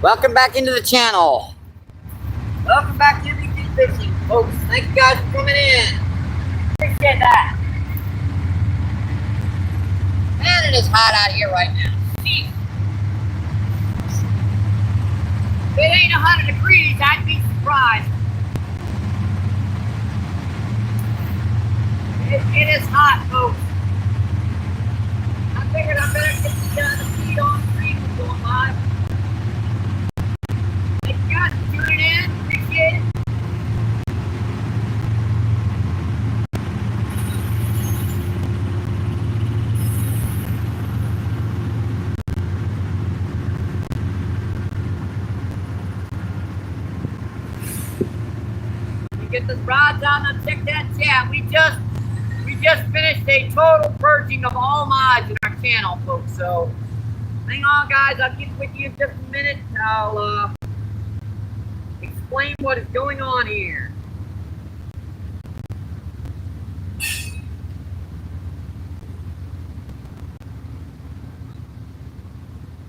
Welcome back into the channel. Welcome back to MBPFishing, folks. Thank you guys for coming in. Appreciate that. Man, it is hot out here right now. Jeez. If it ain't 100 degrees, I'd be surprised. It is hot, folks. I figured I better get the feed on stream going live. Thank you guys for tuning in. Appreciate it. You get the rods on and check that chat. We just finished a total purging of all mods in our channel, folks. So hang on, guys. I'll get with you in just a minute. I'll explain what is going on here.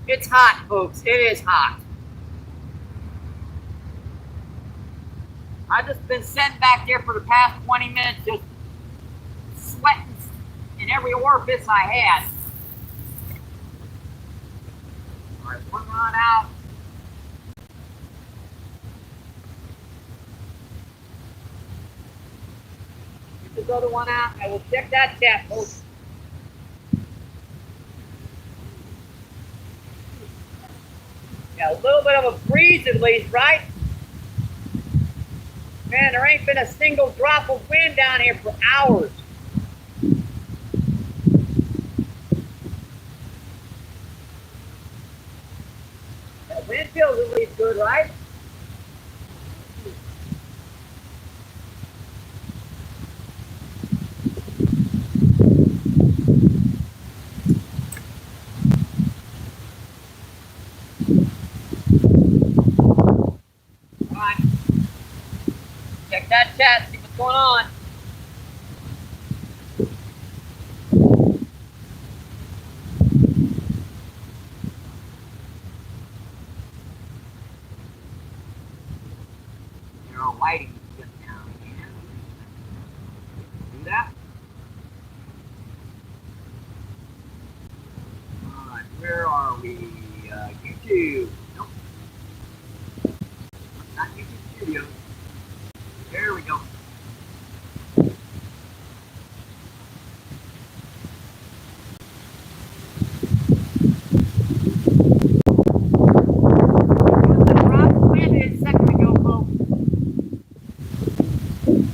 It's hot, folks. It is hot. I've just been sitting back there for the past 20 minutes just sweating in every orifice I had. All right, one rod out. Get this other one out. I will check that chat, folks. Got a little bit of a breeze at least, right? Man, there ain't been a single drop of wind down here for hours. That wind feels at least good, right? All right. Check that chat, see what's going on. There are lighting just down here. Do that. Alright, where are we? YouTube. Nope. Not YouTube Studio. There we go.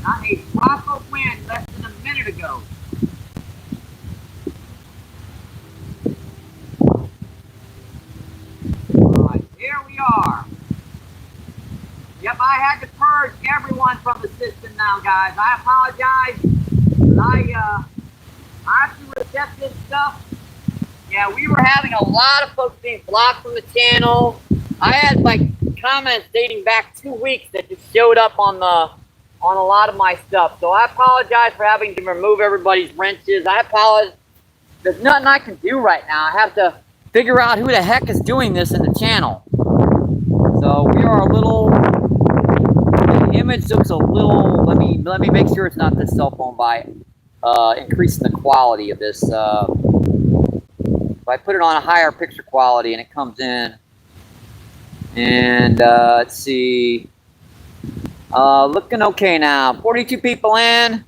Not a drop of wind less than a minute ago. Alright, here we are. Yep, I had to purge everyone from the system now, guys. I apologize. I have to accept this stuff. Yeah, we were having a lot of folks being blocked from the channel. I had like comments dating back 2 weeks that just showed up on a lot of my stuff. So I apologize for having to remove everybody's wrenches. I apologize. There's nothing I can do right now. I have to figure out who the heck is doing this in the channel. So we are a little, the image looks a little, let me make sure it's not this cell phone by increasing the quality of this. If I put it on a higher picture quality and it comes in, and let's see, looking okay now. 42 people in.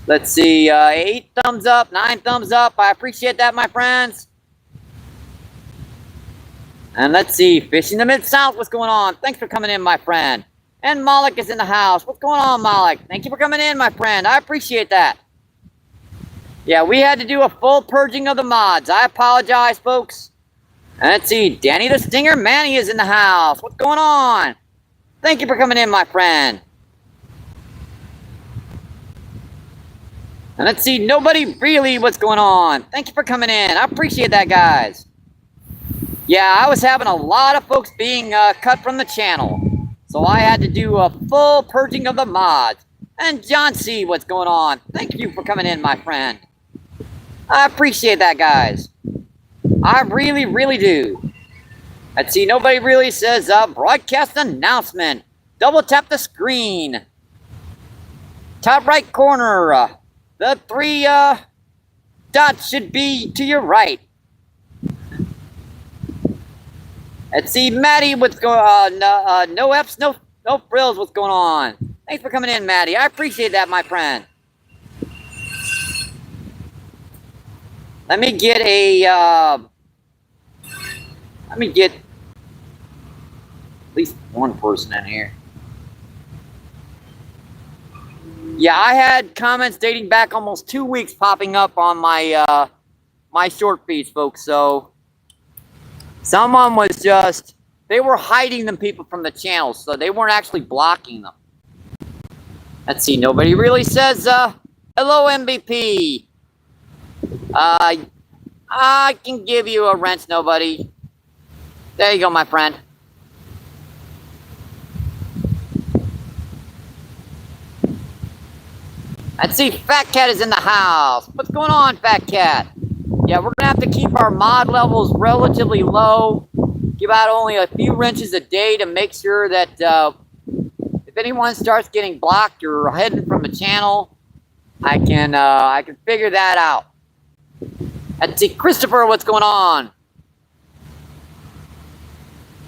Let's see, 8 thumbs up, 9 thumbs up. I appreciate that, my friends. And let's see, Fishing the Mid-South, what's going on? Thanks for coming in, my friend. And Malik is in the house. What's going on, Malik? Thank you for coming in, my friend. I appreciate that. Yeah, we had to do a full purging of the mods. I apologize, folks. And let's see, Danny the Stinger Manny is in the house. What's going on? Thank you for coming in, my friend. And let's see, nobody really, what's going on? Thank you for coming in. I appreciate that, guys. Yeah, I was having a lot of folks being cut from the channel. So I had to do a full purging of the mods. And John C., what's going on? Thank you for coming in, my friend. I appreciate that, guys. I really, really do. Let's see, nobody really says broadcast announcement. Double tap the screen. Top right corner. The three dots should be to your right. Let's see, Maddie, what's going on? No F's, no frills, what's going on? Thanks for coming in, Maddie. I appreciate that, my friend. Let me get at least one person in here. Yeah, I had comments dating back almost 2 weeks popping up on my my short feeds, folks. So someone was they were hiding them people from the channel, so they weren't actually blocking them. Let's see, nobody really says hello, MVP. I can give you a wrench, nobody. There you go, my friend. Let's see, Fat Cat is in the house. What's going on, Fat Cat? Yeah, we're gonna have to keep our mod levels relatively low. Give out only a few wrenches a day to make sure that if anyone starts getting blocked or hidden from the channel, I can figure that out. Let's see, Christopher, what's going on?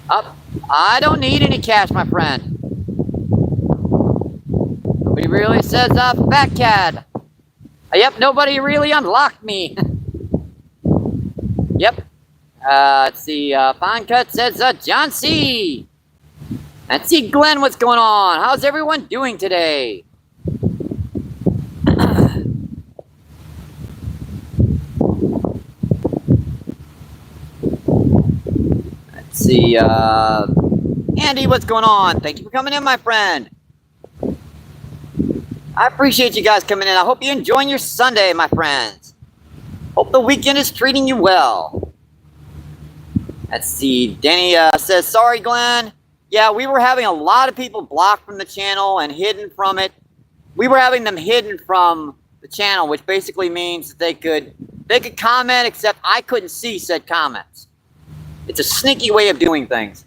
I don't need any cash, my friend. Nobody really says Fat Cat. Yep, nobody really unlocked me. Yep. Let's see, Fine Cut says John C. Let's see, Glenn, what's going on? How's everyone doing today? Let's see, Andy, what's going on? Thank you for coming in, my friend. I appreciate you guys coming in. I hope you're enjoying your Sunday, my friends. Hope the weekend is treating you well. Let's see, Danny says, sorry, Glenn. Yeah, we were having a lot of people blocked from the channel and hidden from it. We were having them hidden from the channel, which basically means that they could comment, except I couldn't see said comments. It's a sneaky way of doing things.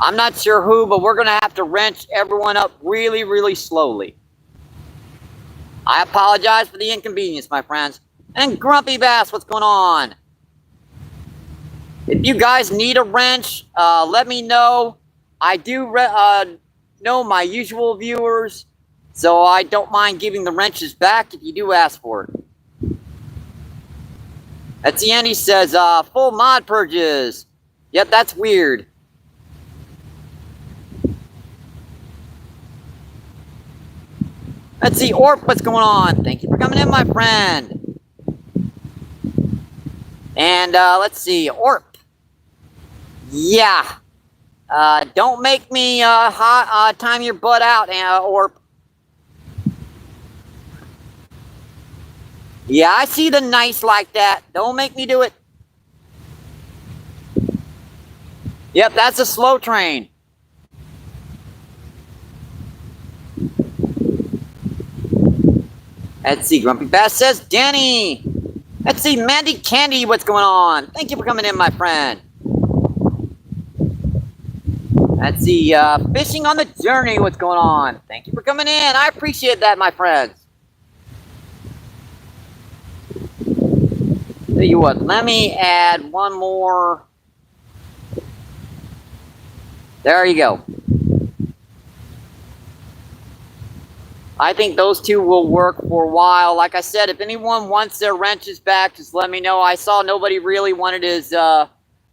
I'm not sure who, but we're going to have to wrench everyone up really, really slowly. I apologize for the inconvenience, my friends. And Grumpy Bass, what's going on? If you guys need a wrench, let me know. I do know my usual viewers, so I don't mind giving the wrenches back if you do ask for it. At the end, he says, full mod purges. Yep, that's weird. Let's see, Orp, what's going on? Thank you for coming in, my friend. And let's see, Orp. Yeah. Don't make me time your butt out, Orp. Yeah, I see the nice like that. Don't make me do it. Yep, that's a slow train. Let's see, Grumpy Bass says, Danny. Let's see, Mandy Candy, what's going on? Thank you for coming in, my friend. Let's see, Fishing on the Journey, what's going on? Thank you for coming in. I appreciate that, my friends. Tell you what, let me add one more. There you go. I think those two will work for a while. Like I said, if anyone wants their wrenches back, just let me know. I saw nobody really wanted his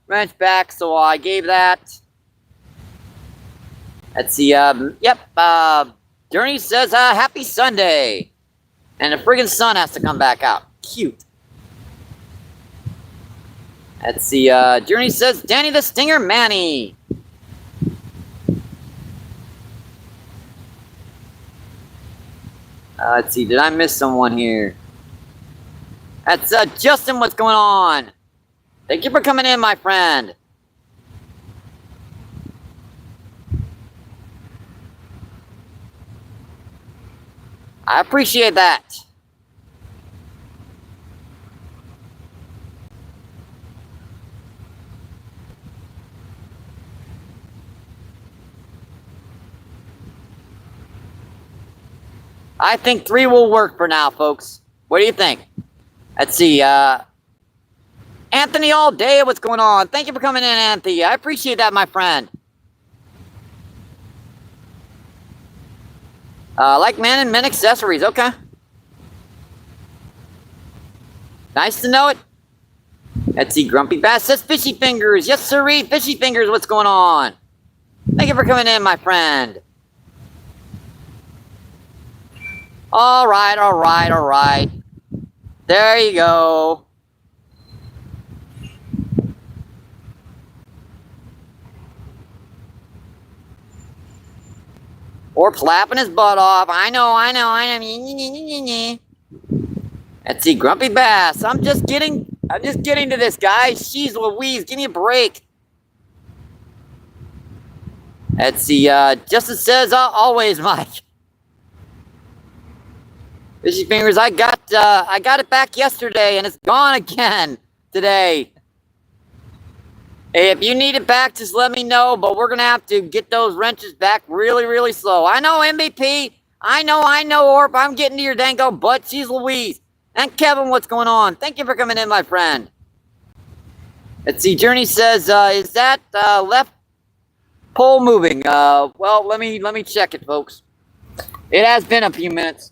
wrench back, so I gave that. Let's see, yep, Journey says, happy Sunday. And the friggin' sun has to come back out. Cute. Let's see, Journey says, Danny the Stinger Manny. Let's see, did I miss someone here? That's Justin, what's going on? Thank you for coming in, my friend. I appreciate that. I think 3 will work for now, folks. What do you think? Let's see. Anthony all day, what's going on? Thank you for coming in, Anthony. I appreciate that, my friend. Like men and men accessories. Okay. Nice to know it. Let's see. Grumpy Bass says fishy fingers. Yes, sirree. Fishy fingers. What's going on? Thank you for coming in, my friend. All right, all right, all right. There you go. Or slapping his butt off. I know. Let's see, Grumpy Bass. I'm just getting to this, guys. Jeez Louise, give me a break. Let's see, Justin says, always, Mike. Fishy fingers, I got it back yesterday, and it's gone again today. Hey, if you need it back, just let me know, but we're going to have to get those wrenches back really, really slow. I know, MVP. I know, Orp. I'm getting to your dango butt. Jeez Louise. And Kevin, what's going on? Thank you for coming in, my friend. Let's see, Journey says, is that left pole moving? Well, let me check it, folks. It has been a few minutes.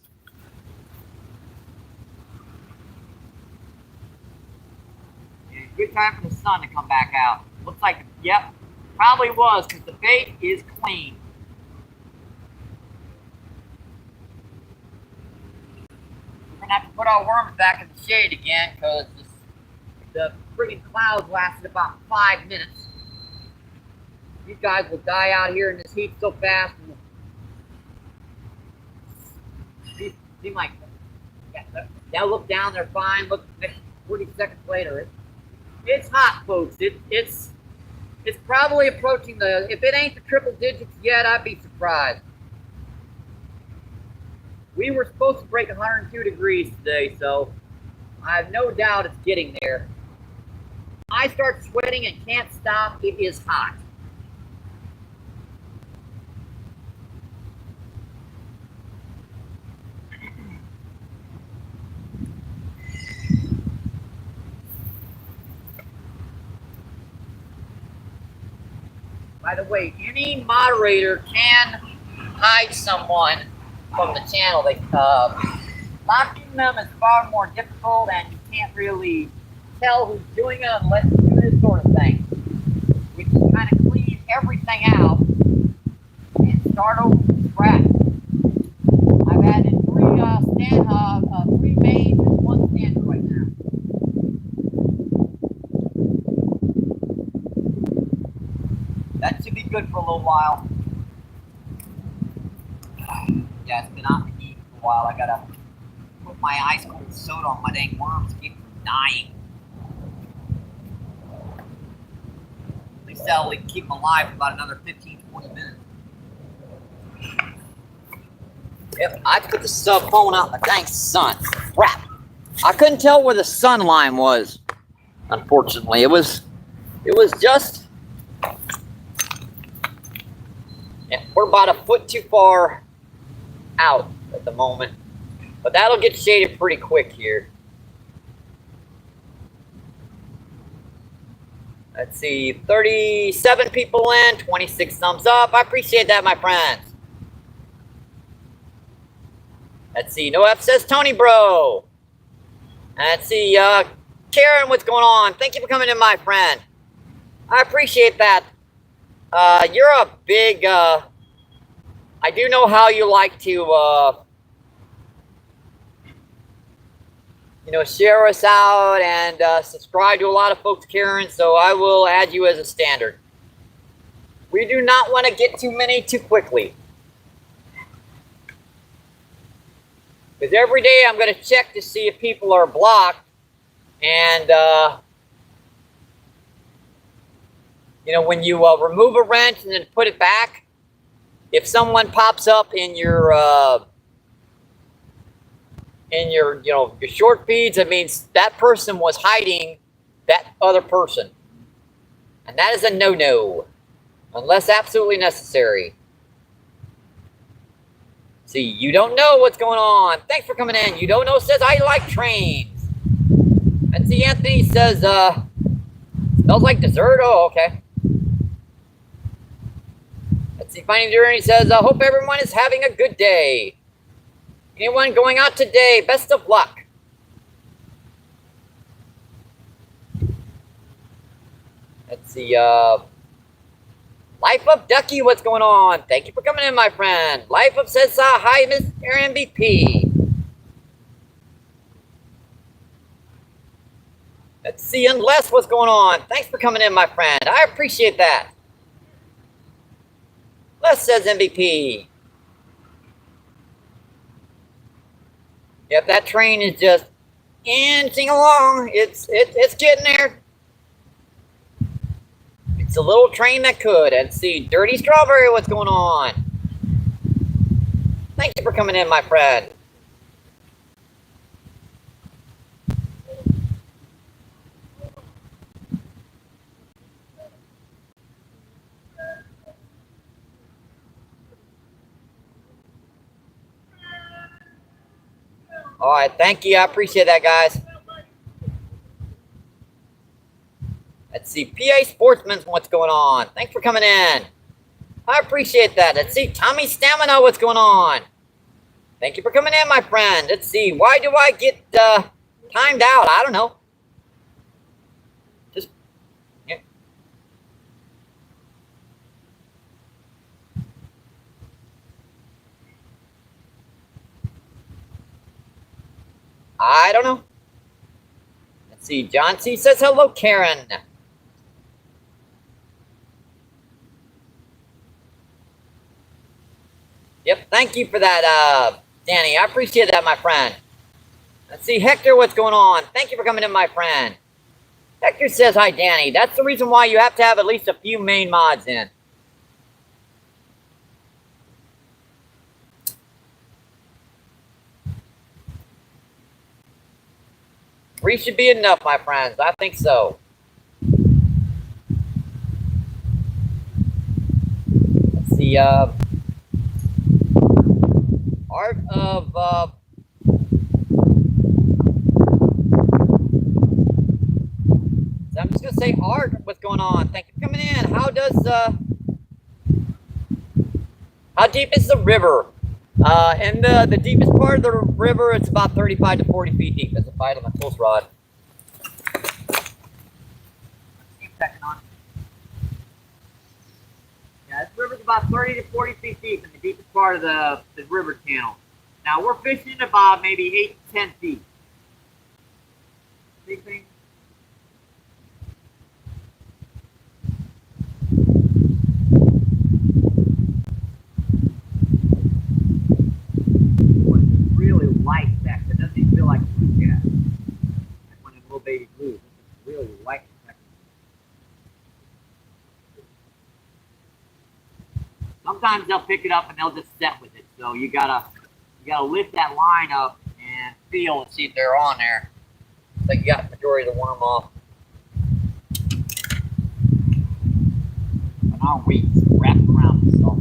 Good time for the sun to come back out. Looks like, yep, probably was, because the bait is clean. We're going to have to put our worms back in the shade again, because the friggin' clouds lasted about 5 minutes. These guys will die out here in this heat so fast. Seem like, yeah, they'll look down, they're fine. Look, 40 seconds later, it's hot, folks. It's probably approaching the, if it ain't the triple digits yet, I'd be surprised. We were supposed to break 102 degrees today, so I have no doubt it's getting there. I start sweating and can't stop. It is hot. By the way, any moderator can hide someone from the channel. Locking them is far more difficult, and you can't really tell who's doing it unless you do this sort of thing. We just kind of clean everything out and start over from scratch. I've added 3 mains and 1 stand right now. That should be good for a little while. Yeah, it's been out in the heat for a while. I gotta put my ice cold soda on my dang worms to keep them from dying. At least that'll keep them alive for about another 15-20 minutes. Yep, I put the phone out in the dang sun. Crap. I couldn't tell where the sun line was. Unfortunately, it was just. Yeah, we're about a foot too far out at the moment, but that'll get shaded pretty quick here. Let's see, 37 people in, 26 thumbs up. I appreciate that, my friends. Let's see, No F says Tony Bro. Let's see, Karen, what's going on? Thank you for coming in, my friend. I appreciate that. You're a big, I do know how you like to, you know, share us out and subscribe to a lot of folks, Karen, so I will add you as a standard. We do not want to get too many too quickly. Because every day I'm going to check to see if people are blocked, and you know, when you remove a wrench and then put it back, if someone pops up in your you know, your short feeds, it means that person was hiding that other person, and that is a no-no, unless absolutely necessary. See, you don't know what's going on. Thanks for coming in. You don't know says I like trains. And see, Anthony says, smells like dessert. Oh, okay. Let's see, Finding Journey says, I hope everyone is having a good day. Anyone going out today, best of luck. Let's see, Life of Ducky, what's going on? Thank you for coming in, my friend. Life of says, hi, Mr. MBP. Let's see, Unless, what's going on? Thanks for coming in, my friend. I appreciate that. Les says MVP. Yep, that train is just inching along. It's getting there. It's a little train that could. And see, Dirty Strawberry, what's going on? Thank you for coming in, my friend. All right, thank you. I appreciate that, guys. Let's see, PA Sportsman's, what's going on? Thanks for coming in. I appreciate that. Let's see, Tommy Stamina, what's going on? Thank you for coming in, my friend. Let's see, why do I get timed out? I don't know. Just, yeah. I don't know. Let's see, John C. says, hello, Karen. Yep, thank you for that, Danny. I appreciate that, my friend. Let's see, Hector, what's going on? Thank you for coming in, my friend. Hector says, hi, Danny. That's the reason why you have to have at least a few main mods in. Three should be enough, my friends. I think so. Let's see, Art of, I'm just going to say, Art, what's going on? Thank you for coming in. How deep is the river? And the deepest part of the river, it's about 35 to 40 feet deep. That's a bite on the close rod. Yeah, this river's about 30 to 40 feet deep in the deepest part of the river channel. Now, we're fishing about maybe 8 to 10 feet. Big thing. Really light back. It doesn't even feel like a blue cat. Like one of the little baby blues. It's really light. Sometimes they'll pick it up and they'll just set with it. So you gotta lift that line up and feel and see if they're on there. So you got the majority of the worm off. And our weights wrapped around itself.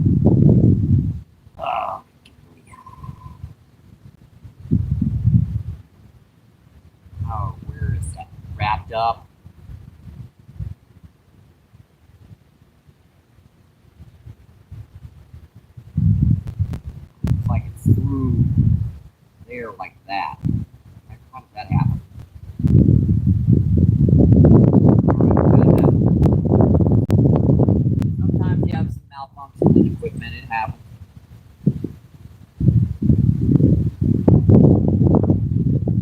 Oh, where is that wrapped up? It's like it's through there like that. How does that happen? Sometimes you have some malfunctions in equipment. It happens.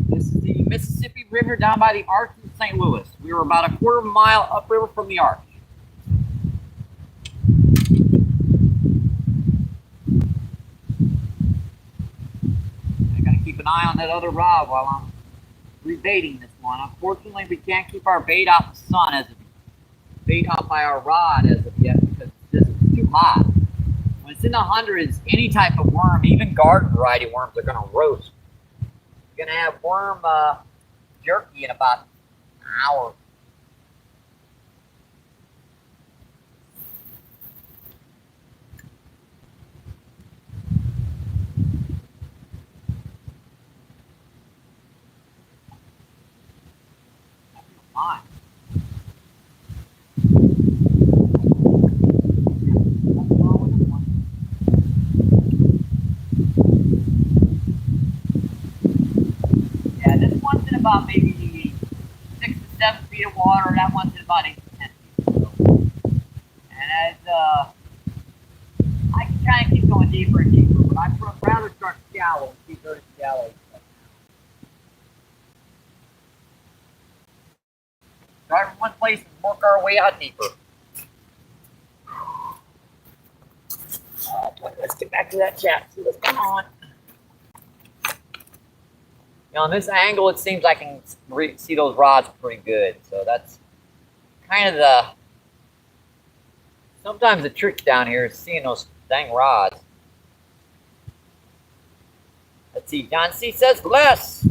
This is the Mississippi River down by the Arch in St. Louis. We were about a quarter mile upriver from the Arch. I gotta keep an eye on that other rod while I'm rebaiting this one. Unfortunately, we can't keep our bait out in the sun as of bait out by our rod as of yet because this is too hot. When it's in the hundreds, any type of worm, even garden variety worms, are gonna roast. You're gonna have worm jerky in about an hour. on. Yeah, this one's in about maybe 6 to 7 feet of water. That one's in about 8 to 10 feet. And as I can kind of keep going deeper and deeper, but I'd rather start shallow and keep very shallow. Start in one place and work our way out deeper. Let's get back to that chat. See what's going on. On this angle, it seems I can see those rods pretty good. So that's kind of the... Sometimes the trick down here is seeing those dang rods. Let's see. John C. says less.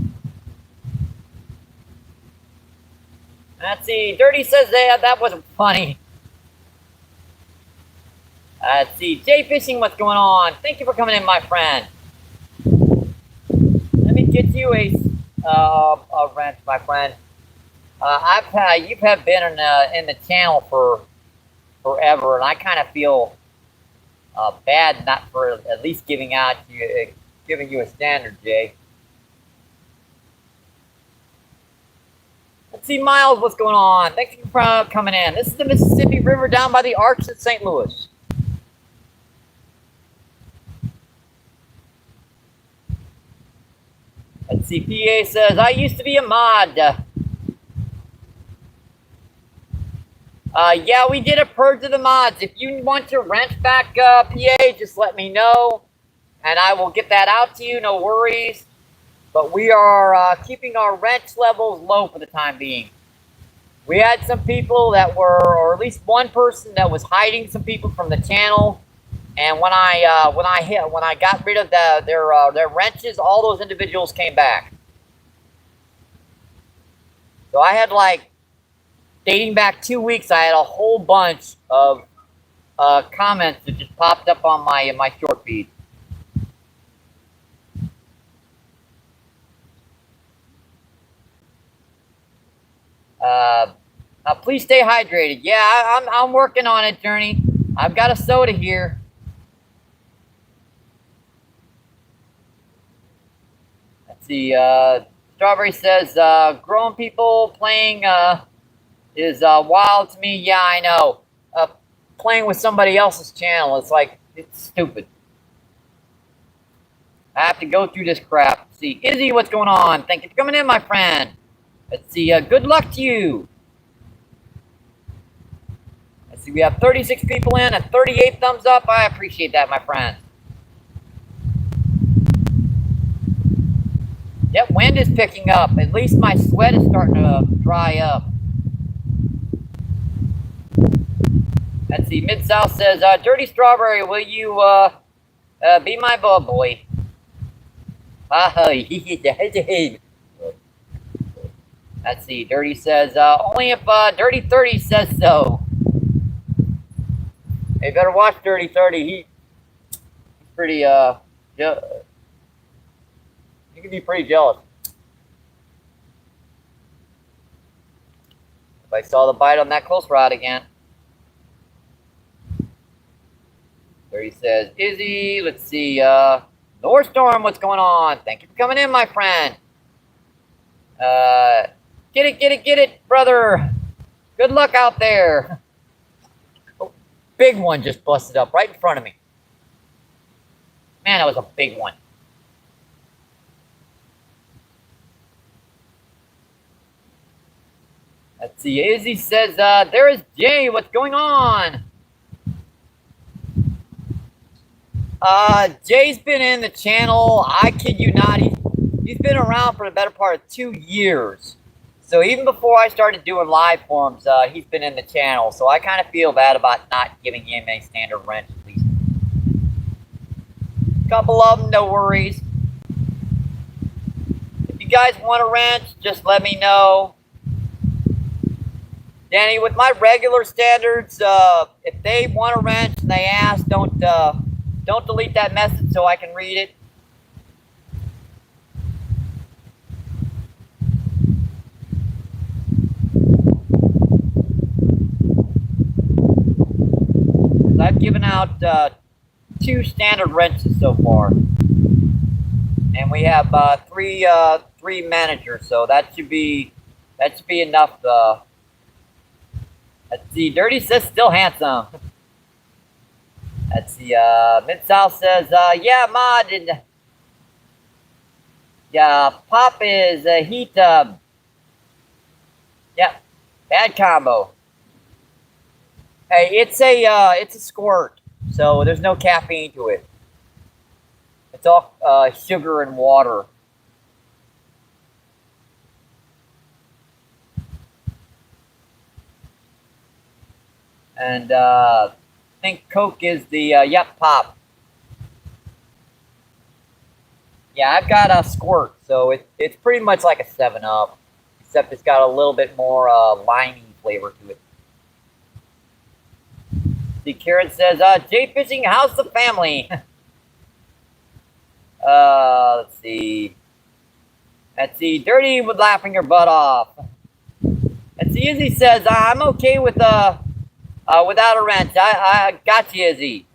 Let's see. Dirty says that wasn't funny. Let's see. Jay Fishing, what's going on? Thank you for coming in, my friend. Let me get you a wrench, my friend. You have been in the channel for forever, and I kind of feel bad not for at least giving you a standard, Jay. Let's see, Miles, what's going on? Thank you for coming in. This is the Mississippi River down by the Arch in St. Louis. Let's see, PA says, I used to be a mod. Yeah, we did a purge of the mods. If you want to wrench back, PA, just let me know, and I will get that out to you, no worries. But we are keeping our wrench levels low for the time being. We had some people that were, or at least one person that was hiding some people from the channel. And when I got rid of their wrenches, all those individuals came back. So I had, like, dating back 2 weeks, I had a whole bunch of comments that just popped up on my short feed. Please stay hydrated. Yeah, I'm working on it, Journey. I've got a soda here. Let's see. Strawberry says, grown people playing is wild to me. Yeah, I know. Playing with somebody else's channel, it's stupid. I have to go through this crap. Let's see, Izzy, what's going on? Thank you for coming in, my friend. Let's see, good luck to you. Let's see, we have 36 people in and 38 thumbs up. I appreciate that, my friend. Yep, wind is picking up. At least my sweat is starting to dry up. Let's see, Mid-South says, Dirty Strawberry, will you be my boy? Let's see, Dirty says, only if Dirty 30 says so. Hey, better watch Dirty 30. He's pretty, he can be pretty jealous. If I saw the bite on that close rod again. Dirty says, Izzy, let's see, Northstorm, what's going on? Thank you for coming in, my friend. Get it, brother. Good luck out there. Oh, big one just busted up right in front of me. Man, that was a big one. Let's see, Izzy says, there is Jay, what's going on? Jay's been in the channel, I kid you not, he's been around for the better part of 2 years. So even before I started doing live forums, he's been in the channel. So I kind of feel bad about not giving him a standard wrench at least. Couple of them, no worries. If you guys want a wrench, just let me know. Danny, with my regular standards, if they want a wrench and they ask, don't delete that message so I can read it. given out 2 standard wrenches so far, and we have three managers, so that should be enough. Let's see. Dirty says still handsome. Let's see. Mid South says yeah, mod, and yeah, Pop is a heat. Yeah, bad combo. Hey, it's a squirt, so there's no caffeine to it. It's all sugar and water. And I think Coke is the yep, Pop. Yeah, I've got a squirt, so it's pretty much like a 7-Up, except it's got a little bit more limey flavor to it. See, Karen says, Jay Fishing, how's the family? Let's see. Dirty with laughing your butt off. Let's see, Izzy says, I'm okay with without a wrench. I got you, Izzy.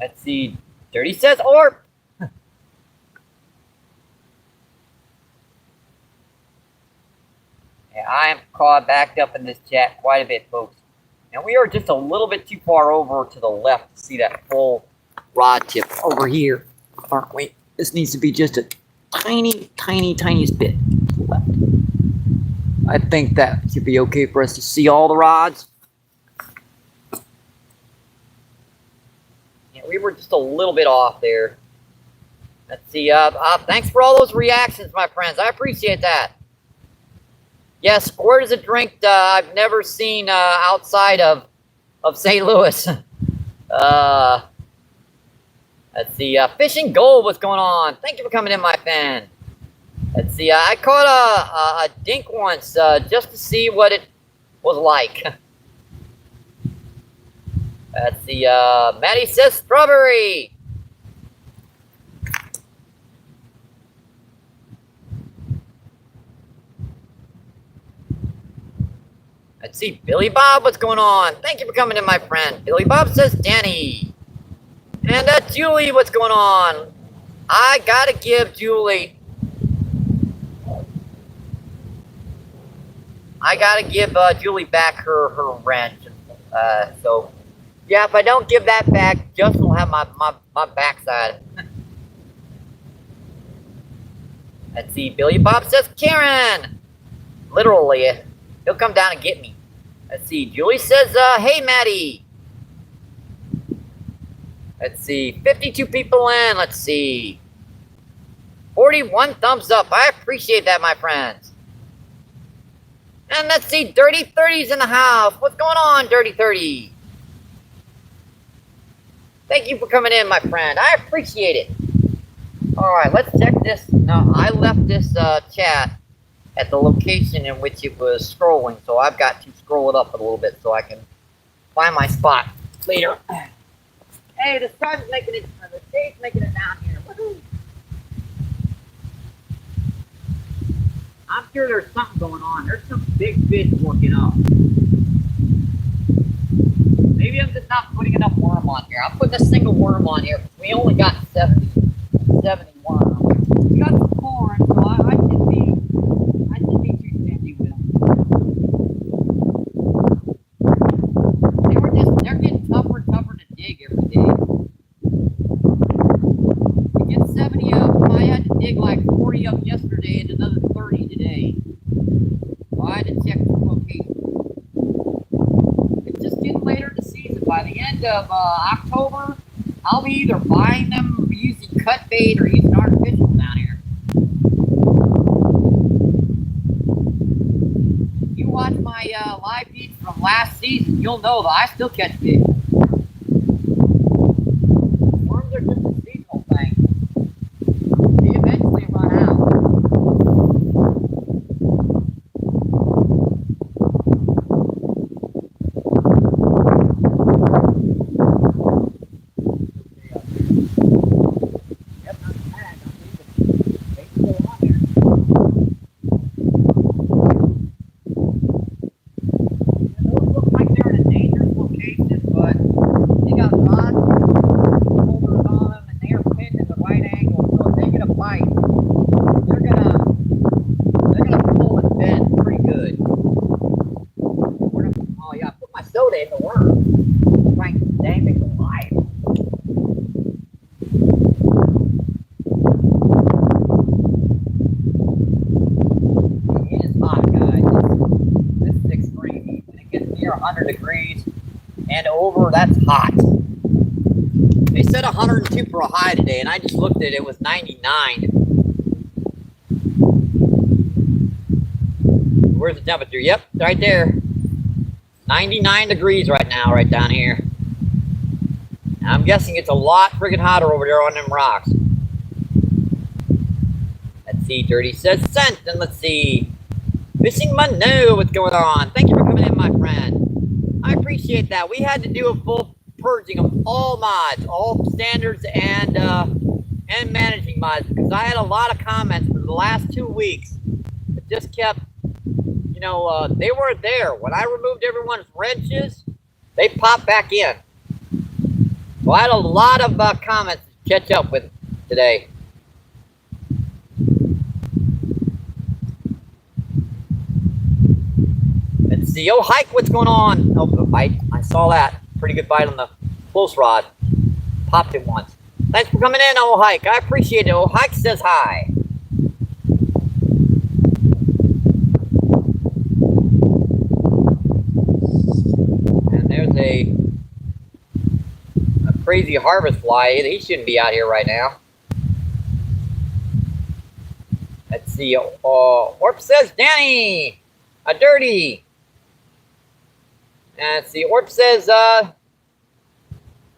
Let's see. Dirty says, Orp. Yeah, I am caught backed up in this chat quite a bit, folks. And we are just a little bit too far over to the left to see that full rod tip over here, aren't we? This needs to be just a tiniest bit to the left. I think that should be okay for us to see all the rods. Yeah, we were just a little bit off there. Let's see. Thanks for all those reactions, my friends. I appreciate that. Yes, squirt is a drink I've never seen outside of St. Louis. Let's see. Fishing Gold, what's going on? Thank you for coming in, my fan. Let's see. I caught a dink once just to see what it was like. Let's see. Maddie says strawberry. Let's see, Billy Bob, what's going on? Thank you for coming in, my friend. Billy Bob says Danny. And Julie, what's going on? I gotta give Julie. Julie back her wrench. So, yeah, if I don't give that back, Justin will have my backside. Let's see, Billy Bob says Karen. Literally, he'll come down and get me. Let's see. Julie says, hey, Maddie. Let's see. 52 people in. Let's see. 41 thumbs up. I appreciate that, my friends. And let's see. Dirty 30's in the house. What's going on, Dirty 30? Thank you for coming in, my friend. I appreciate it. All right, let's check this. Now, I left this chat at the location in which it was scrolling, so I've got to scroll it up a little bit so I can find my spot later. Hey, the sun's making it, the state's making it down here. Woohoo! I'm sure there's something going on. There's some big fish working up. Maybe I'm just not putting enough worm on here. I'm putting a single worm on here. We only got 70 worms. We got some corn, so I should be too stingy with them. They're getting tougher and tougher to dig every day. To get 70 up, I had to dig like 40 up yesterday and another 30 today. So I had to check the location. It's just getting later in the season. By the end of October, I'll be either buying them using cut bait or using artificial down here. You watch my live feeds from last season, you'll know that I still catch fish. Worms are just a seasonal thing. They eventually run out. Yep, not bad. They still on there. Those look like they're in a dangerous location. they were. Like, dang, it's alive. It is hot, guys. This is extreme heat. When it gets near 100 degrees and over, that's hot. They said 102 for a high today, and I just looked at it. It was 99. Where's the temperature? Yep, right there. 99 degrees right now, right down here. And I'm guessing it's a lot friggin' hotter over there on them rocks. Let's see, Dirty says sent, and let's see. Fishing Manu, what's going on? Thank you for coming in, my friend. I appreciate that. We had to do a full purging of all mods, all standards and managing mods, because I had a lot of comments for the last 2 weeks that just kept, you know, they weren't there. When I removed everyone's wrenches, they popped back in. So I had a lot of comments to catch up with today. Let's see. Oh, Hike, what's going on? Oh, a bite. I saw that. Pretty good bite on the close rod. Popped it once. Thanks for coming in, Oh Hike. I appreciate it. Oh Hike says hi. And there's a crazy harvest fly. He shouldn't be out here right now. Let's see. Orp says Danny. A dirty. And let's see. Orp says,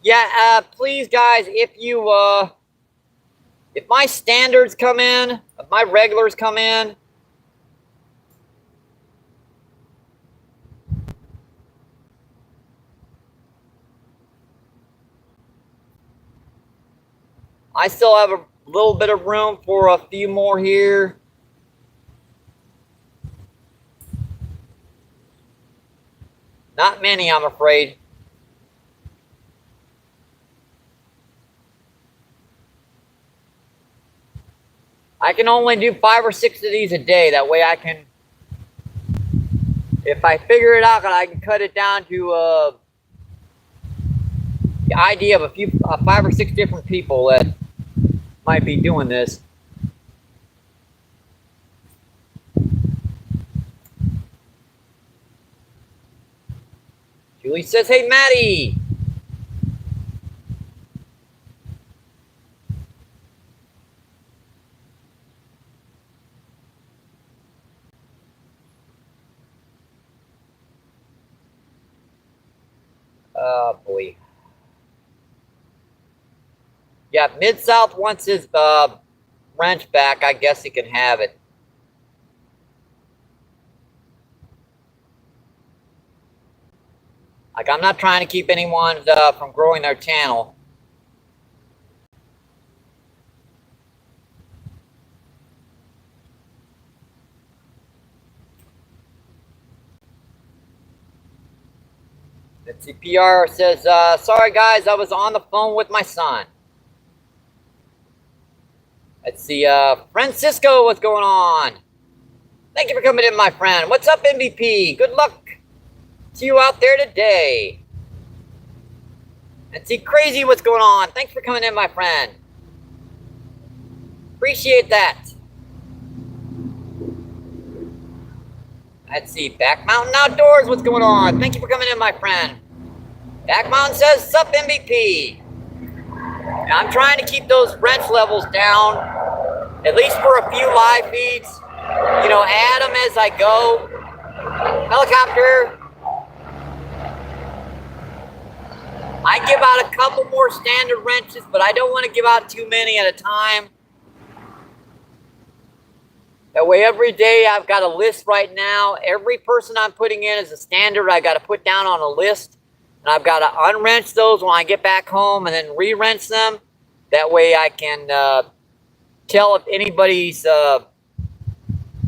yeah, please, guys, if my standards come in, if my regulars come in, I still have a little bit of room for a few more here. Not many, I'm afraid. I can only do 5 or 6 of these a day. That way I can, if I figure it out, I can cut it down to the idea of 5 or 6 different people that might be doing this. Julie says, hey, Maddie. Oh, boy. Yeah, Mid-South wants his wrench back. I guess he can have it. Like, I'm not trying to keep anyone from growing their channel. Let's see, PR says, sorry guys, I was on the phone with my son. Let's see, Francisco, what's going on? Thank you for coming in, my friend. What's up, MVP? Good luck to you out there today. Let's see, Crazy, what's going on? Thanks for coming in, my friend. Appreciate that. Let's see, Back Mountain Outdoors, what's going on? Thank you for coming in, my friend. Back Mountain says, sup, MVP. Now, I'm trying to keep those wrench levels down, at least for a few live feeds. You know, add them as I go. Helicopter. I give out a couple more standard wrenches, but I don't want to give out too many at a time. That way every day I've got a list right now. Every person I'm putting in as a standard I got to put down on a list. And I've got to unwrench those when I get back home and then re-wrench them. That way I can tell if anybody's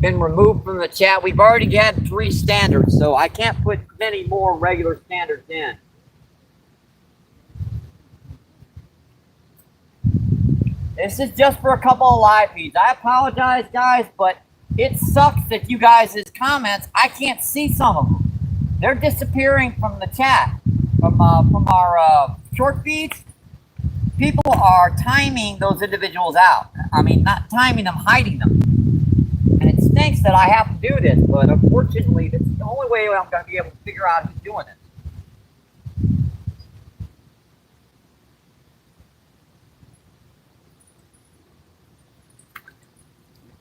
been removed from the chat. We've already had 3 standards, so I can't put many more regular standards in. This is just for a couple of live feeds. I apologize, guys, but it sucks that you guys' comments, I can't see some of them. they're disappearing from the chat, from our short feeds. People are timing those individuals out. I mean, not timing them, hiding them. And it stinks that I have to do this, but unfortunately, this is the only way I'm going to be able to figure out who's doing it.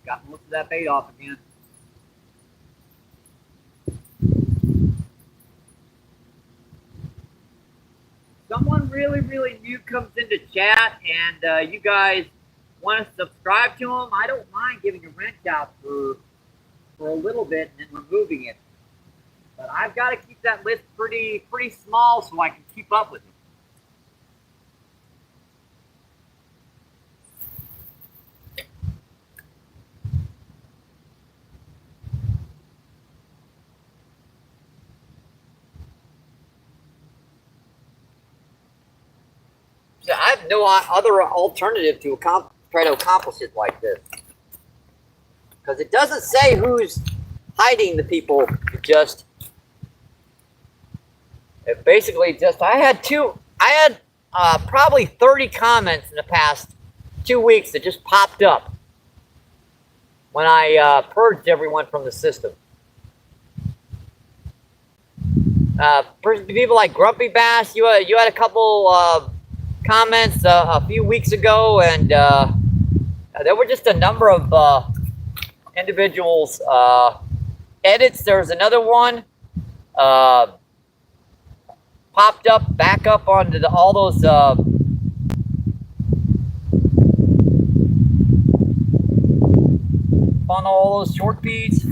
Got most of that bait off again. Someone really new comes into chat and you guys want to subscribe to them, I don't mind giving a wrench out for a little bit and then removing it. But I've got to keep that list pretty small so I can keep up with it. I have no other alternative to try to accomplish it like this. Because it doesn't say who's hiding the people. It basically just, I had probably 30 comments in the past 2 weeks that just popped up when I purged everyone from the system. People like Grumpy Bass, you had a couple comments a few weeks ago, and there were just a number of individuals edits. There was another one popped up back up onto all those on all those short feeds.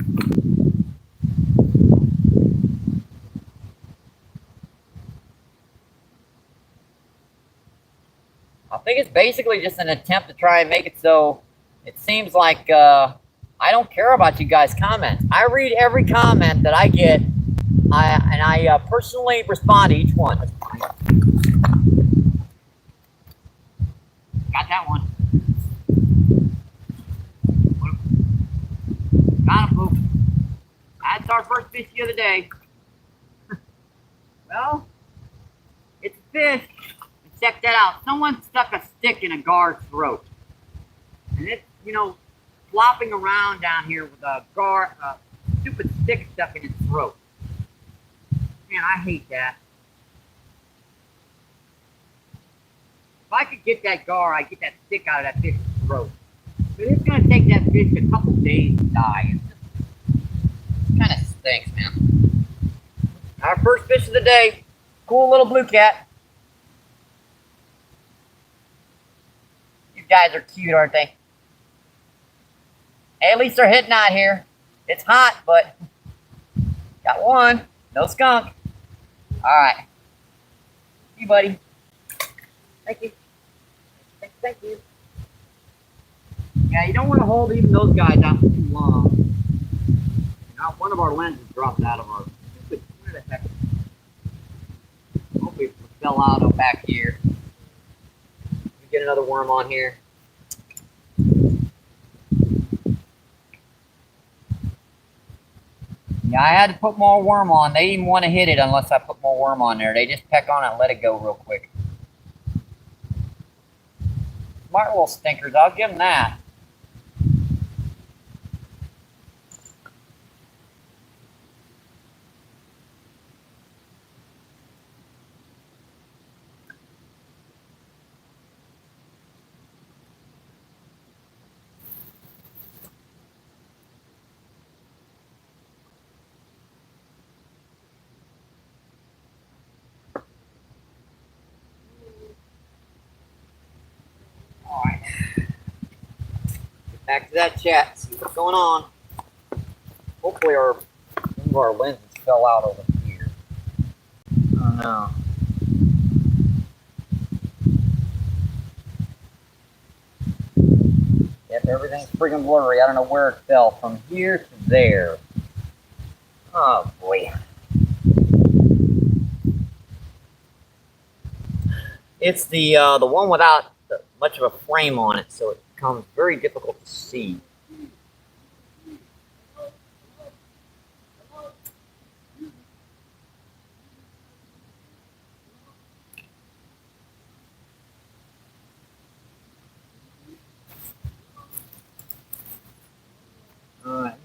I think it's basically just an attempt to try and make it so it seems like I don't care about you guys' comments. I read every comment that I get, and I personally respond to each one. Got that one. Got him, Poop. That's our first fish the other day. Well, it's a fish. Check that out. Someone stuck a stick in a gar's throat. And it's, flopping around down here with a stupid stick stuck in its throat. Man, I hate that. If I could get that gar, I'd get that stick out of that fish's throat. But it's going to take that fish a couple days to die. It kind of stinks, man. Our first fish of the day. Cool little blue cat. Guys are cute, aren't they? Hey, at least they're hitting out here. It's hot, but got one. No skunk. All right. See you, buddy. Thank you. Thank you. Yeah, you don't want to hold even those guys out for too long. Now, one of our lenses dropped out of our. Where the heck? Hopefully, it fell out back here. Get another worm on here. Yeah, I had to put more worm on. They didn't want to hit it unless I put more worm on there. They just peck on it and let it go real quick. Smart little stinkers. I'll give them that. Back to that chat, see what's going on. Hopefully one of our lenses fell out over here. Oh no. Yep, everything's freaking blurry. I don't know where it fell from here to there. Oh boy. It's the one without much of a frame on it, so it becomes very difficult to see.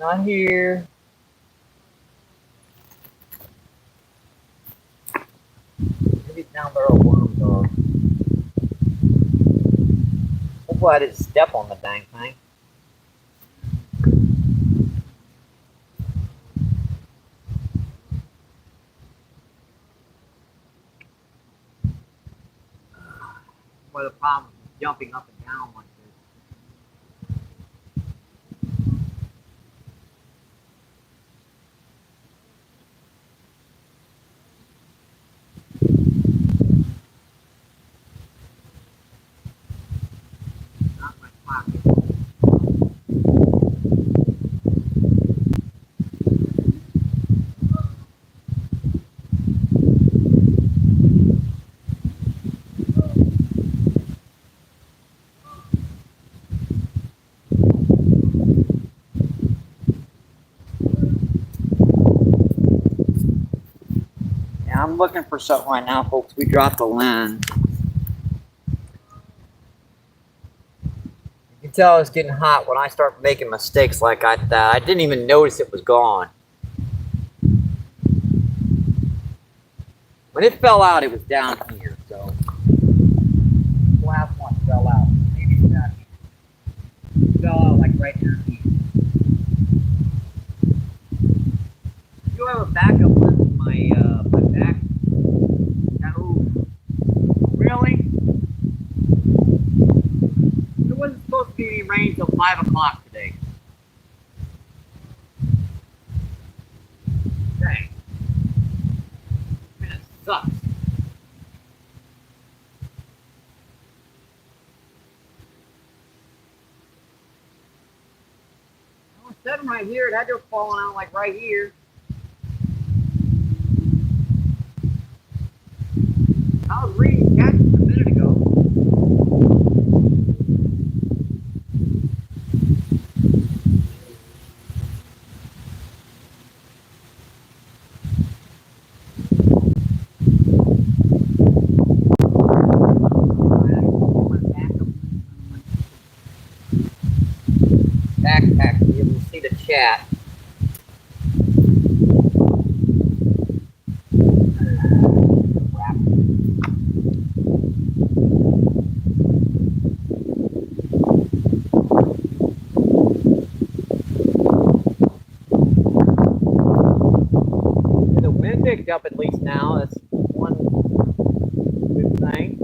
Not here. Maybe down there where worms are. Hopefully I didn't step on the dang thing. Well, the problem is jumping up and down like this. Not my pocket. Yeah, I'm looking for something right now, folks. We dropped the lens. You can tell it's getting hot when I start making mistakes like that. I didn't even notice it was gone. When it fell out, it was down here, so the last one fell out. Maybe it's down here. It fell out like right down here. You have a backup lens in my back. Oh, really? It wasn't supposed to be any rain till 5 o'clock today. Dang. Man, it sucks. I was sitting right here. It had to have fallen out like right here. I was reading catches a minute ago. Backpack to be able to see the chat. The wind picked up at least now. That's one good thing.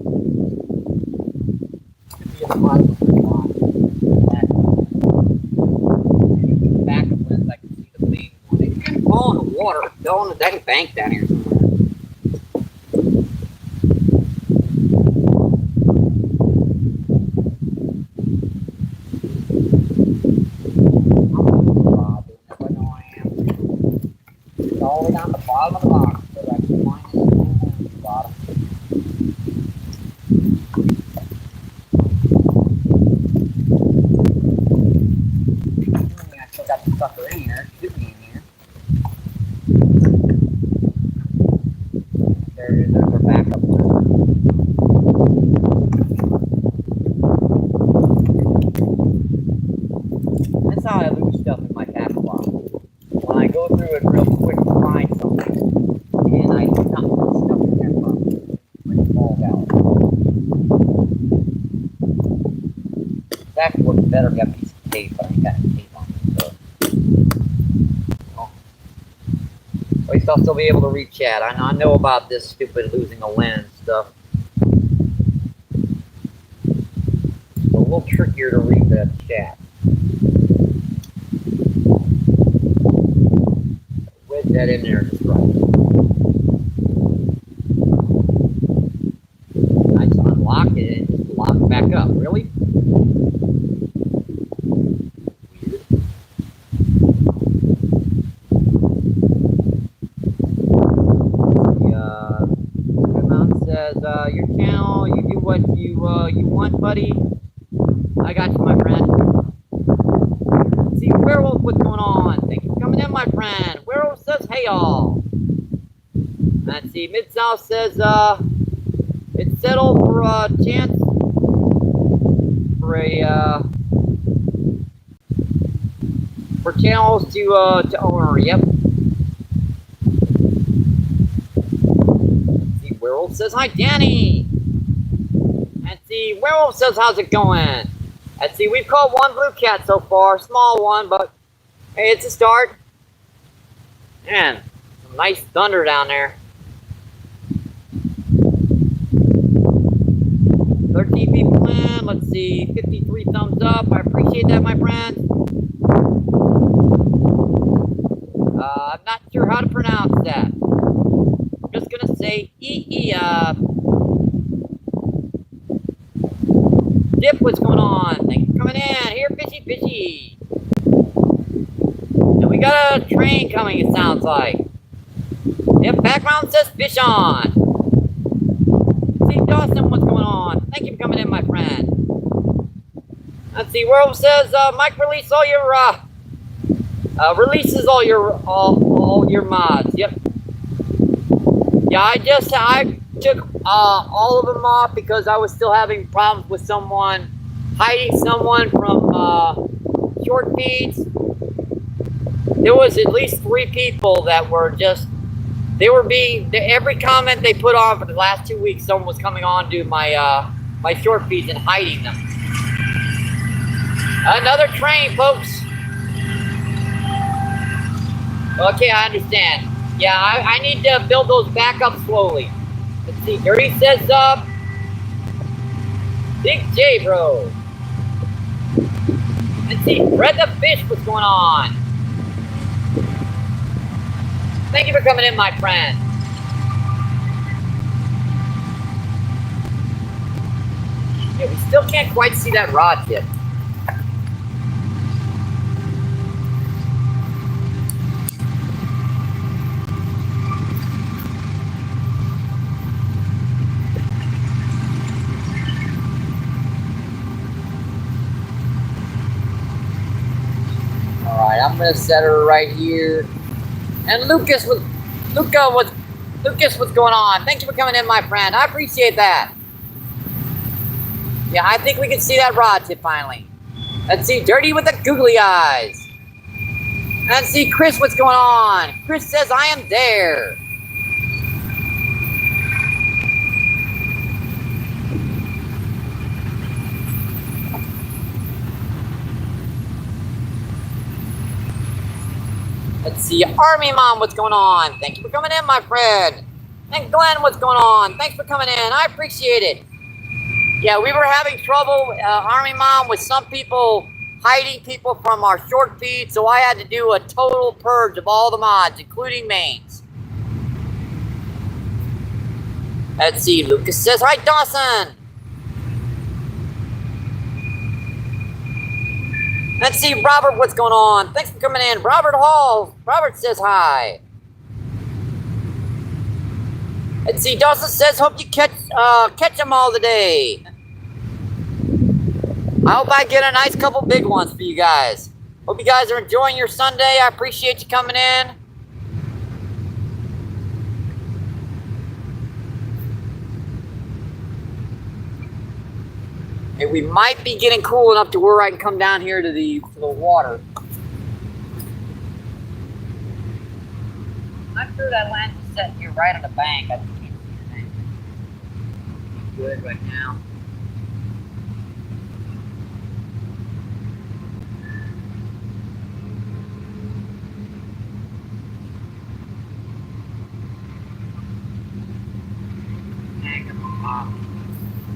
Should be in the bottom of the pond. The back of the lens, I can see the main one. It can fall in the water. It fell in the dang bank down here somewhere. All the way down the bottom of the box so that I can find it at the bottom. I still got the sucker in here. It should be in here. There it is. There's our backup one. That's how I lose stuff in my tackle box. When I go through it real quick to find something, and I do not put stuff in that box, when it falls out. It's actually works better if you have a piece of tape, but I ain't got any tape on it, so. Oh. At least I'll still be able to read chat. I know about this stupid losing a lens stuff. It's a little trickier to read the chat. That in there just right. I just unlock it and just lock it back up. Really? Weird. The mountain says, your channel, you do what you want, buddy. I got you, my friend. See, Werewolf, what's going on? Thank you for coming in, my friend. Werewolf says, hey, y'all. Let's see, Mid-South says, it's settled for a chance for For channels to owner, yep. Let's see, Werewolf says, hi, Danny. Let's see, Werewolf says, how's it going? Let's see, we've caught one blue cat so far, small one, but hey, it's a start. Man, some nice thunder down there. 13 people in, let's see, 53 thumbs up. I appreciate that, my friend. I'm not sure how to pronounce that. I'm just gonna say Dip, what's going on? Thanks for coming in. Here, fishy. And we got a train coming, it sounds like. Yep, background says fish on. Let's see, Dawson, what's going on? Thank you for coming in, my friend. Let's see, World says, Mike, release all your, releases all your mods. Yep. Yeah, I took all of them off because I was still having problems with someone hiding someone from short feeds. There was at least 3 people that were just, every comment they put on for the last 2 weeks, someone was coming on to my my short feeds and hiding them. Another train, folks. Okay, I understand. Yeah, I need to build those back up slowly. Let's see, Dirty says Big J, bro. Let's see, Red the Fish, what's going on? Thank you for coming in, my friend. Yeah, we still can't quite see that rod tip. Alright, I'm gonna set her right here. And Lucas, what's going on? Thank you for coming in, my friend. I appreciate that. Yeah, I think we can see that rod tip finally. Let's see, Dirty with the googly eyes. Let's see, Chris, what's going on? Chris says, I am there. Let's see, Army Mom, what's going on? Thank you for coming in, my friend. And Glenn, what's going on? Thanks for coming in. I appreciate it. Yeah, we were having trouble, Army Mom, with some people hiding people from our short feed, so I had to do a total purge of all the mods, including mains. Let's see, Lucas says, hi, Dawson. Let's see, Robert, what's going on? Thanks for coming in. Robert Hall. Robert says hi. Let's see, Dawson says, hope you catch them all today. I hope I get a nice couple big ones for you guys. Hope you guys are enjoying your Sunday. I appreciate you coming in. Hey, we might be getting cool enough to where I can come down here to the water. I'm sure that land is set here right on the bank. I just can't see anything. Good right now.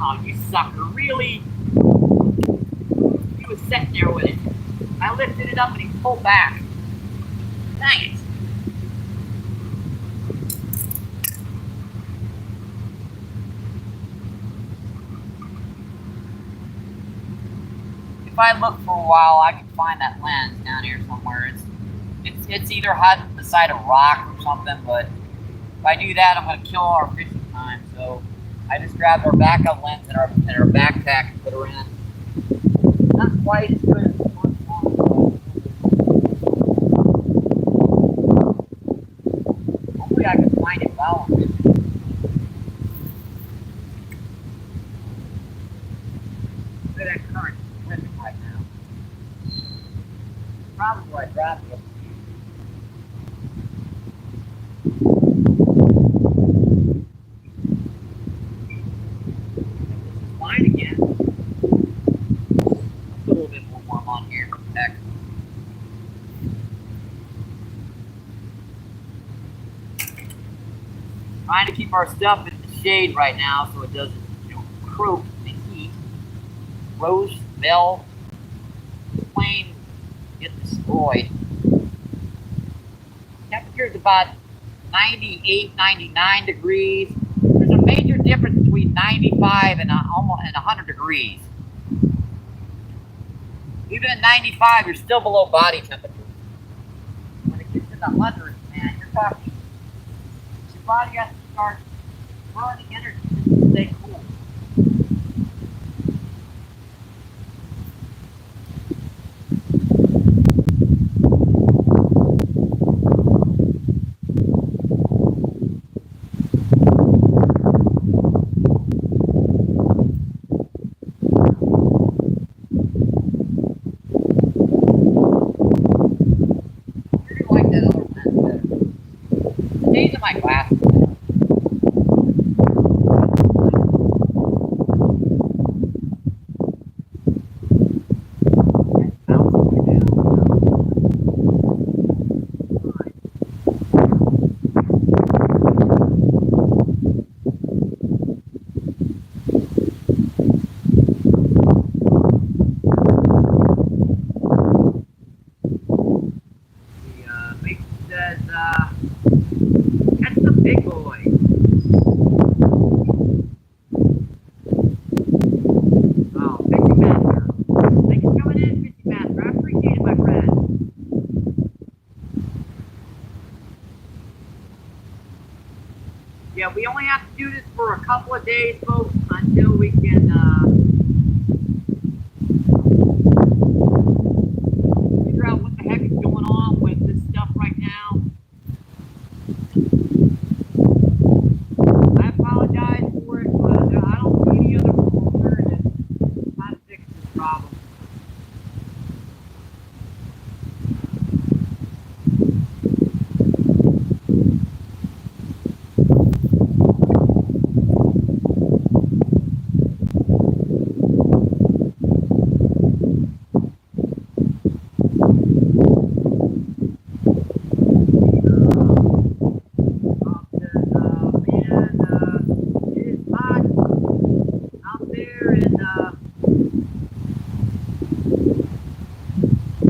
Oh, you sucker, really? He was sitting there with it. I lifted it up and he pulled back. Dang it. If I look for a while, I can find that lens down here somewhere. It's either hiding beside a rock or something, but if I do that, I'm going to kill our fishing time, so I just grabbed our backup lens in our backpack and put her in. Not quite as good as the first one, but hopefully I can find it while I'm fishing. Look at that current swimming right now. Probably where I crappie. Fine again. Put a little bit more warm on here. Heck. Trying to keep our stuff in the shade right now so it doesn't, croak in the heat. Rose, bell, flame get destroyed. Temperature's about 98, 99 degrees. There's a major difference between 95 and almost 100 degrees. Even at 95, you're still below body temperature. When it gets in the hundreds, man, you're talking. Your body has to start burning energy to stay cool. These are my glasses. The mate says, catch the big boy. Oh, Fishing Master. Thanks for coming in, Fishing Master. I appreciate it, my friend. Yeah, we only have to do this for a couple of days, folks, until we can, figure out what the heck is going on with this stuff right now. I apologize for it, but I don't see any other alternative how to fix this problem.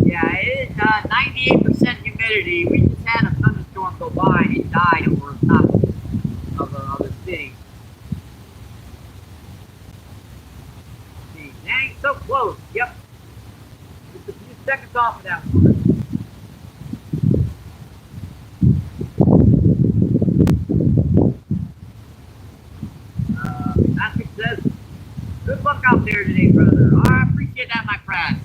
Yeah, it is 98% humidity. We just had a thunderstorm go by and it died over the top of the city. See, dang, so close. Yep. Just a few seconds off of that one. Patrick says, good luck out there today, brother. Oh, I appreciate that, my friend.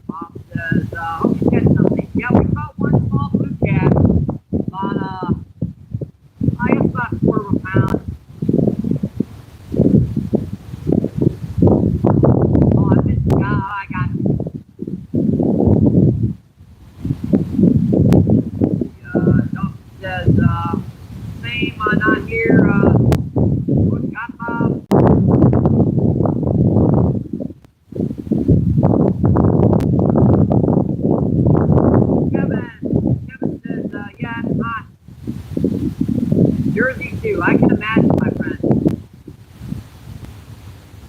Bob says, hope you catch something. Yeah, we caught one small blue cat. About, I guess about a quarter of a pound. I got it. Dawson says, same, not here, what got Bob? Kevin says, yeah, it's hot. Jersey too, I can imagine, my friend.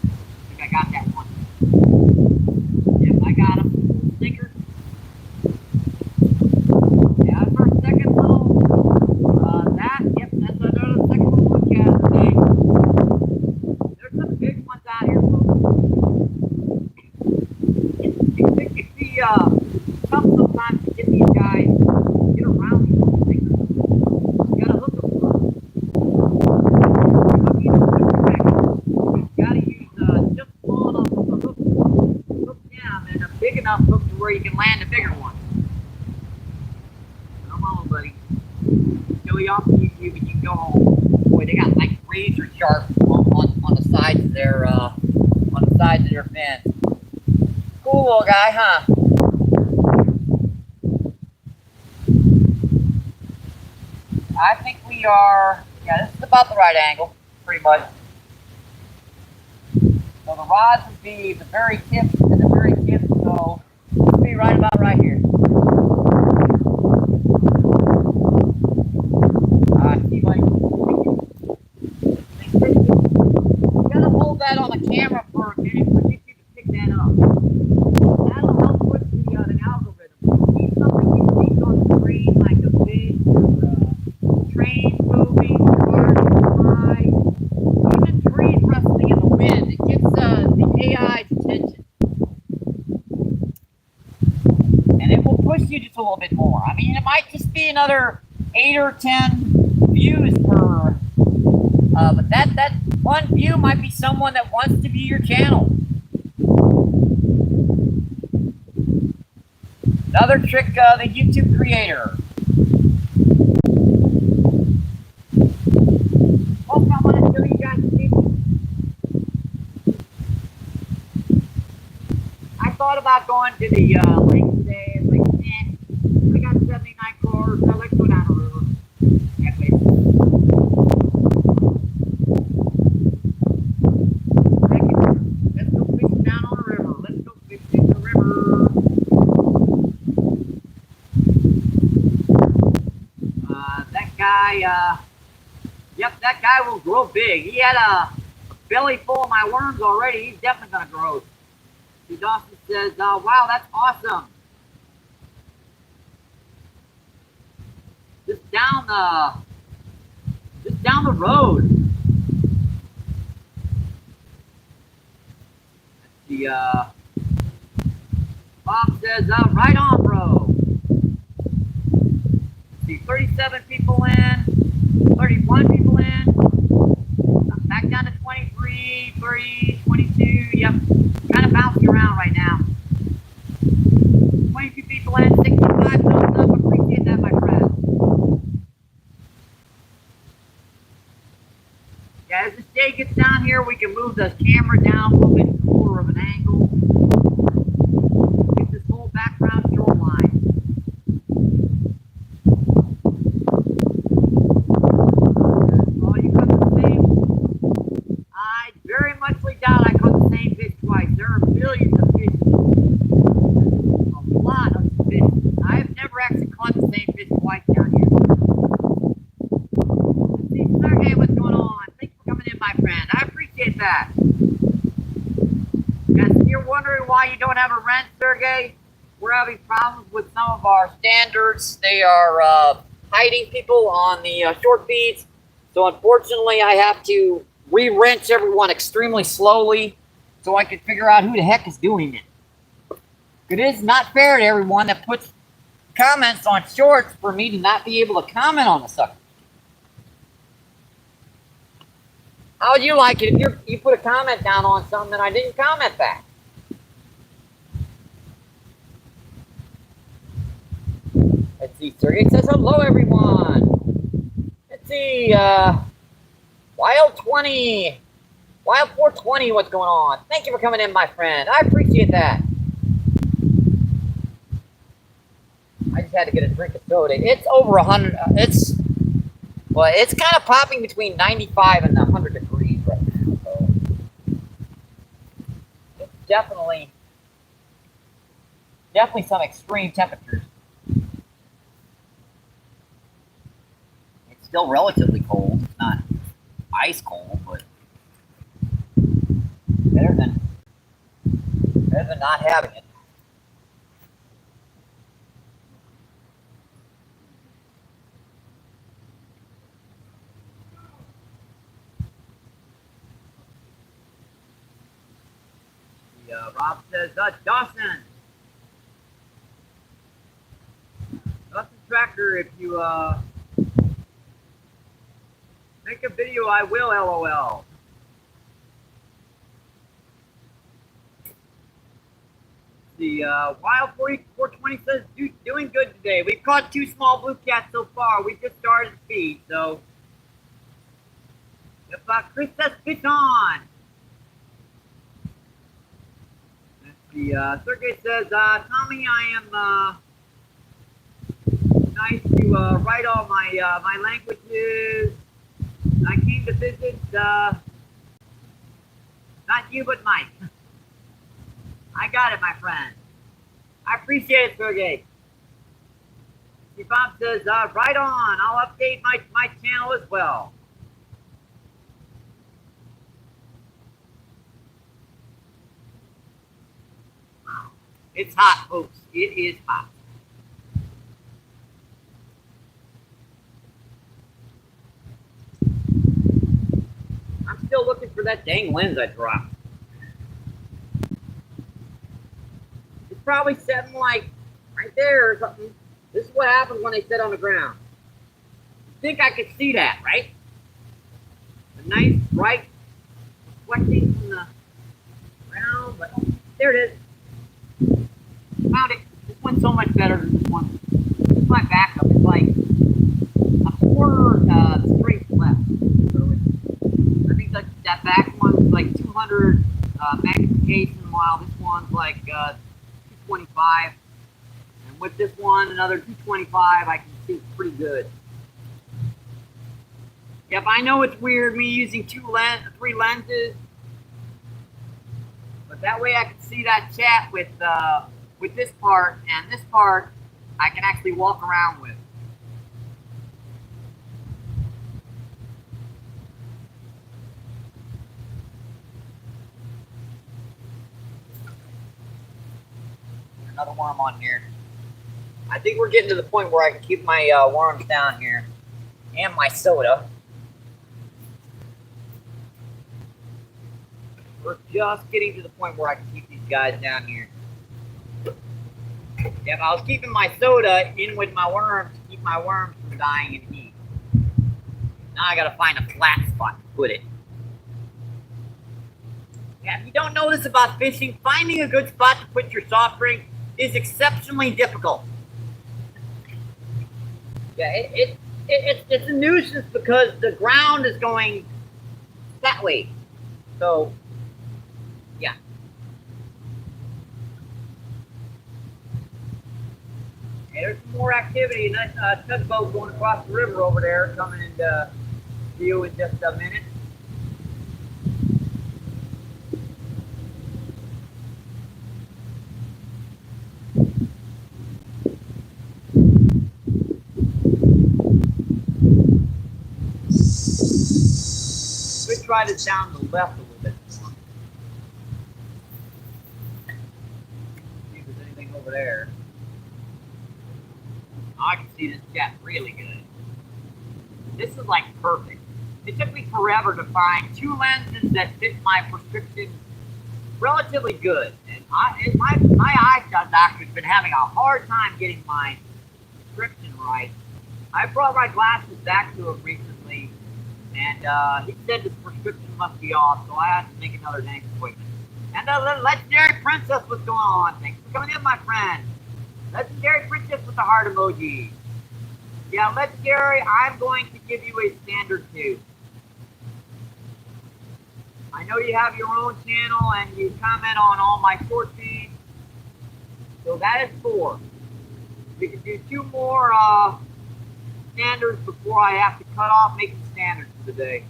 I think I got that one. Yep, I got him. Stinker. Yeah, that's our second little, yep, that's another second little cat today. There's some big ones out here, folks. It can be, tough sometimes to get these guys, get around these little stinkers. You gotta hook them. go home. Boy, they got like razor sharp on the sides of their fins. Cool little guy, huh? I think we are. Yeah, this is about the right angle, pretty much. So the rods would be the very tip and the very tip. So we'll be right about right here. See, buddy. You gotta hold that on the camera for a minute for YouTube to pick that up. That'll help with the algorithm. See something unique on the screen, like a fish or trains moving, cars fly, even trees rustling in the wind. It gets the AI's attention. And it will push you just a little bit more. I mean, it might just be another 8 or 10 views per, but that one view might be someone that wants to view your channel. Another trick, the YouTube creator. Also, I want to show you guys I thought about going to the lake today. Like, I got 79 cars, so let's go down the river. Let's go fishing down on the river. Let's go fishing the river. That guy, yep, that guy will grow big. He had a belly full of my worms already. He's definitely going to grow. See, Dawson says, wow, that's awesome. Just down the road. Let's see, Bob says, right on, bro. Let's see, 37 people in, 31 people in. Back down to 23, 30, 22, yep. Kind of bouncing around right now. 22 people in, 65 thumbs up. Appreciate that, my friend. Yeah, as the shade gets down here, we can move the camera down a little bit cooler of an angle. Get this whole background shoreline. Oh, you got the same. I very much doubt I caught the same fish twice. There are millions of fish. A lot of fish. I've never actually caught the same fish twice down here. Let's see, Sergey, what's going on? Thanks for coming in, my friend. I appreciate that. Yes, you're wondering why you don't have a rent, Sergey? We're having problems with some of our standards. They are hiding people on the short feeds. So unfortunately, I have to re-wrench everyone extremely slowly so I can figure out who the heck is doing it. It is not fair to everyone that puts comments on shorts for me to not be able to comment on the sucker. How would you like it if you put a comment down on something and I didn't comment back? Let's see, Sergey says hello, everyone. Let's see, Wild 420, what's going on? Thank you for coming in, my friend. I appreciate that. I just had to get a drink of soda. It's over 100. It's kind of popping between 95 and 100 degrees right now. So it's definitely some extreme temperatures. It's still relatively cold. It's not ice cold, but better than not having it. Rob says, Dawson Tracker, if you make a video, I will, LOL. The Wild 420 says, doing good today. We've caught 2 small blue cats so far. We just started to feed, so If Christus Piton. Let's see, Sergey says, Tommy, I am nice to write all my my languages. I came to visit, not you, but Mike. I got it, my friend. I appreciate it, Sergey. Bob says, right on. I'll update my channel as well. It's hot, folks. It is hot. I'm still looking for that dang lens I dropped. It's probably setting like right there or something. This is what happens when they sit on the ground. I think I could see that, right? A nice bright reflecting from the ground, but there it is. Found it. This one's so much better than this one. This is my backup. It's like a 4 straight left. So I think that back one's like 200 magnification, while this one's like 225. And with this one, another 225, I can see pretty good. Yep, I know it's weird me using 3 lenses, but that way I can see that chat with this part, and this part I can actually walk around with. Another worm on here. I think we're getting to the point where I can keep my worms down here, and my soda. We're just getting to the point where I can keep these guys down here. Yep, I was keeping my soda in with my worms to keep my worms from dying in heat. Now I gotta find a flat spot to put it. Yeah, if you don't know this about fishing, finding a good spot to put your soft drink is exceptionally difficult. Yeah, it's a nuisance because the ground is going that way. So, yeah. Hey, there's some more activity. That tugboat going across the river over there, coming into view in just a minute. We'll try this down to the left a little bit more. See if there's anything over there. Oh, I can see this jet really good. This is like perfect. It took me forever to find 2 lenses that fit my prescription relatively good. And my eye doctor's been having a hard time getting my prescription right. I brought my glasses back to him recently, and he said this prescription must be off, so I had to make another dang appointment. And Legendary Princess, what's going on? Thanks for coming in, my friend. Legendary Princess with the heart emoji. Yeah, Legendary, I'm going to give you a standard 2. I know you have your own channel and you comment on all my short feeds, so that is 4. We can do 2 more standards before I have to cut off making standards for the day.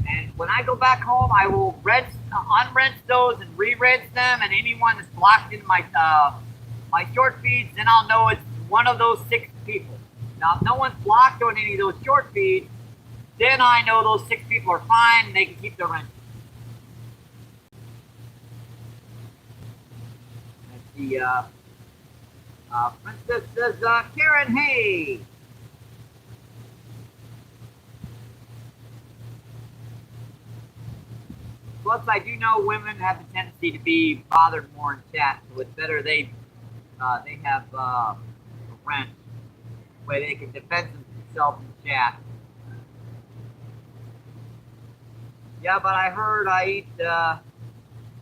And when I go back home, I will unrinse those and re-rinse them, and anyone that's blocked in my my short feeds, then I'll know it's one of those 6 people. Now, if no one's blocked on any of those short feeds, then I know those 6 people are fine and they can keep their rinse. Let's see, Princess says, Karen, hey. Plus, I do know women have a tendency to be bothered more in chat, so it's better they have a wrench where they can defend themselves in chat. Yeah, but I heard I eat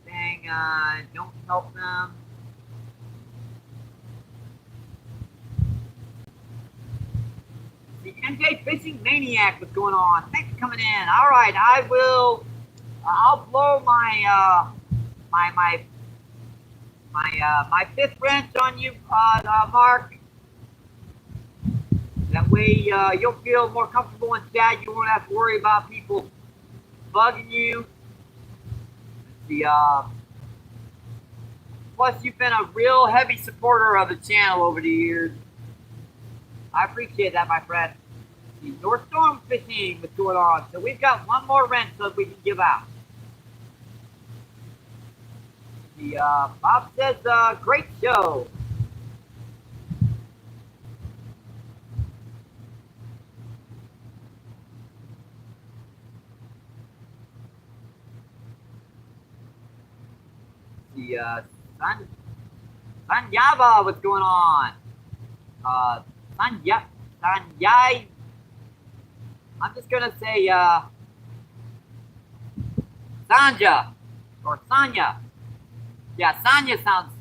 saying don't help them. See, MBPFishing Maniac, what's going on? Thanks for coming in. All right, I'll blow my my fifth wrench on you, Mark. That way you'll feel more comfortable in chat. You won't have to worry about people bugging you. Plus, you've been a real heavy supporter of the channel over the years. I appreciate that, my friend. North Storm Fishing, what's going on? So we've got one more wrench that we can give out. Bob says, great show. Sanyaba, what's going on? Sanyai. I'm just gonna say Sanja or Sanya. Yeah, Sanya sounds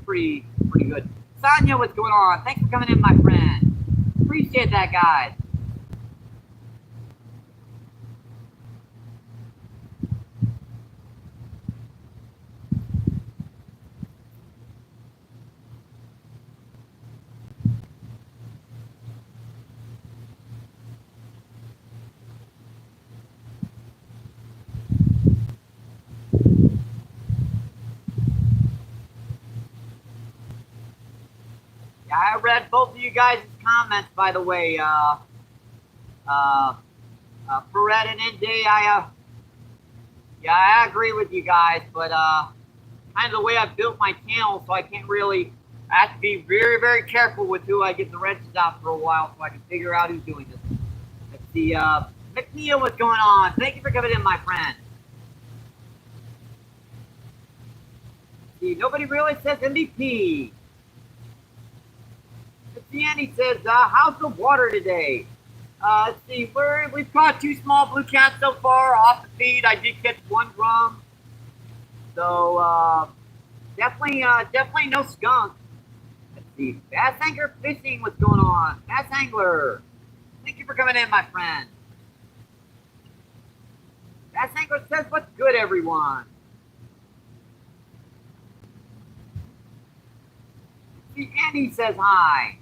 pretty good. Sanya, what's going on? Thanks for coming in, my friend. Appreciate that, guys. Yeah, I read both of you guys' comments, by the way. Perret and NJ, yeah, I agree with you guys, but kind of the way I built my channel, so I can't really, I have to be very, very careful with who I get the wrenches out for a while, so I can figure out who's doing this. Let's see, McNeil, what's going on? Thank you for coming in, my friend. See, nobody really says MVP. Andy says, how's the water today? Let's see, we've caught 2 small blue cats so far off the feed. I did catch 1 drum. So, definitely no skunk. Let's see, Bass Angler Fishing, what's going on? Bass Angler, thank you for coming in, my friend. Bass Angler says, what's good, everyone? Let's see, Andy says hi.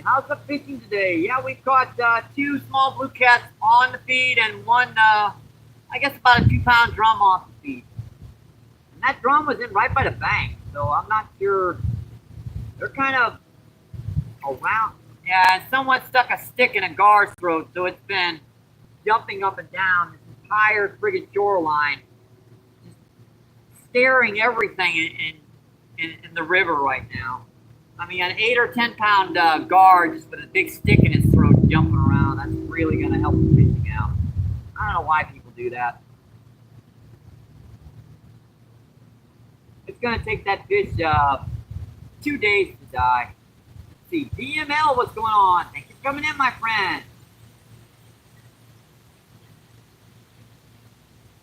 How's the fishing today? Yeah, we've caught 2 small blue cats on the feed and 1, I guess about a 2-pound drum off the feed. And that drum was in right by the bank, so I'm not sure. They're kind of around. Yeah, and someone stuck a stick in a gar's throat, so it's been jumping up and down this entire friggin' shoreline, just staring everything in the river right now. I mean, an 8 or 10 pound gar just with a big stick in his throat jumping around, that's really going to help the fishing out. I don't know why people do that. It's going to take that fish 2 days to die. Let's see, DML, what's going on? Thank you for coming in, my friend.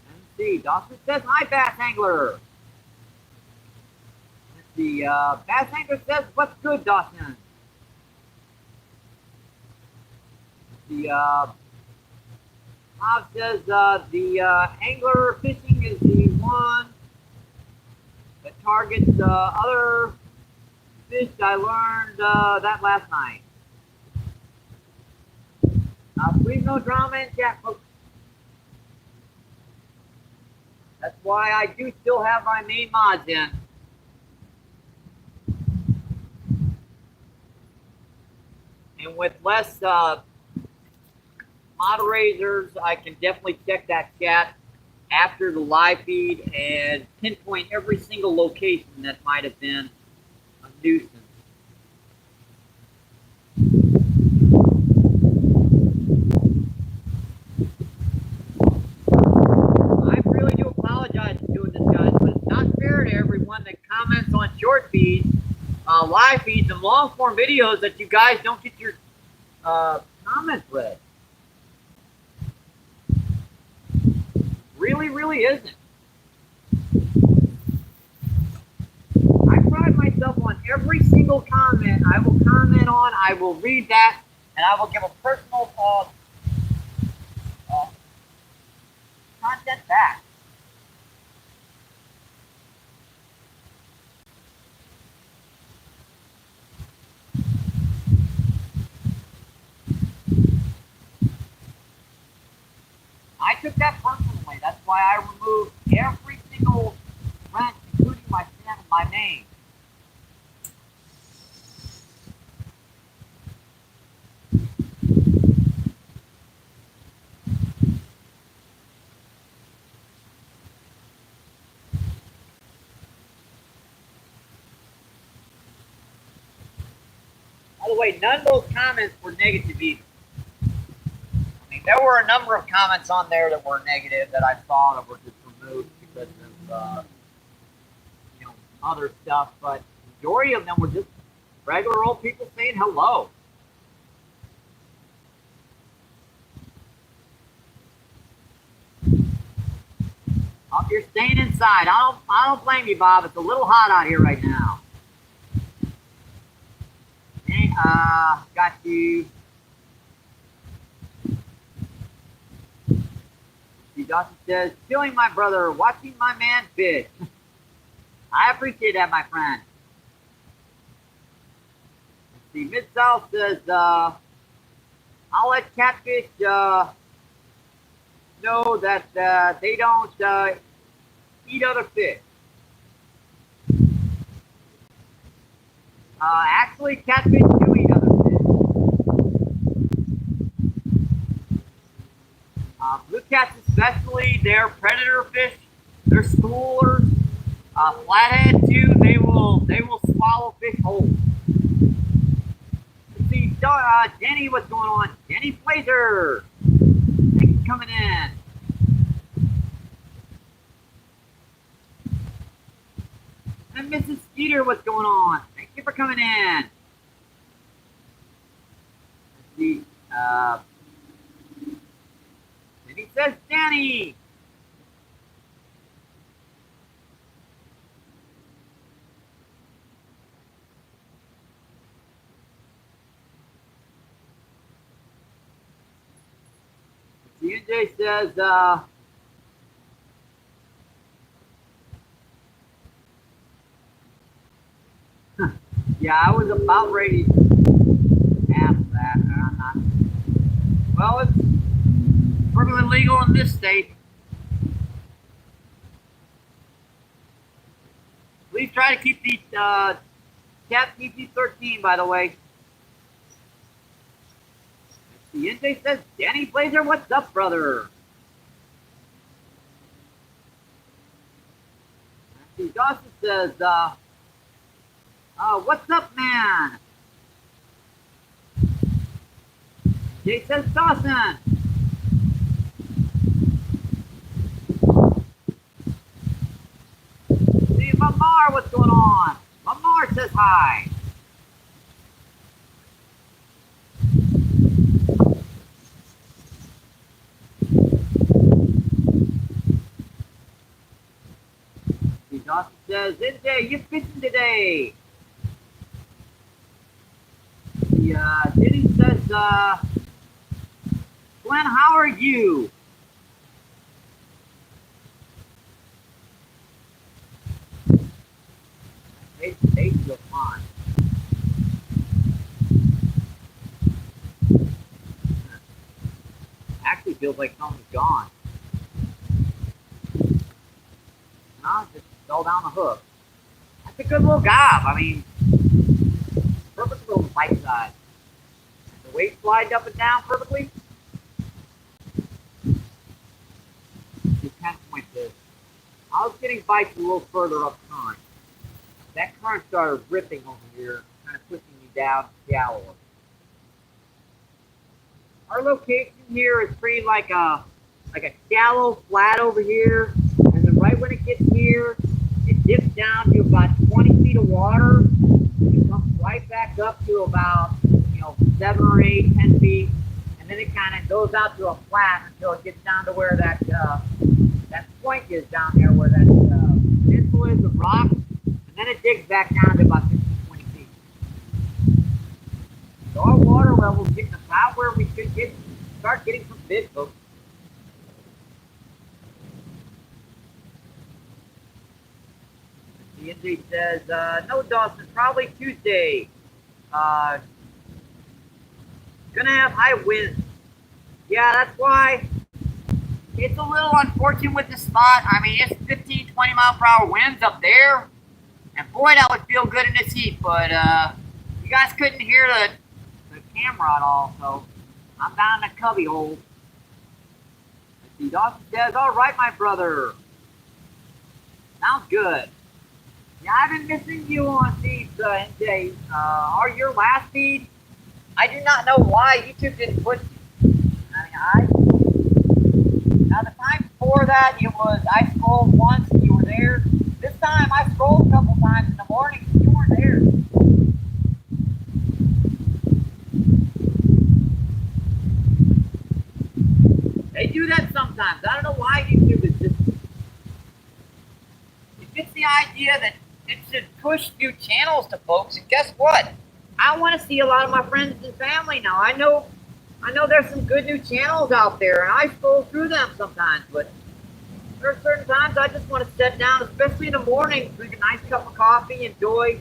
Let's see, Dawson says, hi, Bass Angler. The Bass Angler says, what's good, Dawson? The Bob says, the angler fishing is the one that targets other fish. I learned that last night. Please no drama in chat, folks. That's why I do still have my main mods in. And with less moderators, I can definitely check that chat after the live feed and pinpoint every single location that might have been a nuisance. I really do apologize for doing this, guys, but it's not fair to everyone that comments on short feeds, live feeds, and long form videos that you guys don't get your comments read. Really isn't. I will read that, and I will give a personal content back. I took that personally. That's why I removed every single rent, including my stamp and my name. By the way, none of those comments were negative either. I mean, there were a number of comments on there that were negative that I saw that were just removed because of, you know, other stuff, but the majority of them were just regular old people saying hello. If you're staying inside, I don't blame you, Bob. It's a little hot out here right now. Okay, got you. Dawson says, killing my brother, watching my man fish. I appreciate that, my friend. Let's see, Mid-South says, I'll let catfish know that they don't eat other fish. Actually, catfish do eat other fish. Blue cats especially, they're predator fish. They're schoolers. Flathead too. They will swallow fish whole. Let's see, Jenny, what's going on? Jenny Blazer, thanks for coming in. And Mrs. Skeeter, what's going on? Thank you for coming in. Let's see. And he says, Danny. CJ says, yeah, I was about ready to ask that. Well, it's perfectly legal in this state. Please try to keep the cat PG-13, by the way. The NJ says, Danny Blazer, what's up, brother? See, Dawson says, what's up, man? Jay says, Dawson. See, Mamar, what's going on? Mamar says hi. Dawson says, NJ, you fishing today? Diddy says, Glenn, how are you? They feel fine. Actually feels like someone's gone. No, just fell down the hook. That's a good little gob. I mean, perfect little bite size. The weight slides up and down perfectly. Just kind of point this. I was getting bites a little further up current. That current started ripping over here, kind of pushing me down shallower. Our location here is pretty like a shallow flat over here, and then right when it gets here, it dips down to about 20 feet of water. It comes right back up to about 7 or 8, 10 feet, and then it kind of goes out to a flat until it gets down to where that point is down there, where that peninsula is of rock, and then it digs back down to about 15, 20 feet. So where we should start getting some fish, folks. The NJ says, no, Dawson, probably Tuesday. Gonna have high winds. Yeah, that's why it's a little unfortunate with the spot. I mean, it's 15, 20 mile per hour winds up there. And boy, that would feel good in this heat. But you guys couldn't hear the camera at all, so I'm down in the cubby hole. The Dawson says, all right, my brother. Sounds good. Yeah, I've been missing you on these, NJ. Are your last feed? I do not know why YouTube didn't put you. I mean, now the time before that, it was, I scrolled once and you were there. This time, I scrolled a couple times in the morning and you weren't there. They do that sometimes. I don't know why YouTube is just... It's the idea that it should push new channels to folks, and guess what? I want to see a lot of my friends and family now. I know there's some good new channels out there, and I scroll through them sometimes, but there are certain times I just want to sit down, especially in the morning, drink a nice cup of coffee, enjoy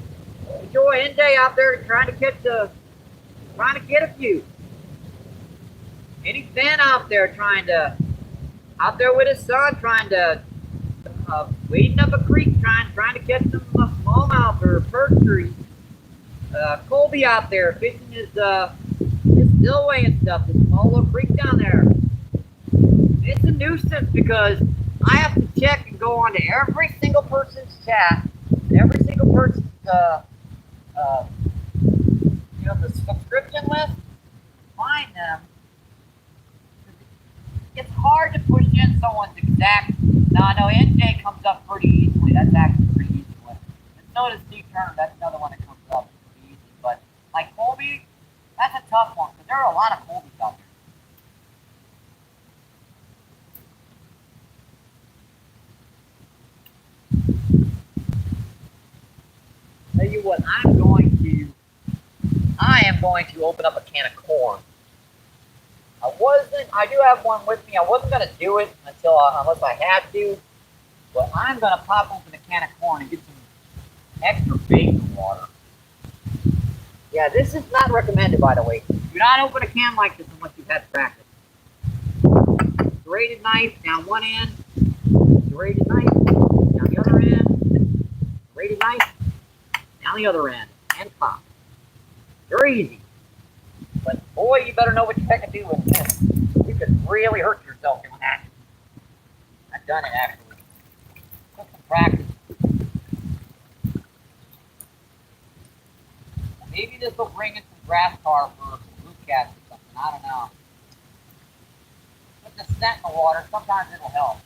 end day out there trying to get a few. Any fan out there out there with his son, trying to wading up a creek, trying to catch some smallmouth or perch trees. Colby out there fishing his stillway and stuff, this small little creek down there. It's a nuisance because I have to check and go on to every single person's chat, every single person's the subscription list, find them. It's hard to push in someone's exact. No, NJ comes up pretty easily. That's actually pretty easy one. And so does Steve Turner. That's another one that comes up pretty easy. But like Colby, that's a tough one because there are a lot of Colbys out there. Tell you what, I am going to open up a can of corn. I do have one with me. I wasn't going to do it unless I had to, but I'm going to pop open a can of corn and get some extra bacon water. Yeah, this is not recommended, by the way. Do not open a can like this unless you've had practice. Serrated knife down one end, serrated knife down the other end, serrated knife down the other end, and pop. Very easy. But boy, you better know what you heck to do with this. You could really hurt yourself doing that. I've done it actually. Took some practice. Maybe this will bring in some grass carp or some blue cats or something. I don't know. Put the scent in the water. Sometimes it'll help.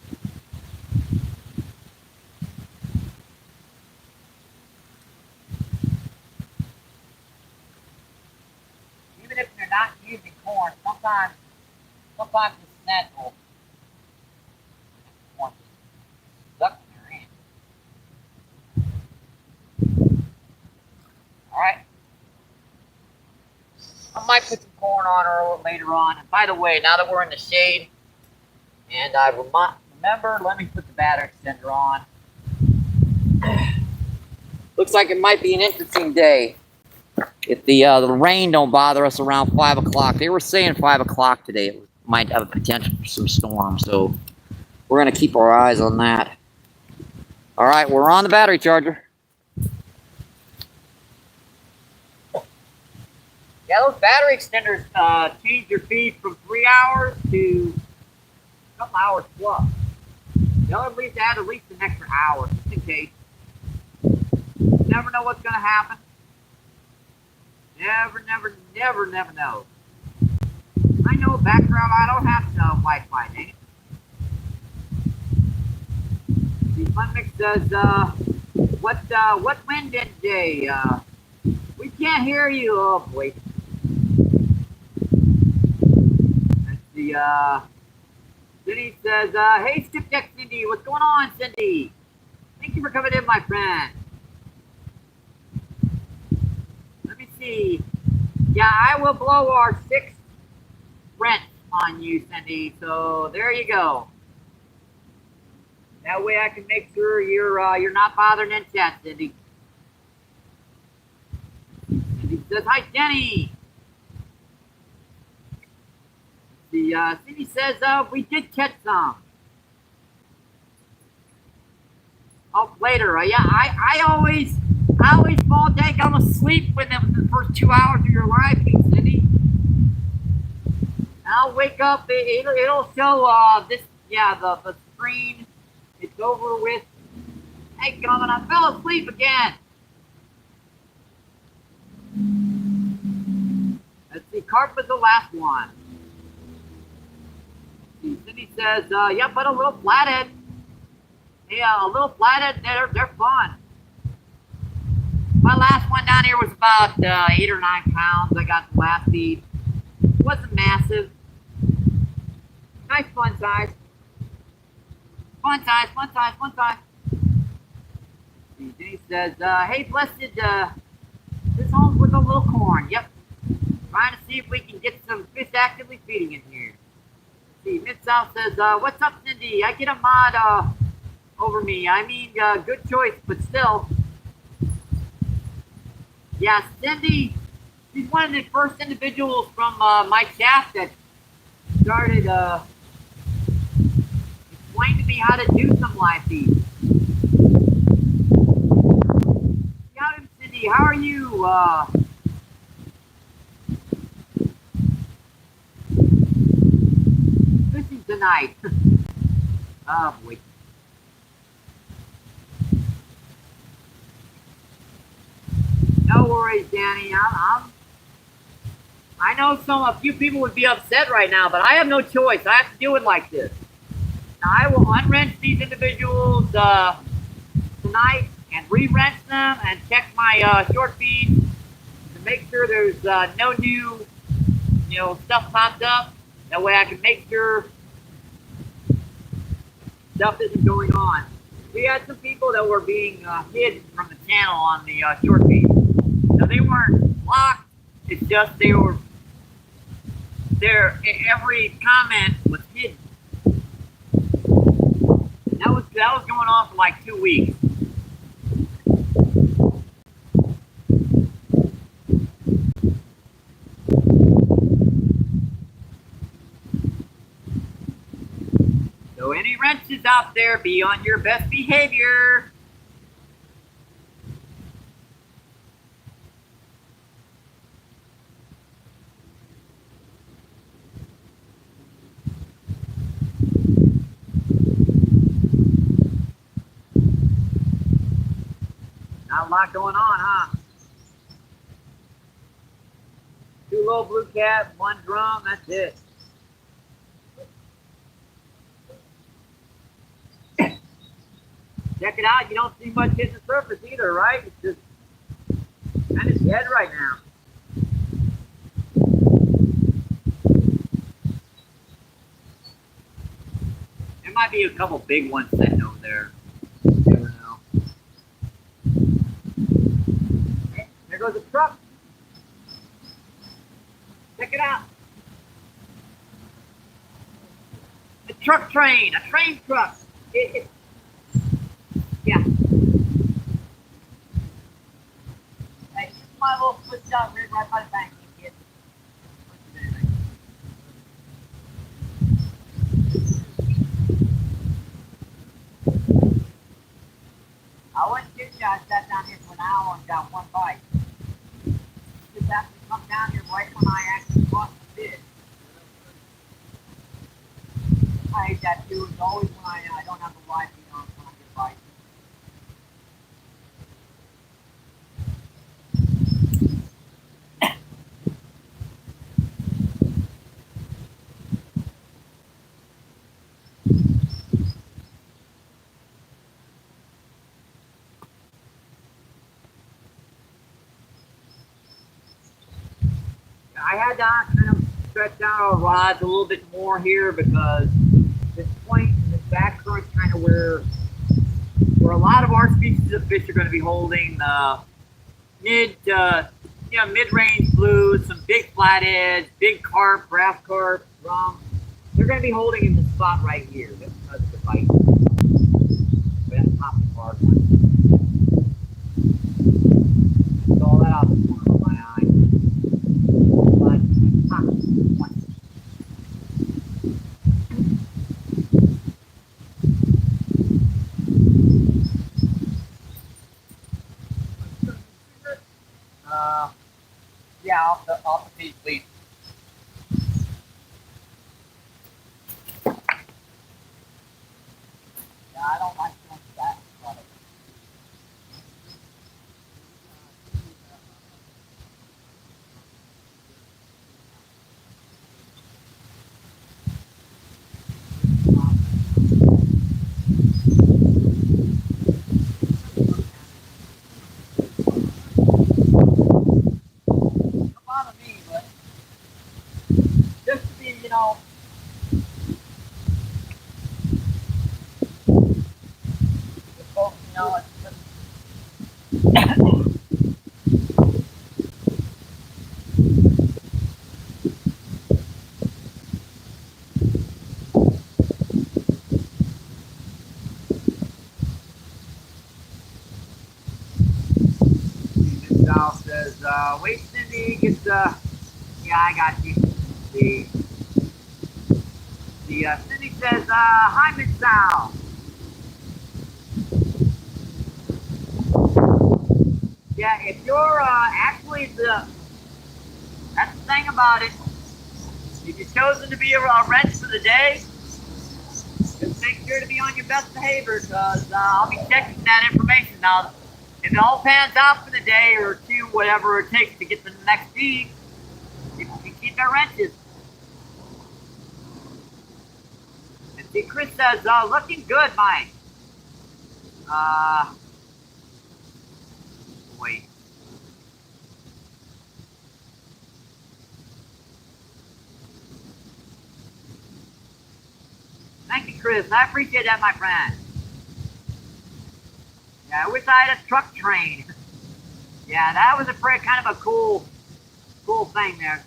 Even if you're not using corn, sometimes the scent will suck in your hand. All right. I might put some corn on later on. And by the way, now that we're in the shade, and I remember, let me put the battery extender on. Looks like it might be an interesting day. If the rain don't bother us around 5 o'clock. They were saying 5 o'clock today. It might have a potential for some storm. So we're going to keep our eyes on that. All right, we're on the battery charger. Yeah, those battery extenders change your feed from 3 hours to a couple hours plus. They'll at least add an extra hour, just in case. You never know what's going to happen. Never know. I know background, I don't have Wi-Fi, dang it. The Fun Mix says, what wind day? We can't hear you. Oh, boy. Let's see, Cindy says, hey, Skipjack Cindy, what's going on, Cindy? Thank you for coming in, my friend. Let me see. Yeah, I will blow our 6 rent on you, Cindy. So there you go. That way I can make sure you're not bothering in chat, Cindy. Cindy says, hi, Jenny. Cindy says, we did catch some. Oh, later. Yeah, I always fall daggum asleep within the first 2 hours of your live feed, Cindy. I'll wake up. It'll show this. Yeah, the screen. It's over with. Hey, coming. I fell asleep again. Let's see. Carp was the last one. Cindy says, yeah, but a little flathead. Yeah, a little flathead. They're fun. My last one down here was about 8 or 9 pounds. I got the last feed. It wasn't massive. Nice fun size. Fun size, fun size, fun size. Jenny says, hey, blessed, this home with a little corn. Yep. Trying to see if we can get some fish actively feeding in here. See, Mid-South says, what's up, Cindy? I get a mod over me. I mean, good choice, but still. Yeah, Cindy, she's one of the first individuals from my chat that started explaining to me how to do some live feeds. Yeah, Cindy, how are you? Fishing tonight. Oh boy. No worries, Danny. I know a few people would be upset right now, but I have no choice. I have to do it like this. Now, I will unwrench these individuals tonight and re-wrench them and check my short feed to make sure there's no new, stuff popped up. That way I can make sure stuff isn't going on. We had some people that were being hidden from the channel on the short feed. Now, they weren't blocked. It's just every comment was hidden. That was going on for like 2 weeks. So any wrenches out there, be on your best behavior. Not a lot going on, huh? 2 low blue cat, 1 drum, that's it. Check it out, you don't see much hitting the surface either, right? It's just kind of dead right now. There might be a couple big ones sitting over there. Never know. Okay, there goes a truck. Check it out. A truck train, a train truck. Yeah. Hey, this is my little split shot rig right by the bank, kid. I went to you, I sat down here for an hour and got 1 bite. Just happened to come down here right when I actually caught the fish. I hate that too. It's always when I don't have the live feed on when I get bites. I had to kind of stretch out our rods a little bit more here because this point in this back current kind of where a lot of our species of fish are going to be holding mid to you know, mid-range blues, some big flatheads, big carp, brass carp, drum. They're going to be holding in the spot right here. That's because of the bite. But that's not the hard one. That's all that out the corner of my eye. But, one. Yeah, off the page, please. Yeah, I don't like doing that. Don't bother me, but just to be, you know, the folks, you know, it's just South says, wait, Cindy gets yeah, I got you. Cindy says, hi, Miss Sal. Yeah, if you're, actually, that's the thing about it. If you've chosen to be a wrench for the day, just make sure to be on your best behavior, because I'll be checking that information. Now, if it all pans out for the day or two, whatever it takes to get to the next feed, you can keep their wrenches. And see, Chris says, looking good, Mike. Wait. Thank you, Chris. I appreciate that, my friend. Yeah, I wish I had a truck train. Yeah, that was a pretty kind of a cool thing there.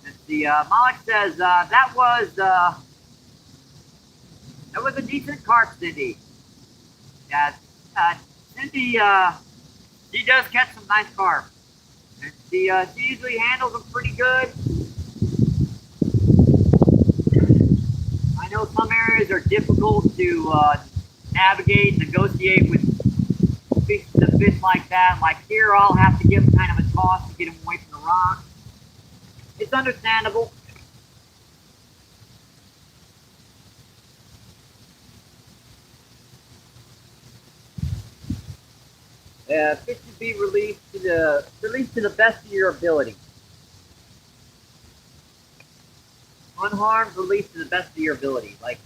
Let's see, Malik says, that was a decent carp, Cindy. Yeah, Cindy, she does catch some nice carp. And she usually handles them pretty good. I know some areas are difficult to navigate, negotiate with the fish like that. Like here, I'll have to give them kind of a toss to get them away from the rock. It's understandable. Fish should be released to the best of your ability. Unharmed, released to the best of your ability. Like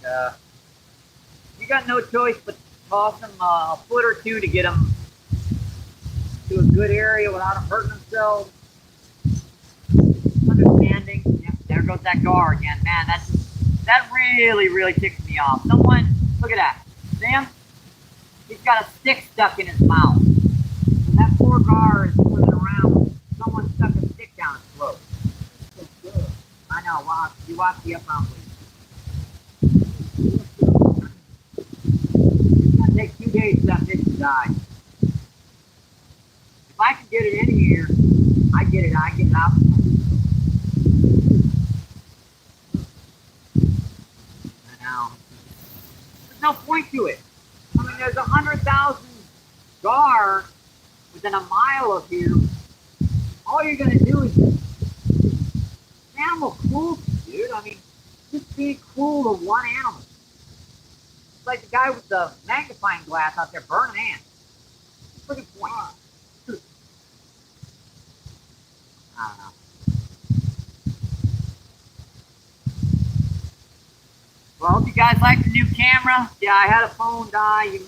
you got no choice but to toss them a foot or two to get them to a good area without them hurting themselves. Understanding. Yep, there goes that gar again. Man, that really ticks me off. Someone, look at that. Sam, he's got a stick stuck in his mouth. That poor gar is swimming around. Someone stuck a stick down his throat. I know. You watch the up mount, please. It's gonna take 2 days for that fish to die. If I can get it in here, I get it out. I know. There's no point to it. I mean, there's 100,000 gar within a mile of here. All you're gonna do is animal cruelty, dude. I mean, just being cruel to one animal. It's like the guy with the magnifying glass out there burning ants. Pretty point. I don't know. Well, I hope you guys like the new camera. Yeah, I had a phone die.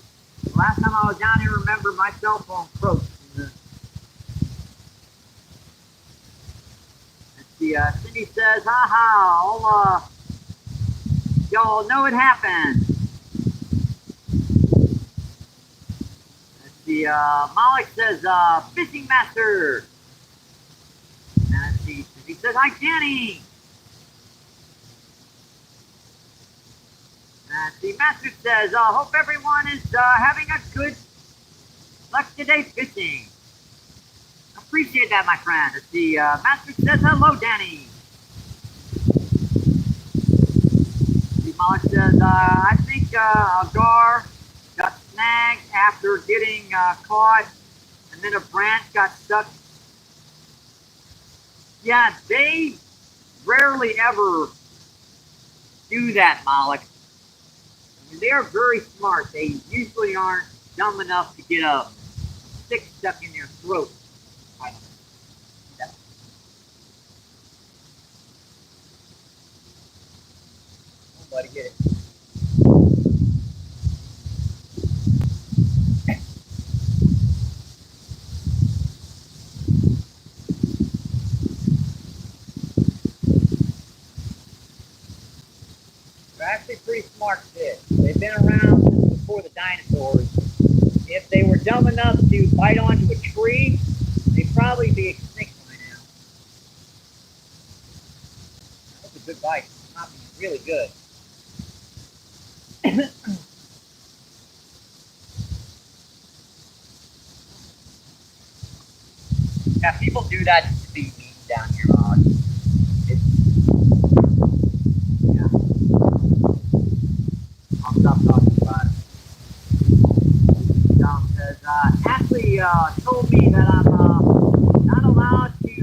Last time I was down here, remember my cell phone broke. Cindy says, haha, y'all know it happened. Let's see, Malik says, fishing master. says, hi, Danny. The master says, hope everyone is having a good luck today fishing. Appreciate that, my friend. The master says, hello, Danny. The Malik says, I think Algar got snagged after getting caught, and then a branch got stuck. Yeah, they rarely ever do that, Malik. I mean, they are very smart. They usually aren't dumb enough to get a stick stuck in their throat. Nobody get it. They're actually pretty smart fish. They've been around since before the dinosaurs. If they were dumb enough to bite onto a tree, they'd probably be extinct by now. That's a good bite. It's really good. Yeah, people do that to be mean down here, yeah. I'll stop talking about it. Tom says, Ashley told me that I'm not allowed to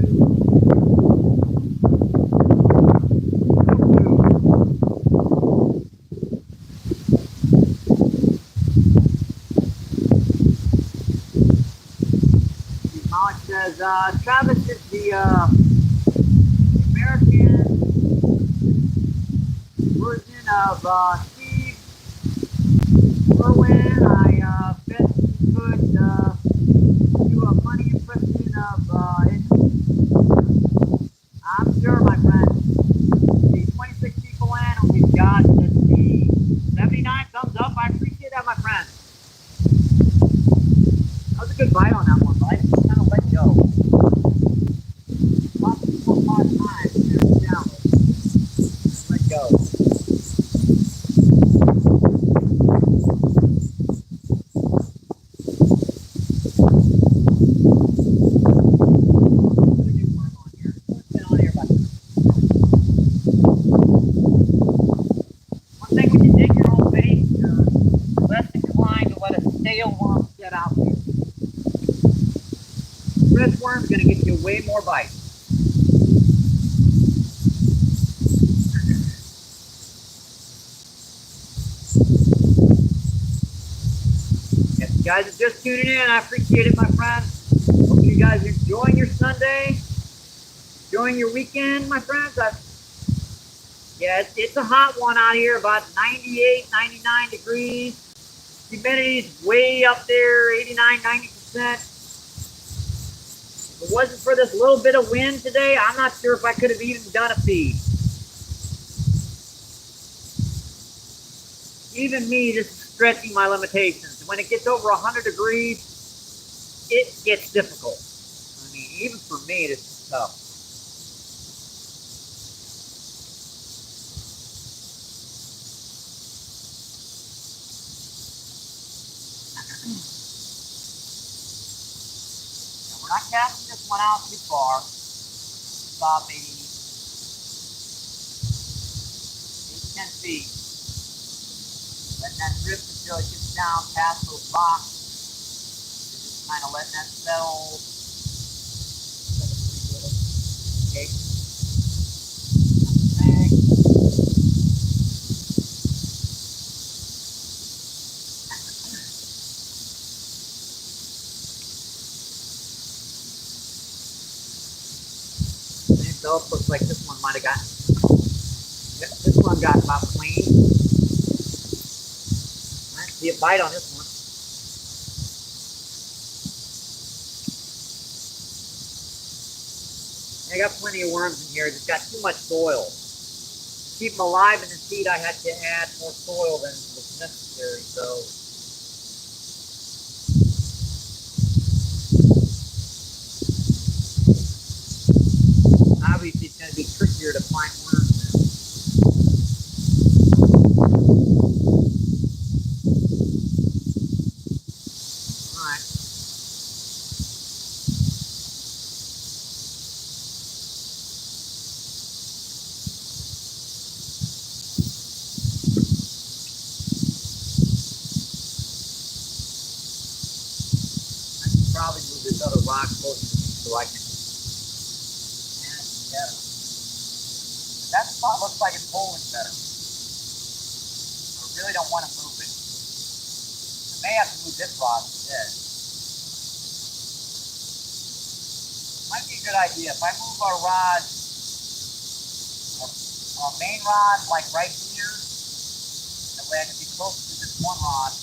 Malik says, Travis is the American version of Steve Irwin. I bet you could do a funny impression of it. I'm sure, my friend. The 26 people in, and we've got the 79 thumbs up. I appreciate that, my friend. That was a good bite on that one, but I just kind of let go. Popped it 4 or 5 times, and it was down. Let go. One thing when you dig your own bait, you're less inclined to let a stale worm set out there. Fresh worm's going to get you way more bites. If you guys are just tuning in, I appreciate it, my friend. Hope you guys are enjoying your Sunday, enjoying your weekend, my friends. Yeah, it's a hot one out here, about 98, 99 degrees. Humidity's way up there, 89, 90%. If it wasn't for this little bit of wind today, I'm not sure if I could have even done a feed. Even me, this is stretching my limitations. When it gets over 100 degrees, it gets difficult. I mean, even for me, this is tough. Now, we're not casting this one out too far. About maybe 8, 10 feet. Letting that drift until it gets down past those rocks. Just kind of letting that settle. Okay. So it looks like this one might have gotten. This one got about clean. I see a bite on this one. I got plenty of worms in here. Just got too much soil. To keep them alive in the seed, I had to add more soil than was necessary. So. Obviously, it's probably move this other rock closer so I can manage better. That spot looks like it's holding better. I really don't want to move it. I may have to move this rod instead. Might be a good idea if I move our rod, our main rod, like right here. That way I can be close to this one rod.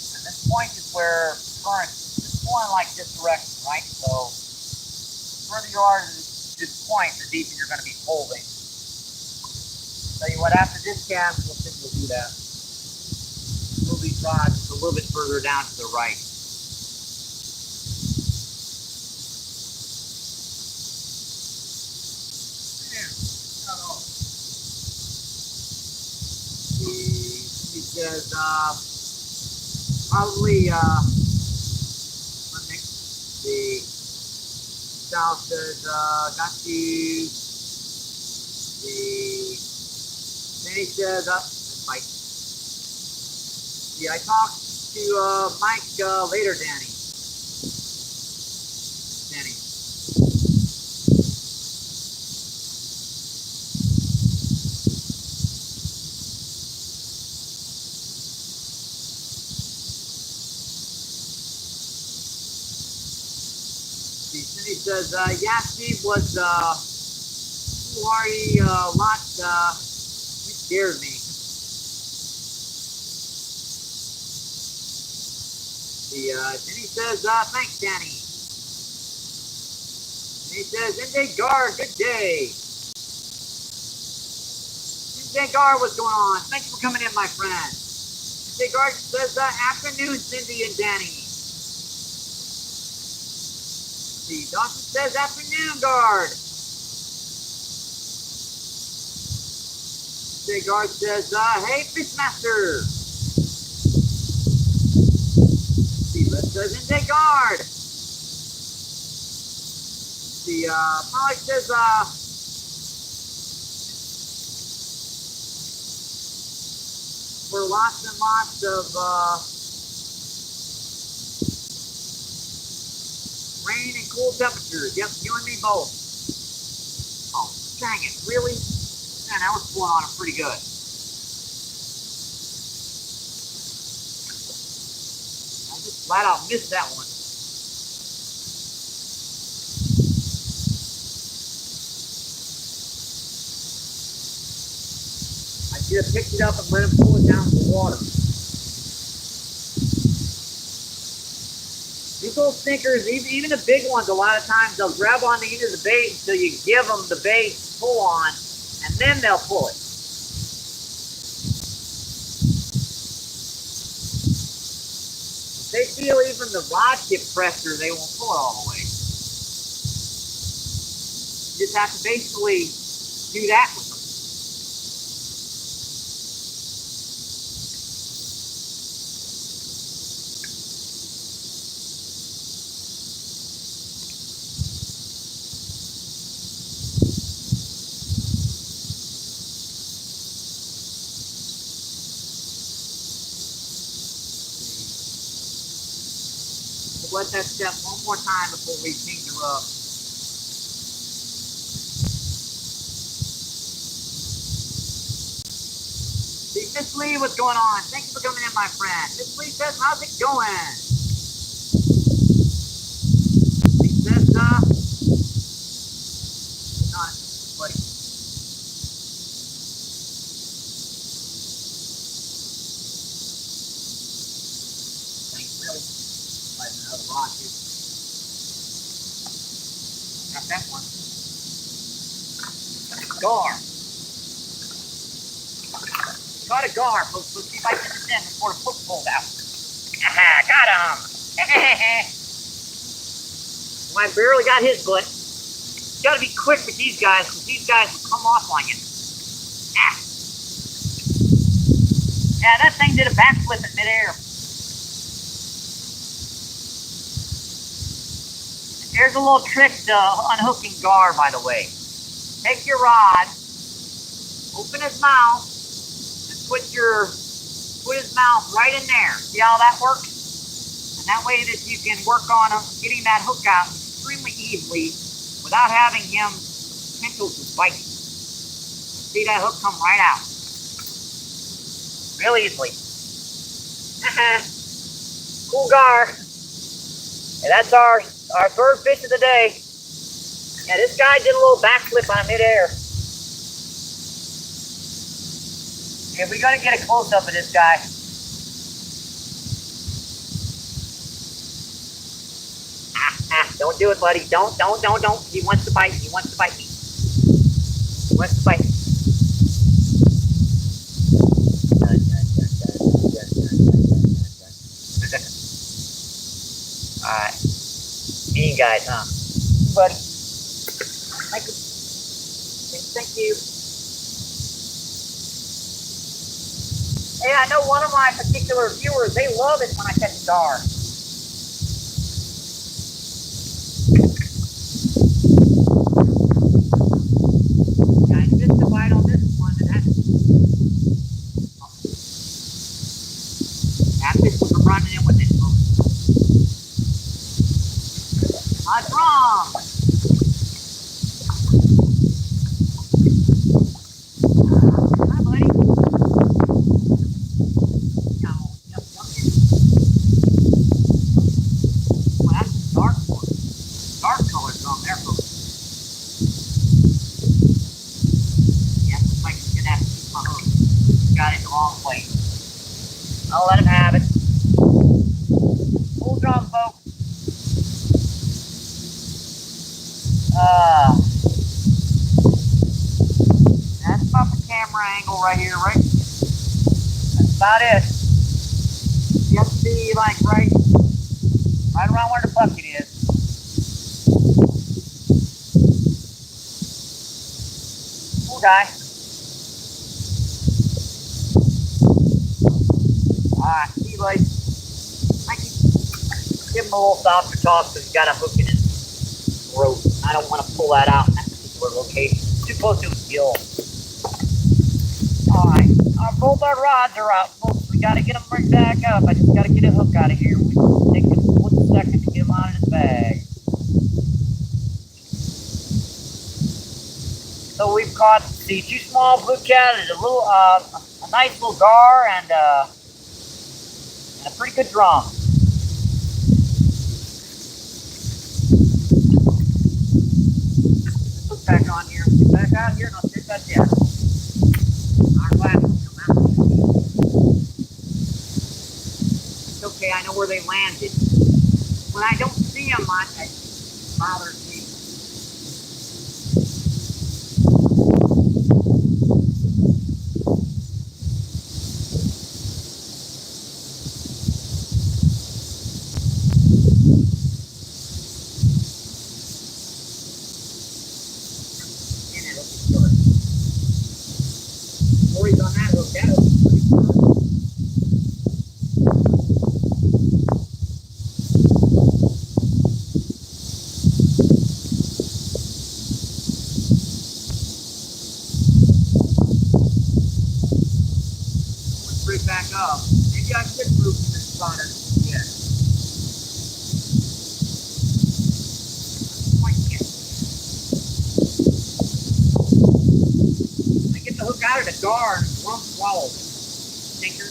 And this point is where current is flowing like this direction, right? So the further you are to this point, the deeper you're going to be holding. Tell you what, after this cast, we'll do that. Move these rods a little bit further down to the right. He says, probably, the south says, got you. Then he says, Mike. Yeah, I talked to Mike later, Danny. Cindy says, yeah, Steve was foolhardy, lot, you scared me. Cindy says, thanks, Danny. And he says, Inday Guard, good day. Inday Guard, what's going on? Thanks for coming in, my friend. Inday Guard says, afternoon, Cindy and Danny. Dawson says, afternoon, Guard. Inday Guard says, hey, Fishmaster. Says Inday Guard. Molly says, for lots and lots of rain and cool temperatures. Yep, you and me both. Oh, dang it, really? Man, that was blowing on it pretty good. I just flat out missed that one. I should have picked it up and let him pull it down to the water. These little stinkers, even the big ones, a lot of times they'll grab on the end of the bait until you give them the bait to pull on, and then they'll pull it. If they feel even the rod tip pressure, they won't pull it all the way. You just have to basically do that with them. Let that step one more time before we change the rub. See, Miss Lee, what's going on? Thank you for coming in, my friend. Miss Lee says, how's it going? She says, not, buddy. Thanks, really. Another rock here. Got that one. Gar. Got a gar, folks. Let's see if I can get this in before the hook pulled out. Aha, got him. Well, I barely got his butt. You gotta be quick with these guys, because these guys will come off on you. Ah. Yeah, that thing did a backflip in midair. Here's a little trick to unhooking gar, by the way. Take your rod, open his mouth, and put his mouth mouth right in there. See how that works? And that way that you can work on getting that hook out extremely easily without having him potential to bite. See that hook come right out. Real easily. Cool gar. And that's our third fish of the day. Yeah, this guy did a little backflip on midair. Yeah, we gotta get a close up of this guy. Don't do it, buddy. Don't. He wants to bite. He wants to bite me. He wants to bite me. Alright. Mean guys, huh? Buddy. Thank you. Thank you. Hey, I know one of my particular viewers, they love it when I catch a gar. I missed a bite on this one, and that fish was running in with it. A drum! Hi, buddy. Oh, yep. Well, that's a dark one. Dark color drum there, folks. Yeah, looks like he's gonna have to keep my hook. Got it the wrong place. I'll let him have it. Full drum, folks. That's about the camera angle right here, right? That's about it. You have to see like right around where the bucket is. Cool guy. Alright, see you, buddy. Thank you. Give him a little softer toss because he's got a hook in his throat. I don't want to pull that out in that particular location. It's too close to his gill. Alright, both our rods are out, folks. We got to get them right back up. I just got to get a hook out of here. We will take a split second to get him out of his bag. So we've caught the two small blue cat and a little, a nice little gar and a pretty good drum. Put back on here. Get back out here and I'll take that down. Our glasses come out. It's okay, I know where they landed. When I don't see them, it bothers me. On that hook, that hook is pretty good. Let's bring it back up. Maybe I should move to this spot yet. I get the hook out of the gar and the drum swallowed it. Stinker.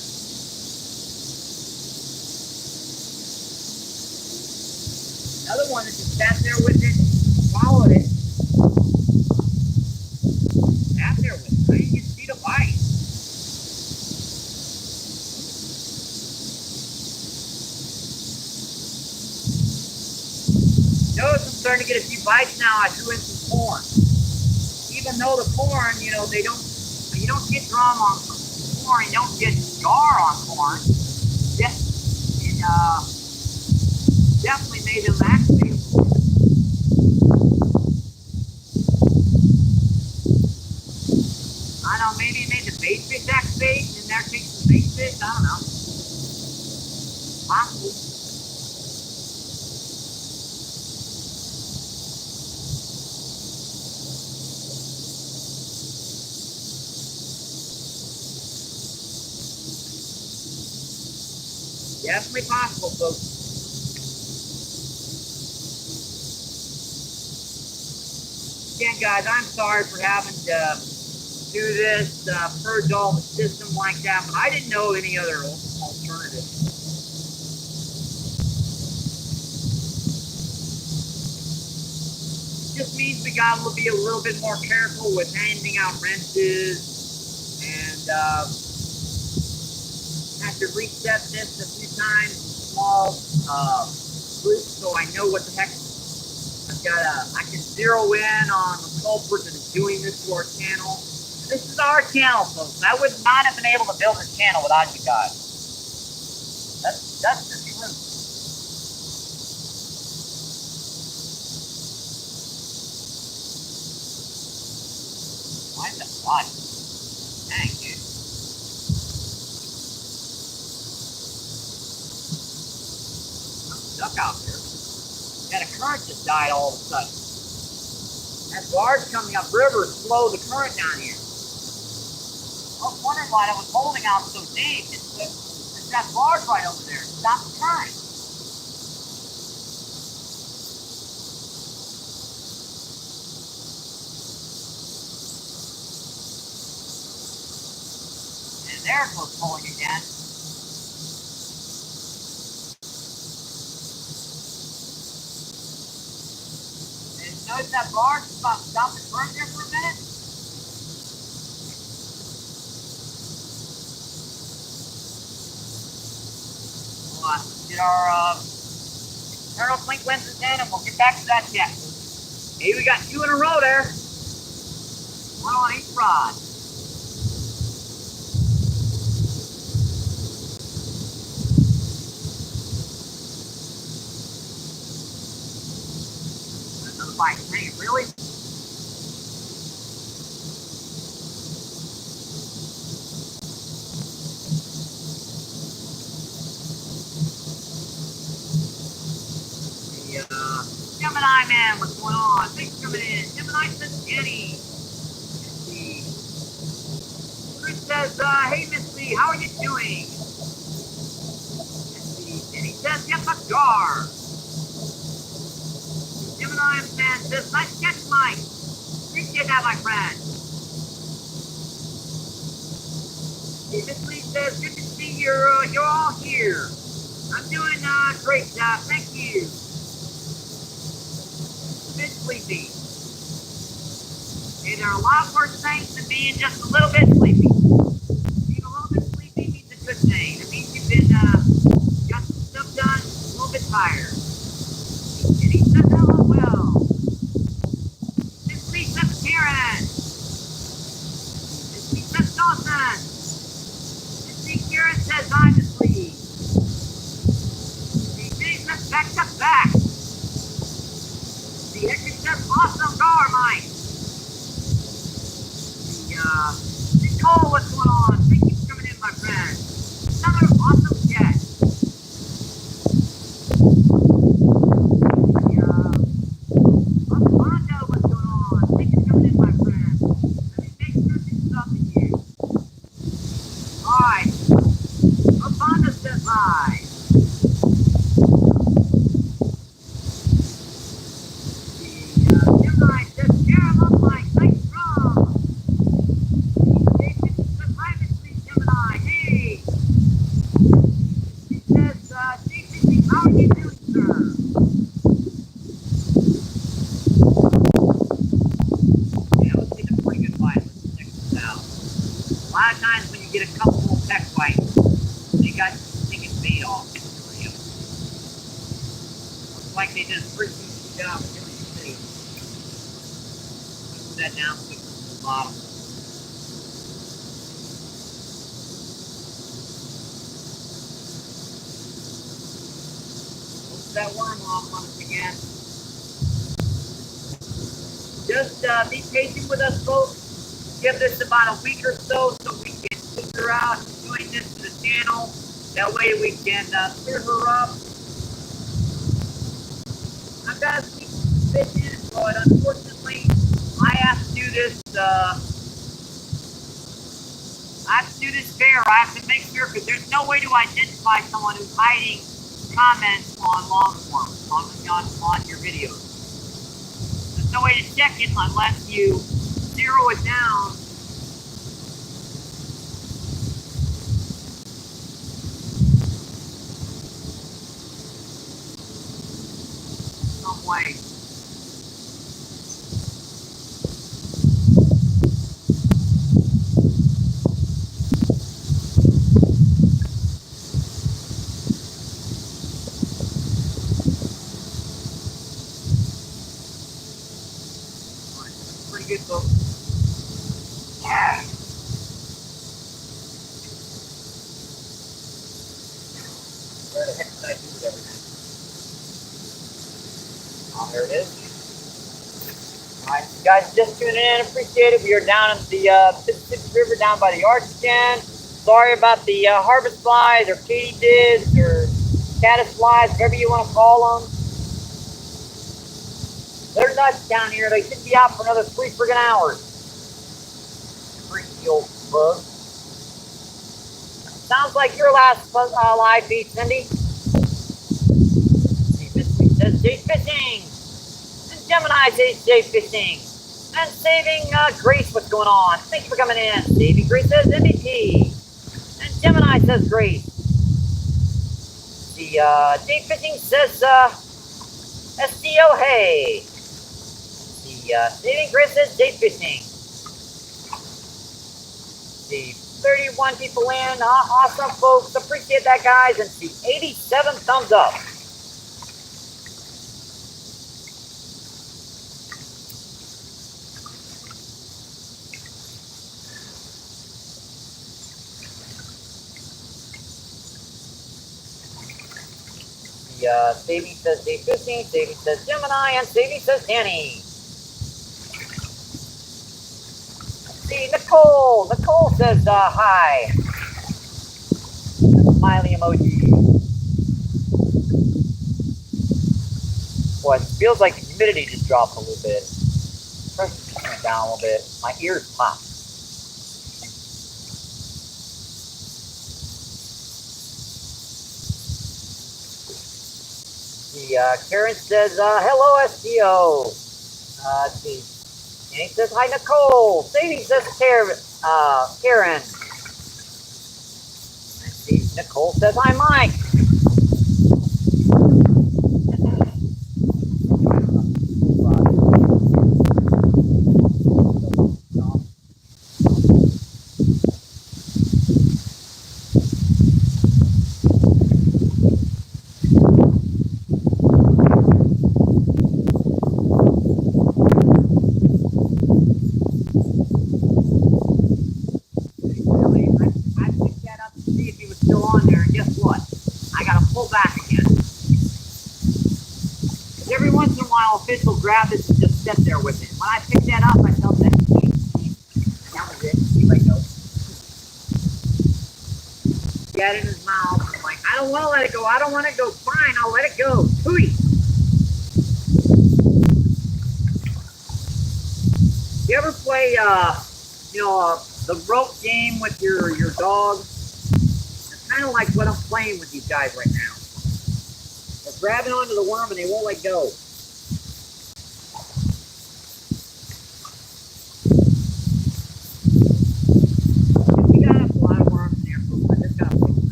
Another one that just sat there with it, swallowed it. Sat there with it. I didn't get to see the bite. Notice I'm starting to get a few bites now. I threw in some corn. Even though the corn, you know, you don't get drum on corn, you don't get gar on corn. Yeah, it definitely made them activate. I don't know, maybe it made the bait fish activate, and they're taking the bait fish. I don't know. Possible. Definitely possible, folks. Again, guys, I'm sorry for having to do this, purge all the system like that, but I didn't know any other alternative. It just means we got to be a little bit more careful with handing out wrenches and have to reset this a few times in small groups so I know what the heck I can zero in on the culprit that is doing this to our channel. This is our channel, folks. I would not have been able to build this channel without you guys. That's the truth. Why the fuck? Dang, dude. I'm stuck out there. And a current just died all of a sudden. That barge coming up river slowed the current down here. I was wondering why it was holding out so deep. It's that barge right over there. Stop the current. And there it goes pulling again. Notice that barge is about to stop the current there for a minute. Let's get our internal clink lenses in and we'll get back to that check. Hey, we got 2 in a row there. 1 on each rod. Another bite. Hey, really? Gemini man, what's going on? Thanks for coming in. Gemini says Jenny. Let's see. Chris says, hey Miss Lee, how are you doing? Let's see. Jenny says, yes, a jar. Gemini man says, nice catch, Mike. Appreciate that, my friend. Hey, Miss Lee says, good to see you're all here. I'm doing great, thank you. Bit sleepy. Okay, there are a lot worse things than being just a little bit sleepy. Being a little bit sleepy means a good thing. It means you've been got some stuff done, a little bit tired. And he says hello well. Miss Lisa Karen. Miss Lisa Dawson. Miss Lee Karen says I'm asleep. Miss Lisa back to back. The Hector says, awesome gar, Mike. Nicole, what's going on? Thank you for coming in, my friend. Another awesome catch. Armando, what's going on? Thank you for coming in, my friend. Let me make sure this is up to you. Alright. Armando says hi. Gemini says, caramel, Mike, nice drum. Jason says, hi, Miss Lee, Gemini, hey. He says, Jason, how are you doing, sir? Yeah, let's take a pretty good bite. Let's check this out. A lot of times when you get a couple little peck bites, they got taking bait off. Looks like they did a pretty good job of doing it. Put that down quick to the bottom. Put that worm off on us again. Just be patient with us, folks. Give this about a week or so we can figure out doing this to the channel. That way we can clear her up. I've got to keep fishing, but unfortunately, I have to do this. I have to do this fair. I have to make sure, because there's no way to identify someone who's hiding comments on long form, on your videos. There's no way to check it unless you zero it down. Some way. Pretty good, folks. Yeah. Where the heck did I do with everything? Oh, there it is. All right, you guys just tuning in. Appreciate it. We are down in the Mississippi River, down by the arch again. Sorry about the harvest flies, or katydids, or caddis flies, whatever you want to call them. They're nuts down here. They should be out for another 3 friggin' hours. Freaky old bug. Sounds like your last live feed, Cindy. He says Jay Fishing. And Gemini says Jay Fishing. And Saving Grace, what's going on? Thanks for coming in. Saving Grace says MVP. And Gemini says Grace. The Jay Fishing says STO Hey. Saving Grace says Jay Fishing. The 31 people in. Awesome, folks. Appreciate that, guys. And see 87 thumbs up. Saving says Jay Fishing. Saving says Gemini. And Saving says Danny. See, Nicole says hi. Smiley emoji. Boy, it feels like the humidity just dropped a little bit. Pressure's coming down a little bit. My ears pop. Karen says hello, STO. Let's see. And he says, hi, Nicole. Sadie says, Karen. And see, Nicole says, hi, Mike. Fish will grab this and just sit there with it. When I picked that up, I felt that heat. That was it. He let go. He had it in his mouth. I'm like, I don't want to let it go. I don't want it to go. Fine, I'll let it go. Hooey. You ever play, the rope game with your dog? It's kind of like what I'm playing with these guys right now. They're grabbing onto the worm and they won't let go.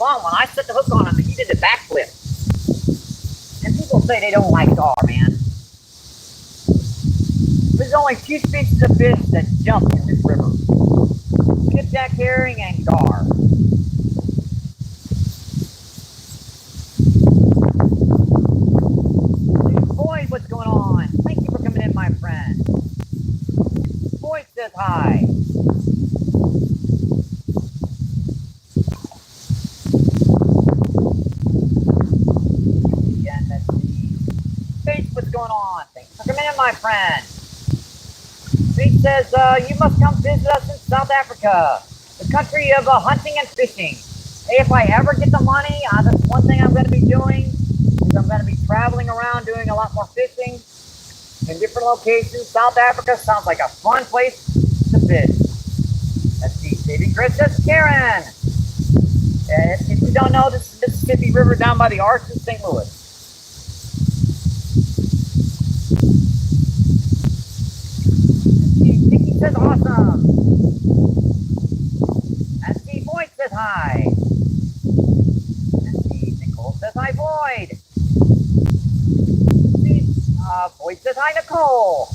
When I set the hook on him, he did a backflip. And people say they don't like gar, man. There's only 2 species of fish that jump in this river. Skipjack herring and gar. Boyd, what's going on? Thank you for coming in, my friend. Boyd says hi. Welcome in, my friend. Pete says, you must come visit us in South Africa, the country of hunting and fishing. Hey, if I ever get the money, that's one thing I'm going to be doing, is I'm going to be traveling around doing a lot more fishing in different locations. South Africa sounds like a fun place to fish. Let's see, Saving Grit says, Karen. If you don't know, this is the Mississippi River down by the Arch in St. Louis. Nikki says awesome. And Steve Boyd says hi. And Steve Nicole says hi, Boyd. Boyd says hi, Nicole.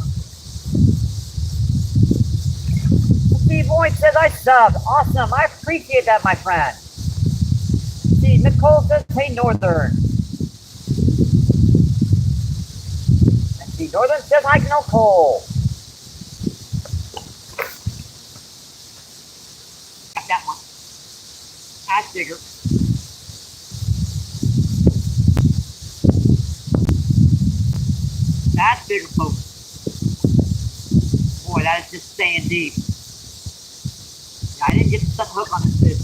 Steve Boyd says I subbed. Awesome. I appreciate that, my friend. See, Nicole says, hey, Northern. And see, Northern says hi, Nicole. Got that one. That's bigger. That's bigger, folks. Boy, that is just staying deep. Yeah, I didn't get to set the hook on this fish.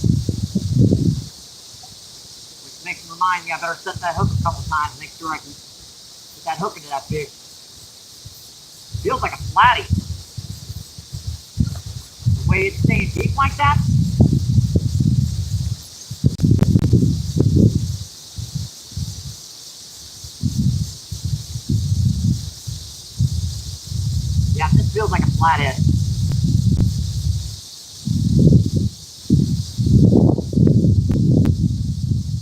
Which makes me remind me I better set that hook a couple times and make sure I can get that hook into that fish. Feels like a flatty. The way it's staying deep like that. Yeah, this feels like a flathead.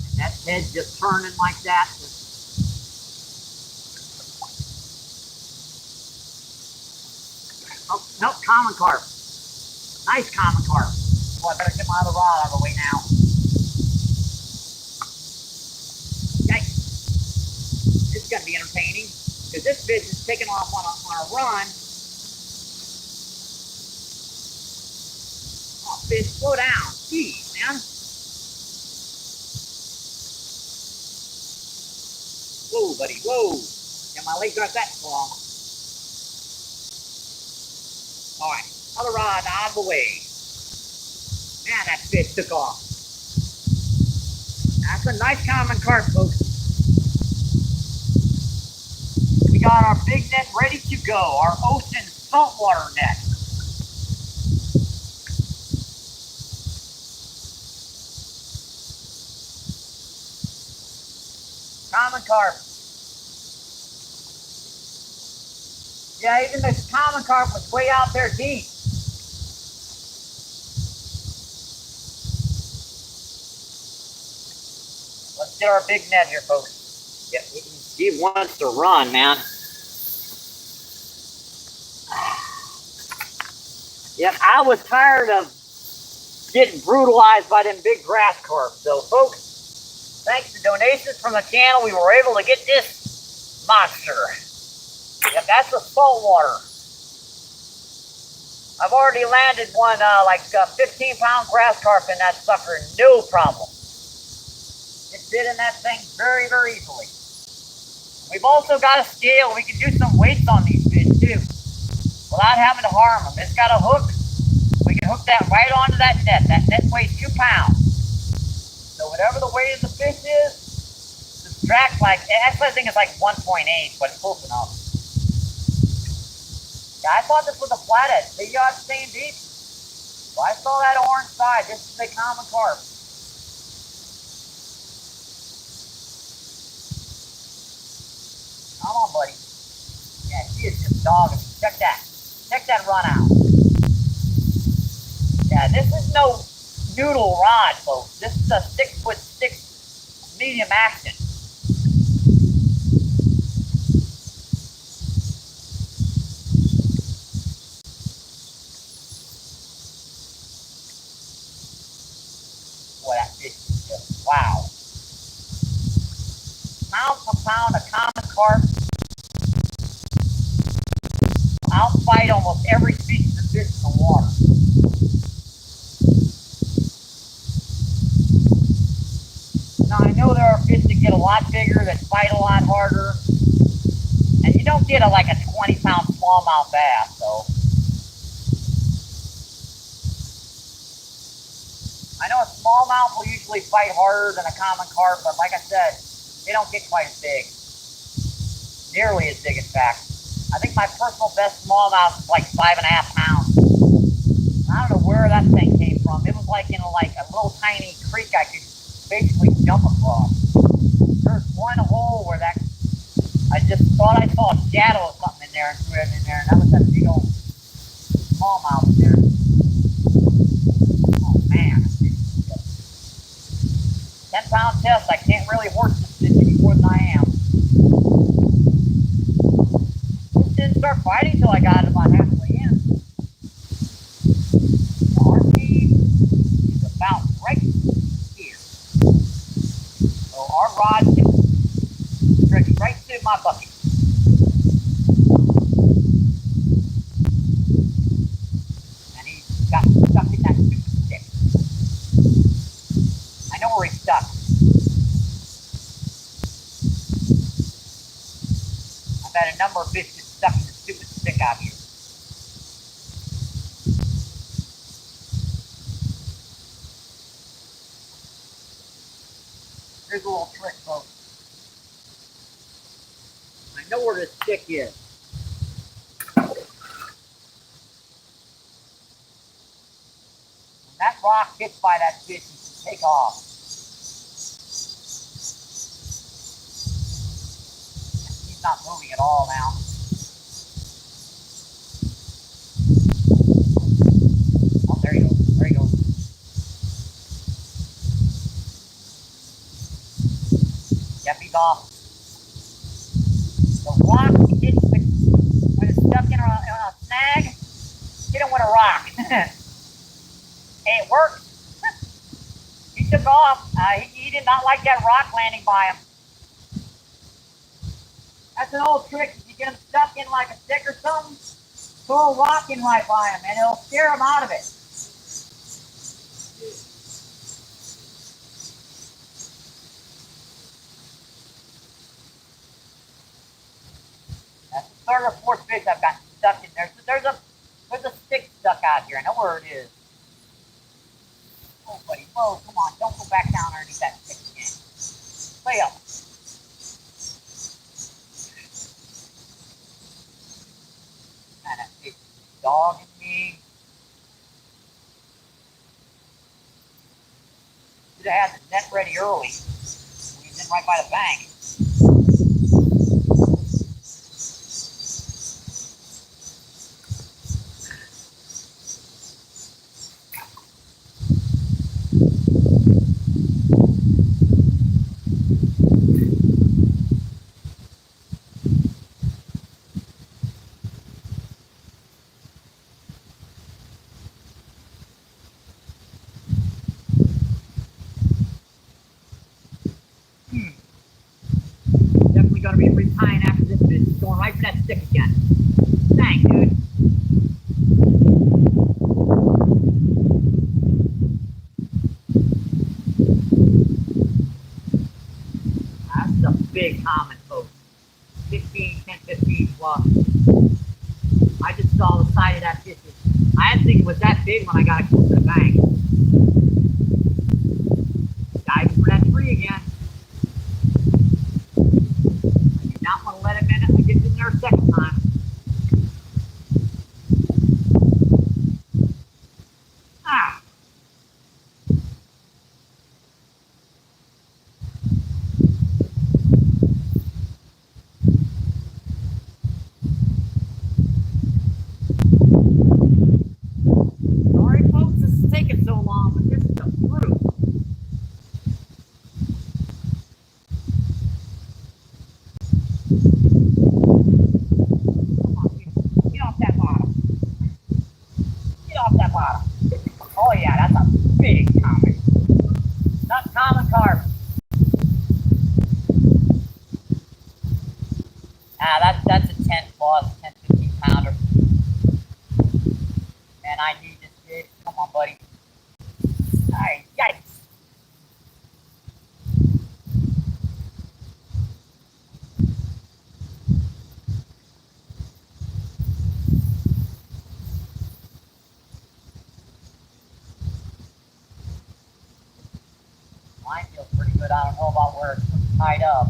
And that head just turning like that. Oh, nope, common carp. Nice common carp. Boy, I better get my other rod out of the way now. Yikes. This is going to be entertaining, because this fish is taking off on a run. Oh, fish, slow down. Jeez, man. Whoa, buddy, whoa. Yeah, my legs aren't that long. All right, other rod out of the way. Man, that fish took off. That's a nice common carp, folks. We got our big net ready to go, our ocean saltwater net. Common carp. Yeah, even this common carp was way out there deep. Let's get our big net here, folks. Yeah, he wants to run, man. Yep, I was tired of getting brutalized by them big grass carp. So, folks, thanks to donations from the channel, we were able to get this monster. Yep, that's the saltwater. I've already landed one like 15-pound grass carp in that sucker, no problem. It fit in that thing very, very easily. We've also got a scale. We can do some weights on these fish too, without having to harm them. It's got a hook. We can hook that right onto that net. That net weighs 2 pounds. So whatever the weight of the fish is, subtract like, actually I think it's like 1.8, but it's close enough. Yeah, I thought this was a flathead. See, y'all staying deep? Well, I saw that orange side. This is a common carp. Come on, buddy. Yeah, he is just dogging. Check that. Check that run out. Yeah, this is no noodle rod, folks. This is a 6'6" medium action. Boy, that fish is just wow. Pound for pound, a common carp. Outfight almost every species of fish in the water. Now I know there are fish that get a lot bigger, that fight a lot harder. And you know don't get like a 20-pound smallmouth bass, so. I know a smallmouth will usually fight harder than a common carp, but like I said, they don't get quite as big. Nearly as big, in fact. I think my personal best smallmouth is like 5.5 pounds. I don't know where that thing came from. It was like in a little tiny creek I could basically jump across. There's one hole where I just thought I saw a shadow of something in there and threw it in there, and that was that big old smallmouth in there. Oh man. 10-pound test, I can't really horse this fish any more than I am. This didn't start fighting until I got it about halfway in. Our feed is about right here. So our rod gets stretched right to my bucket. And he got stuck in that stupid stick. I know where he's stuck. I've had a number of fish get stuck in the stupid stick out here. Here's a little trick, folks. I know where this stick is. When that rock hits by that fish, you should take off. He's not moving at all now. Oh, there he goes. There he goes. Yep, he's off. The rock hits when it's stuck in a snag, hit him with a rock. Hey, it worked. He took off. He did not like that rock landing by him. That's an old trick. If you get him stuck in like a stick or something, throw a rock in right by him, and it'll scare him out of it. That's the third or fourth fish I've got stuck in there. So there's a stick stuck out here. I know where it is. Oh, buddy. Whoa, come on. Don't go back down underneath that stick again. Play up. Man, that big dog in me. Should have had the net ready early. He's in right by the bank. Definitely going to be retying after this fish. He's going right for that stick again. Dang, dude. That's a big common, folks. 10, 15 plus. I just saw the side of that fish. I didn't think it was that big when I got it close to the bank. Diving for that tree again. I do not want to let him in if he gets in there a second time. Ah. Sorry, folks, this is taking so long, but this is a fruit. Come on, get off that bottom. Get off that bottom. Oh yeah, that's a big common. Not common carp. That's a 10 plus, 10, 15 pounder. Man, I need this fish. Come on, buddy. Alright, yikes. I don't know about where it's tied up.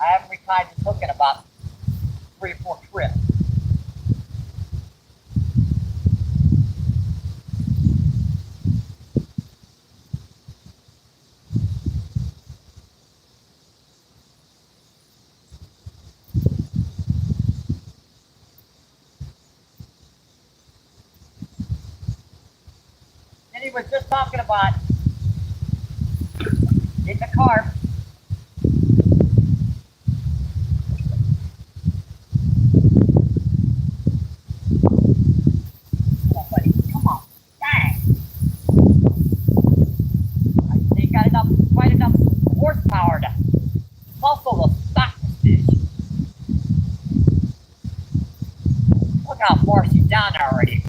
I haven't retied this hook in about 3 or 4 trips. And he was just talking about getting a carp. Come on, buddy. Come on. Dang. They got enough, quite enough horsepower to muscle to stop this fish. Look how far she's down there already again.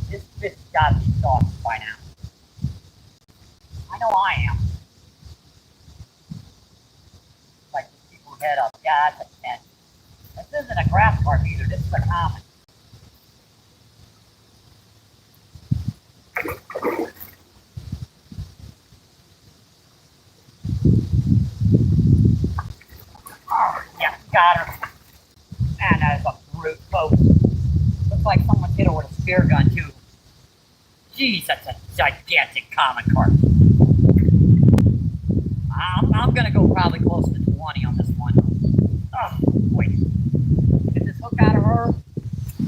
This fish has got to be soft by now. I know I am. Like, just keep her head up. Yeah, that's a 10. This isn't a grass carp either. This is a common. Oh, yeah, got her. Man, that is a brute, folks. Looks like someone hit her with a spear gun, too. Jeez, that's a gigantic common carp. I'm gonna go probably close to 20 on this one. Oh, wait. Get this hook out of her.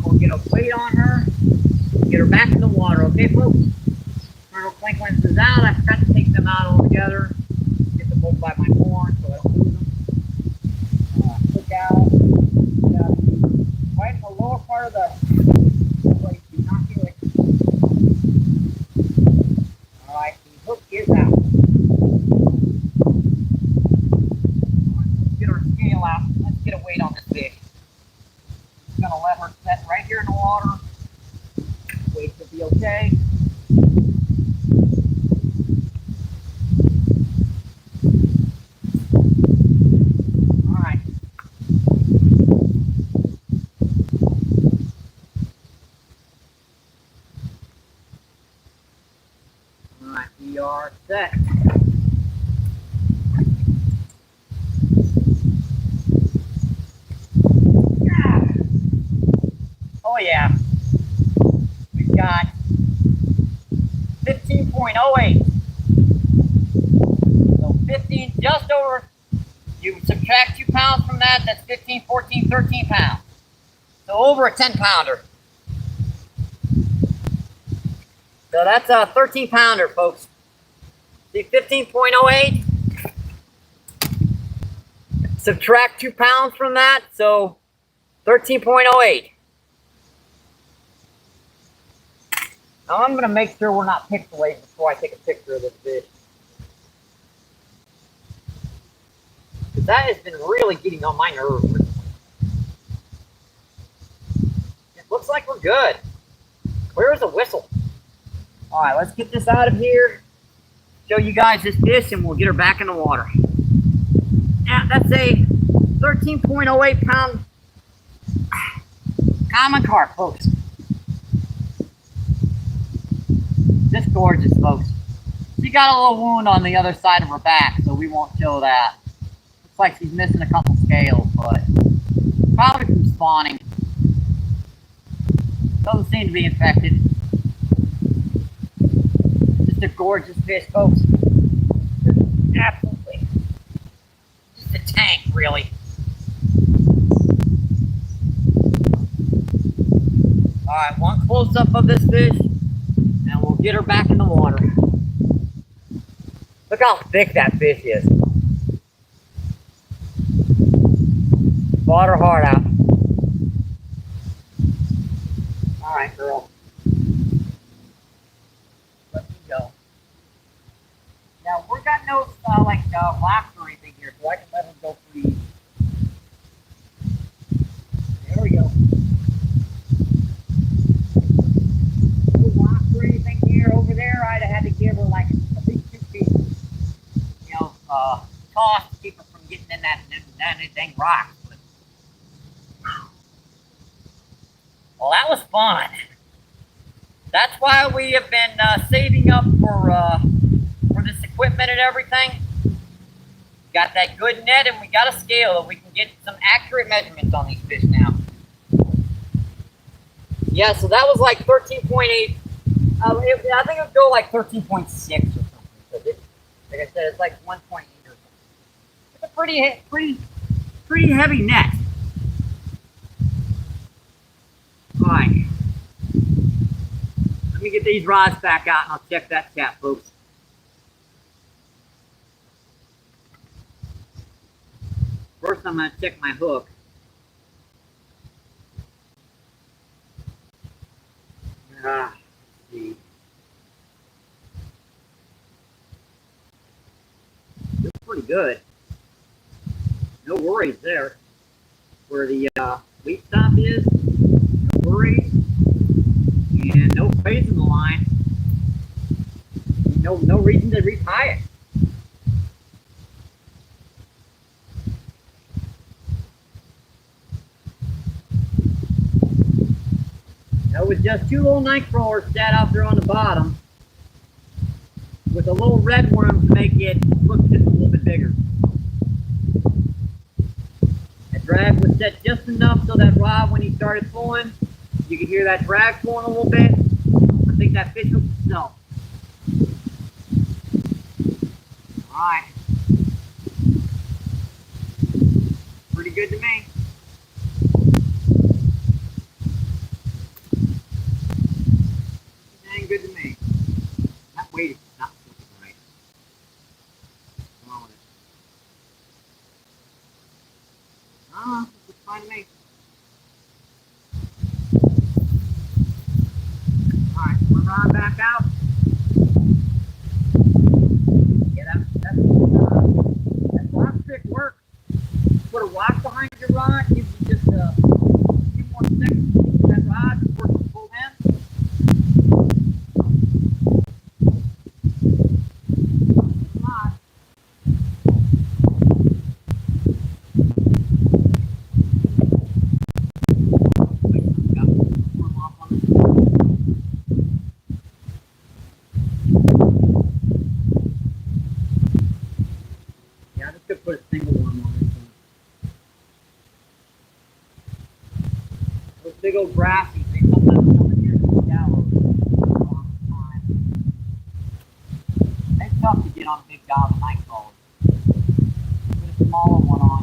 We'll get a weight on her. Get her back in the water, okay, folks? Turtle Clinklins is out. I forgot to take them out altogether. Get them both by my horn so I don't lose them. Hook out. Right in the lower part of the plate. Do not do it. Alright, the hook is out. Let's get our scale out. Let's get a weight on this fish. I'm gonna let her set right here in the water. Weight should be okay. Alright. Alright, we are set. Oh yeah. We've got 15.08. So 15, just over, you subtract 2 pounds from that, that's 15, 14, 13 pounds. So over a 10 pounder. So that's a 13 pounder, folks. See, 15.08. Subtract 2 pounds from that, so 13.08. Now I'm going to make sure we're not pixelated before I take a picture of this fish. Because that has been really getting on my nerves recently. It looks like we're good. Where is the whistle? Alright, let's get this out of here. Show you guys this fish and we'll get her back in the water. Yeah, that's a 13.08 pound common carp, folks. Just gorgeous, folks. She got a little wound on the other side of her back, so we won't show that. Looks like she's missing a couple scales, but probably from spawning. Doesn't seem to be infected. Just a gorgeous fish, folks. Just absolutely. Just a tank, really. Alright, one close-up of this fish. And we'll get her back in the water. Look how thick that fish is. Fought her heart out. Alright, girl. Let me go. Now, we've got no, laps or anything here, so I can let him go free. There we go. No laps or anything here. Over there, I'd have had to give her toss to keep them from getting in that dang rock. Well, that was fun. That's why we have been saving up for this equipment and everything. Got that good net, and we got a scale that we can get some accurate measurements on these fish now. Yeah, so that was like 13.8. I think it would go like 13.6 or something. Like I said, it's like 1.8 or something. It's a pretty heavy net. All right. Let me get these rods back out, and I'll check that tap, folks. First, I'm going to check my hook. Let's see. Looks pretty good. No worries there. Where the weight stop is, no worries. And no phase in the line. No reason to retie it. That was just two little night crawlers sat out there on the bottom with a little red worm to make it look just a little bit bigger. That drag was set just enough so that rod, when he started pulling, you could hear that drag pulling a little bit. I think that fish hooked itself. All right. Pretty good to me. Dang good to me. That weight is not looking right. Come on with it. It's fine to me. Alright, we're on back out. Yeah, that rock trick works. Put a rock behind your rod, gives you just a few more seconds to get that rod before you pull in. Put a single worm on this one. Those big old brassies, they sometimes come in here to the gallows for a long time. It's tough to get on big gobble night crawlers. Put a smaller one on.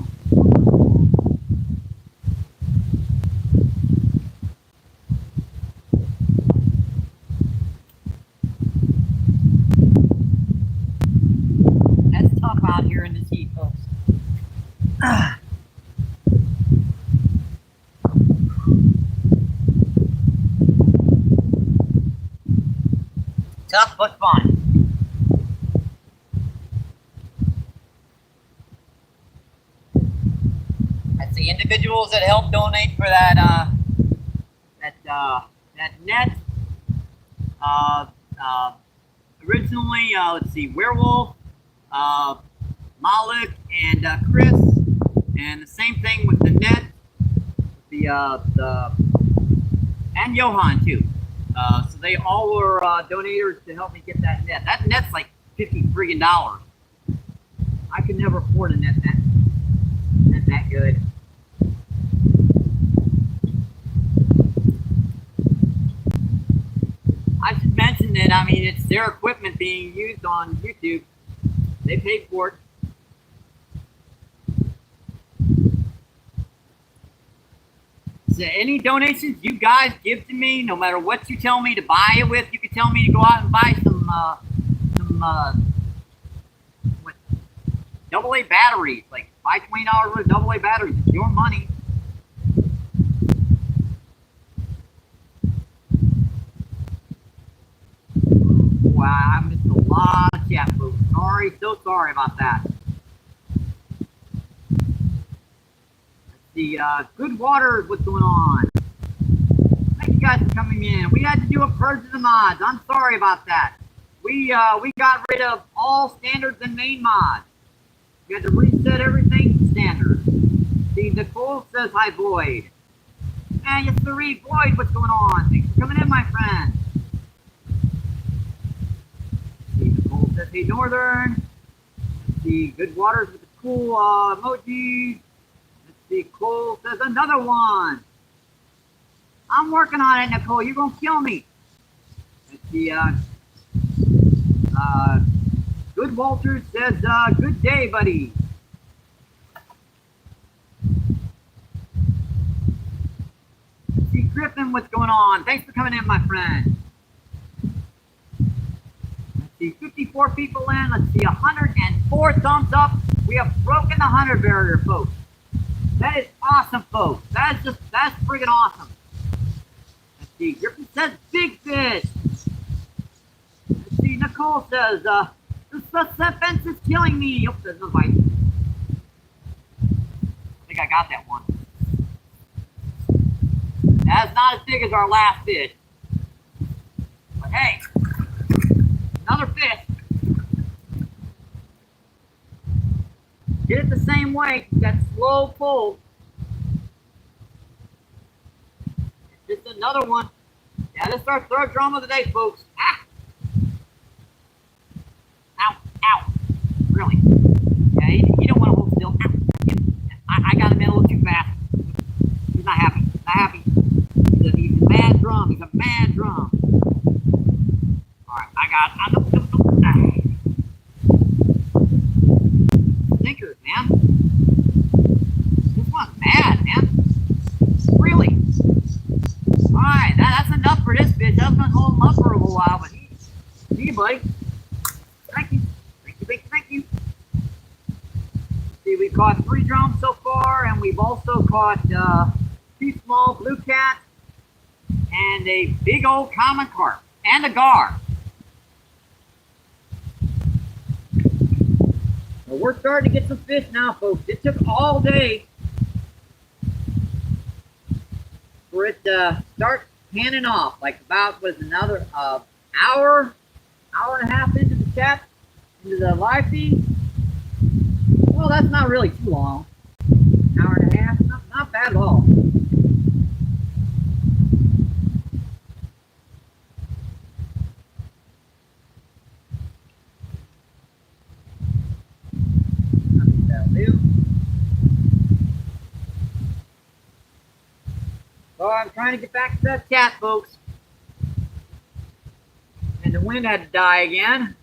That's tough out here in this heat, folks. Tough but fun. That's the individuals that helped donate for that that net. Originally, let's see, Werewolf, Malik, and Chris, and the same thing with the net, and Johan too. So they all were donators to help me get that net. That net's like $50 friggin'. I could never afford a net that good. I should mention that, I mean, it's their equipment being used on YouTube. They paid for it. So any donations you guys give to me, no matter what you tell me to buy it with, you can tell me to go out and buy some AA batteries, like buy $20 worth of AA batteries. It's your money. Wow, I missed a lot of chat, folks. Sorry, so sorry about that. The good water is what's going on. Thank you guys for coming in. We had to do a purge of the mods. I'm sorry about that. We got rid of all standards and main mods. We had to reset everything to standard. See, Nicole says hi, Boyd. And yes, Marie, Boyd, what's going on? Thanks for coming in, my friend. See, Nicole says hey, Northern. Let's see, good waters with the cool emoji. Let's see, Cole says another one. I'm working on it, Nicole. You're gonna kill me. Let's see, Good Walter says, good day, buddy. Let's see, Griffin, what's going on? Thanks for coming in, my friend. Let's see, 54 people in. Let's see, 104 thumbs up. We have broken the 100 barrier, folks. That is awesome, folks. That's friggin' awesome. Let's see, Griffin says big fish. Let's see, Nicole says, the suspense is killing me. Oh, there's no bite. I think I got that one. That's not as big as our last fish. But hey, another fish. Get it the same way. That slow pull. Just another one. Yeah, this is our third drum of the day, folks. Ah! Ow, ow. Really? Yeah, you don't want to hold still. Ow. I got him in a little too fast. He's not happy. Not happy. He's a mad drum. He's a mad drum. Alright, I got it. Stinkers, man. This one's mad, man. Really? Alright, that's enough for this fish. I was going to hold him up for a little while, but see you, buddy. Thank you. Thank you, thank you, thank you. See, we caught 3 drums so far, and we've also caught 2 small blue cats and a big old common carp and a gar. Well, we're starting to get some fish now, folks. It took all day for it to start panning off. Like about was another hour and a half into the chat, into the live feed. Well, that's not really too long. Hour and a half, not bad at all. That'll do. So I'm trying to get back to that chat, folks. And the wind had to die again.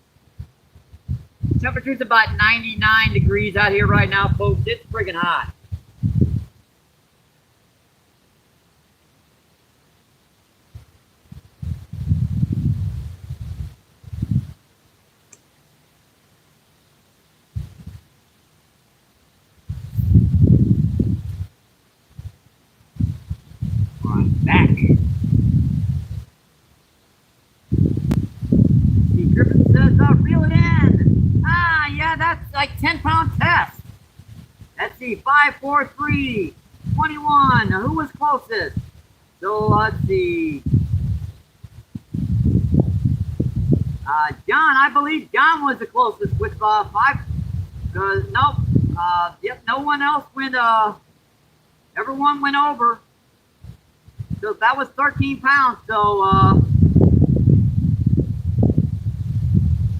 Temperature's about 99 degrees out here right now, folks. It's friggin' hot. All right, back. See, Griffin says, reel it in. Ah, yeah, that's like 10-pound test. Let's see, 5, 4, 3, 21. Who was closest? So let's see. John, I believe John was the closest with 5. Nope. Yep, no one else went. Everyone went over. So that was 13 pounds. So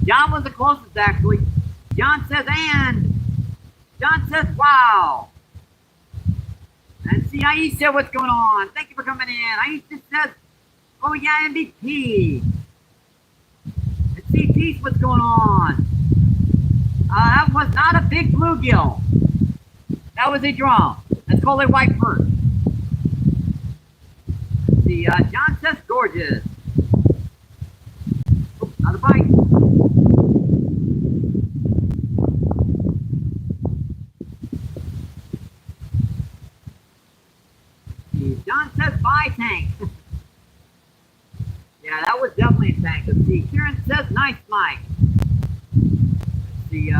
John was the closest, actually. John says, and. John says, wow. And see, Aish said, what's going on? Thank you for coming in. Aish just says, oh yeah, MVP. And see, Peace, what's going on? That was not a big bluegill. That was a drum. Let's call it white perch. Let's see, John says, gorgeous. Oh, another bite. John says, bye, tank. Yeah, that was definitely a tank. Let's see, Kieran says, nice, Mike. Let's see,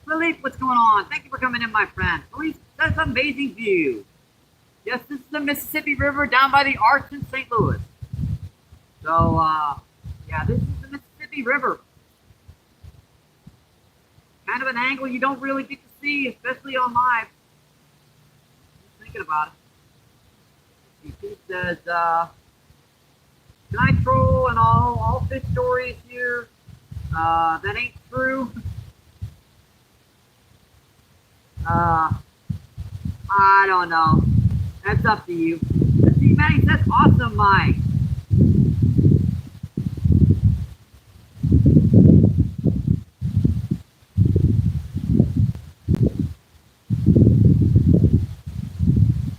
Philippe, what's going on? Thank you for coming in, my friend. Philippe says, amazing view. Yes, this is the Mississippi River down by the Arch in St. Louis. So, yeah, this is the Mississippi River. Kind of an angle you don't really get to see, especially on live. Just thinking about it. He says, can I troll and all fish stories here? That ain't true. I don't know. That's up to you. Let's see, Matty says, awesome, Mike.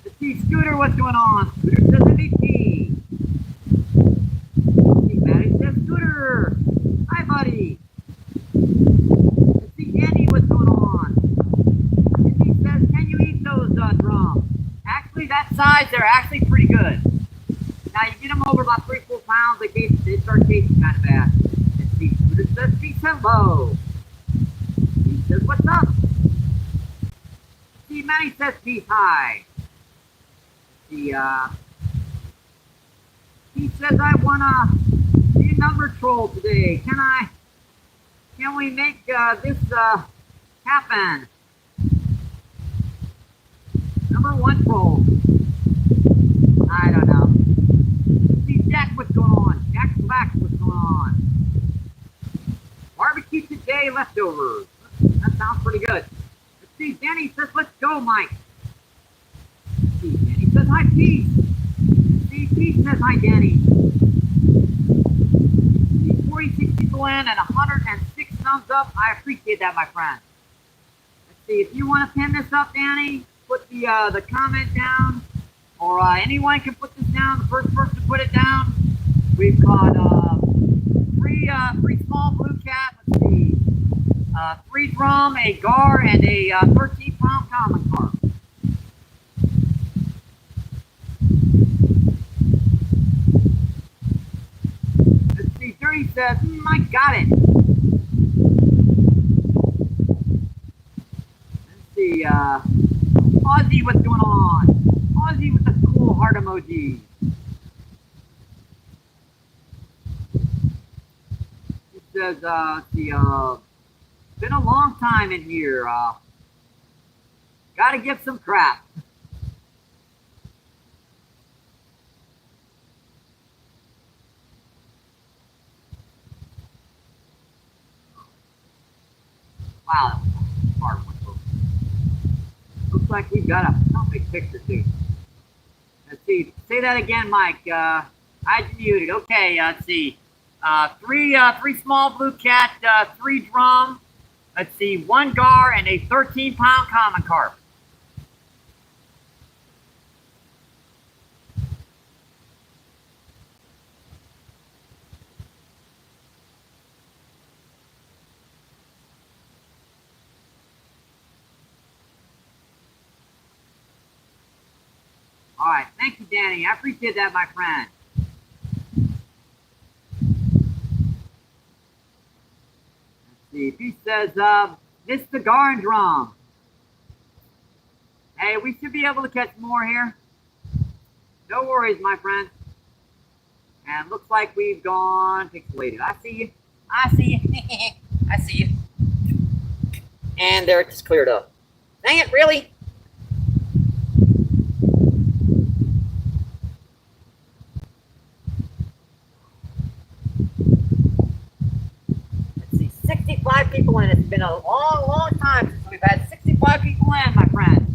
Let's see, Scooter, what's going on? Scooter says MVP. Let's see, Matty says, Scooter. Hi, buddy. Let's see, Andy, what's going on? Andy says, can you eat those drums? Actually, that size, they're actually pretty good. Now, you get them over about 3-4 pounds, they start tasting kind of bad. And Steve Scooter says, peace, hello. He says, what's up? See, Matty says, peace, hi. He says, I wanna be a number troll today. Can we make this happen? Number 1 troll. I don't know. See, Jack, what's going on? Jack Black, what's going on? Barbecue today, leftovers. That sounds pretty good. Let's see, Danny says, let's go, Mike. Let's see, Danny says, hi, Pete. See, Pete says, hi, Danny. See, 46 people in and 106 thumbs up. I appreciate that, my friend. Let's see, if you want to pin this up, Danny, put the comment down, or anyone can put this down. The first person to put it down. We've got three small blue cat. Let's see, 3 drum, a gar, and a 13-pound common carp. Let's see, Dirty says, I got it. Let's see, Ozzy, what's going on? Ozzy with the cool heart emoji. It says, let's see, been a long time in here. Gotta give some crap. Wow, that was a hard one, folks. Looks like we've got a perfect picture too. Let's see. Say that again, Mike. I muted. Okay. Let's see. 3 small blue cat, 3 drum. Let's see. 1 gar and a 13-pound common carp. All right, thank you, Danny. I appreciate that, my friend. Let's see. He says, it's the gar and drum. Hey, we should be able to catch more here. No worries, my friend. And looks like we've gone pixelated. I see you. I see you. I see you. And there, it just cleared up. Dang it, really? Let's see, 65 people in. It's been a long, long time since we've had 65 people in, my friend.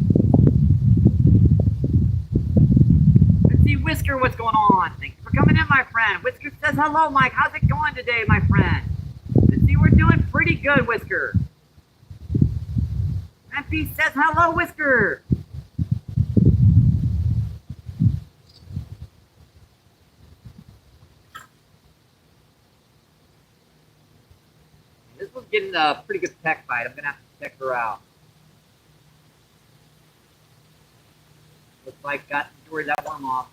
Let's see, Whisker, what's going on? Thank you for coming in, my friend. Whisker says, hello, Mike. How's it going today, my friend? Let's see, we're doing pretty good, Whisker. MP says, hello, Whisker. This one's getting a pretty good tech bite. I'm going to have to check her out. Looks like got to worry that one off.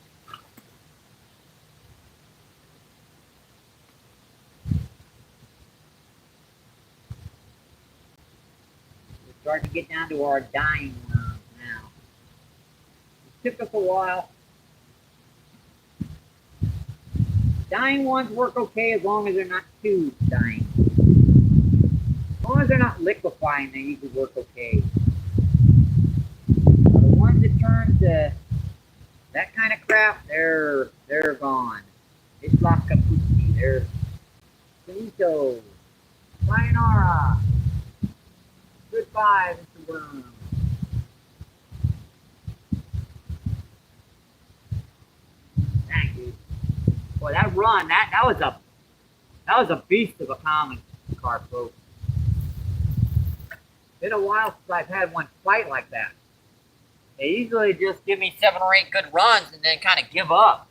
We're starting to get down to our dying ones now. It took us a while. Dying ones work okay as long as they're not too dying. As long as they're not liquefying, they usually work okay. Now, the ones that turn to that kind of crap, they're gone. It's la capucci. They're finito. Sayonara. Goodbye, Mr. Worm. Dang, dude. Boy, that run, that was a beast of a common carp, folks. Been a while since I've had one fight like that. They usually just give me 7 or 8 good runs and then kind of give up.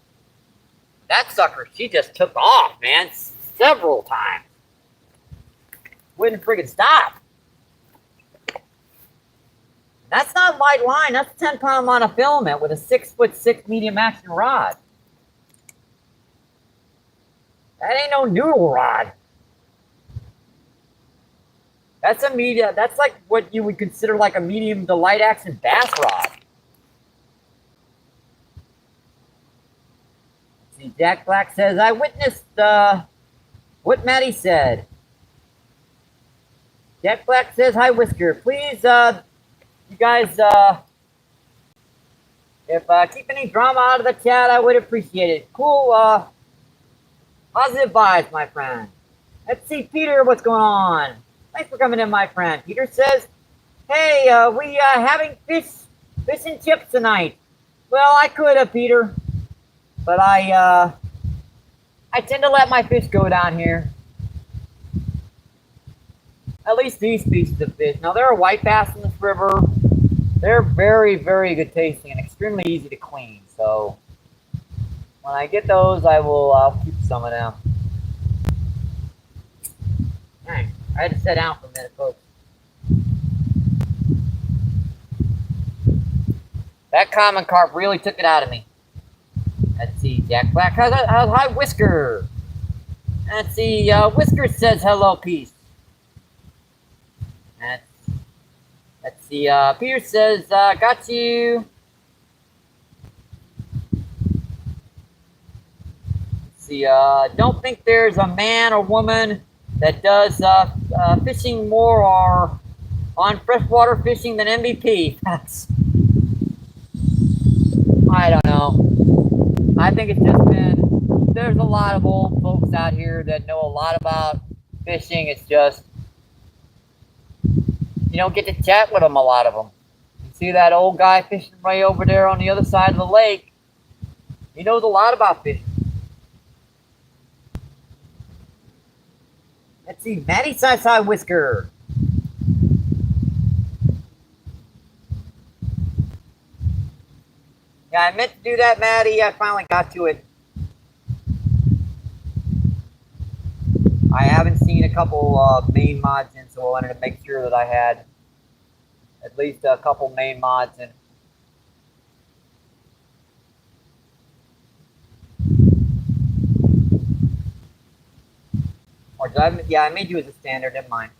That sucker, she just took off, man, several times. Wouldn't friggin' stop. That's not light line. That's a 10-pound monofilament with a 6'6" medium action rod. That ain't no noodle rod. That's a medium. That's like what you would consider like a medium to light action bass rod. Let's see, Jack Black says, I witnessed what Maddie said. Jack Black says, hi, Whisker. Please, you guys, if keep any drama out of the chat, I would appreciate it. Cool, positive vibes, my friend. Let's see, Peter, what's going on? Thanks for coming in, my friend. Peter says, hey, we having fish and chips tonight. Well, I could have, Peter, but I tend to let my fish go down here. At least these species of fish. Now, there are white bass in this river. They're very, very good tasting and extremely easy to clean. So when I get those, I'll keep some of them. Dang, I had to sit down for a minute, folks. That common carp really took it out of me. Let's see, Jack Black. Hi, Whisker. Let's see, Whisker says hello, peace. Let's see, Peter says, got you. Let's see, don't think there's a man or woman that does fishing more or on freshwater fishing than MVP. I don't know. I think it's just been, there's a lot of old folks out here that know a lot about fishing. It's just, you don't get to chat with them, a lot of them. You see that old guy fishing right over there on the other side of the lake. He knows a lot about fishing. Let's see, Maddie Side Whisker. Yeah, I meant to do that, Maddie. I finally got to it. I haven't seen a couple main mods in, so I wanted to make sure that I had at least a couple main mods in. Or did I? Yeah, I made you as a standard. Never mind.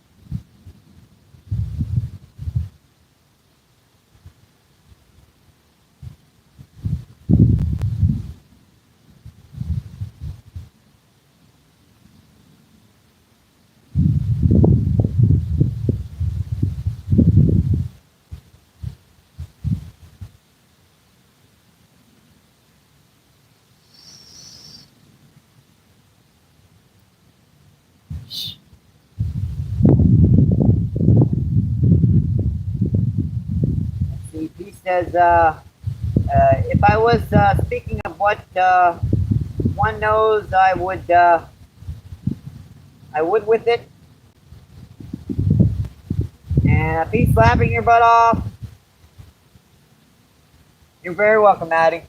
He says, if I was speaking of what one knows, I would with it. And peace slapping your butt off. You're very welcome, Maddie.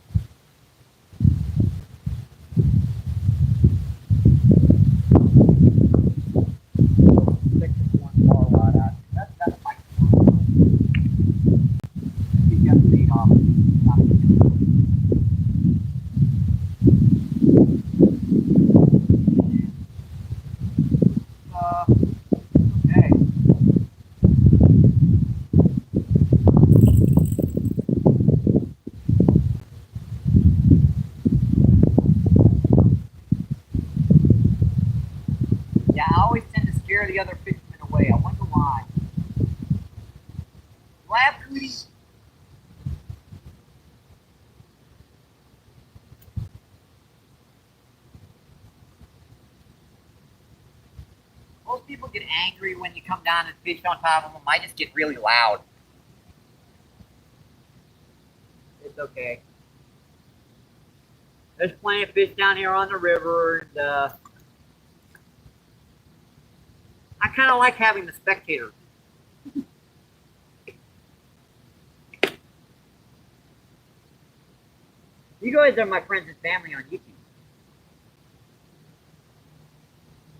I have cooties? Most people get angry when you come down and fish on top of them. I just get really loud. It's okay. There's plenty of fish down here on the river, and I kind of like having the spectators. You guys are my friends and family on YouTube.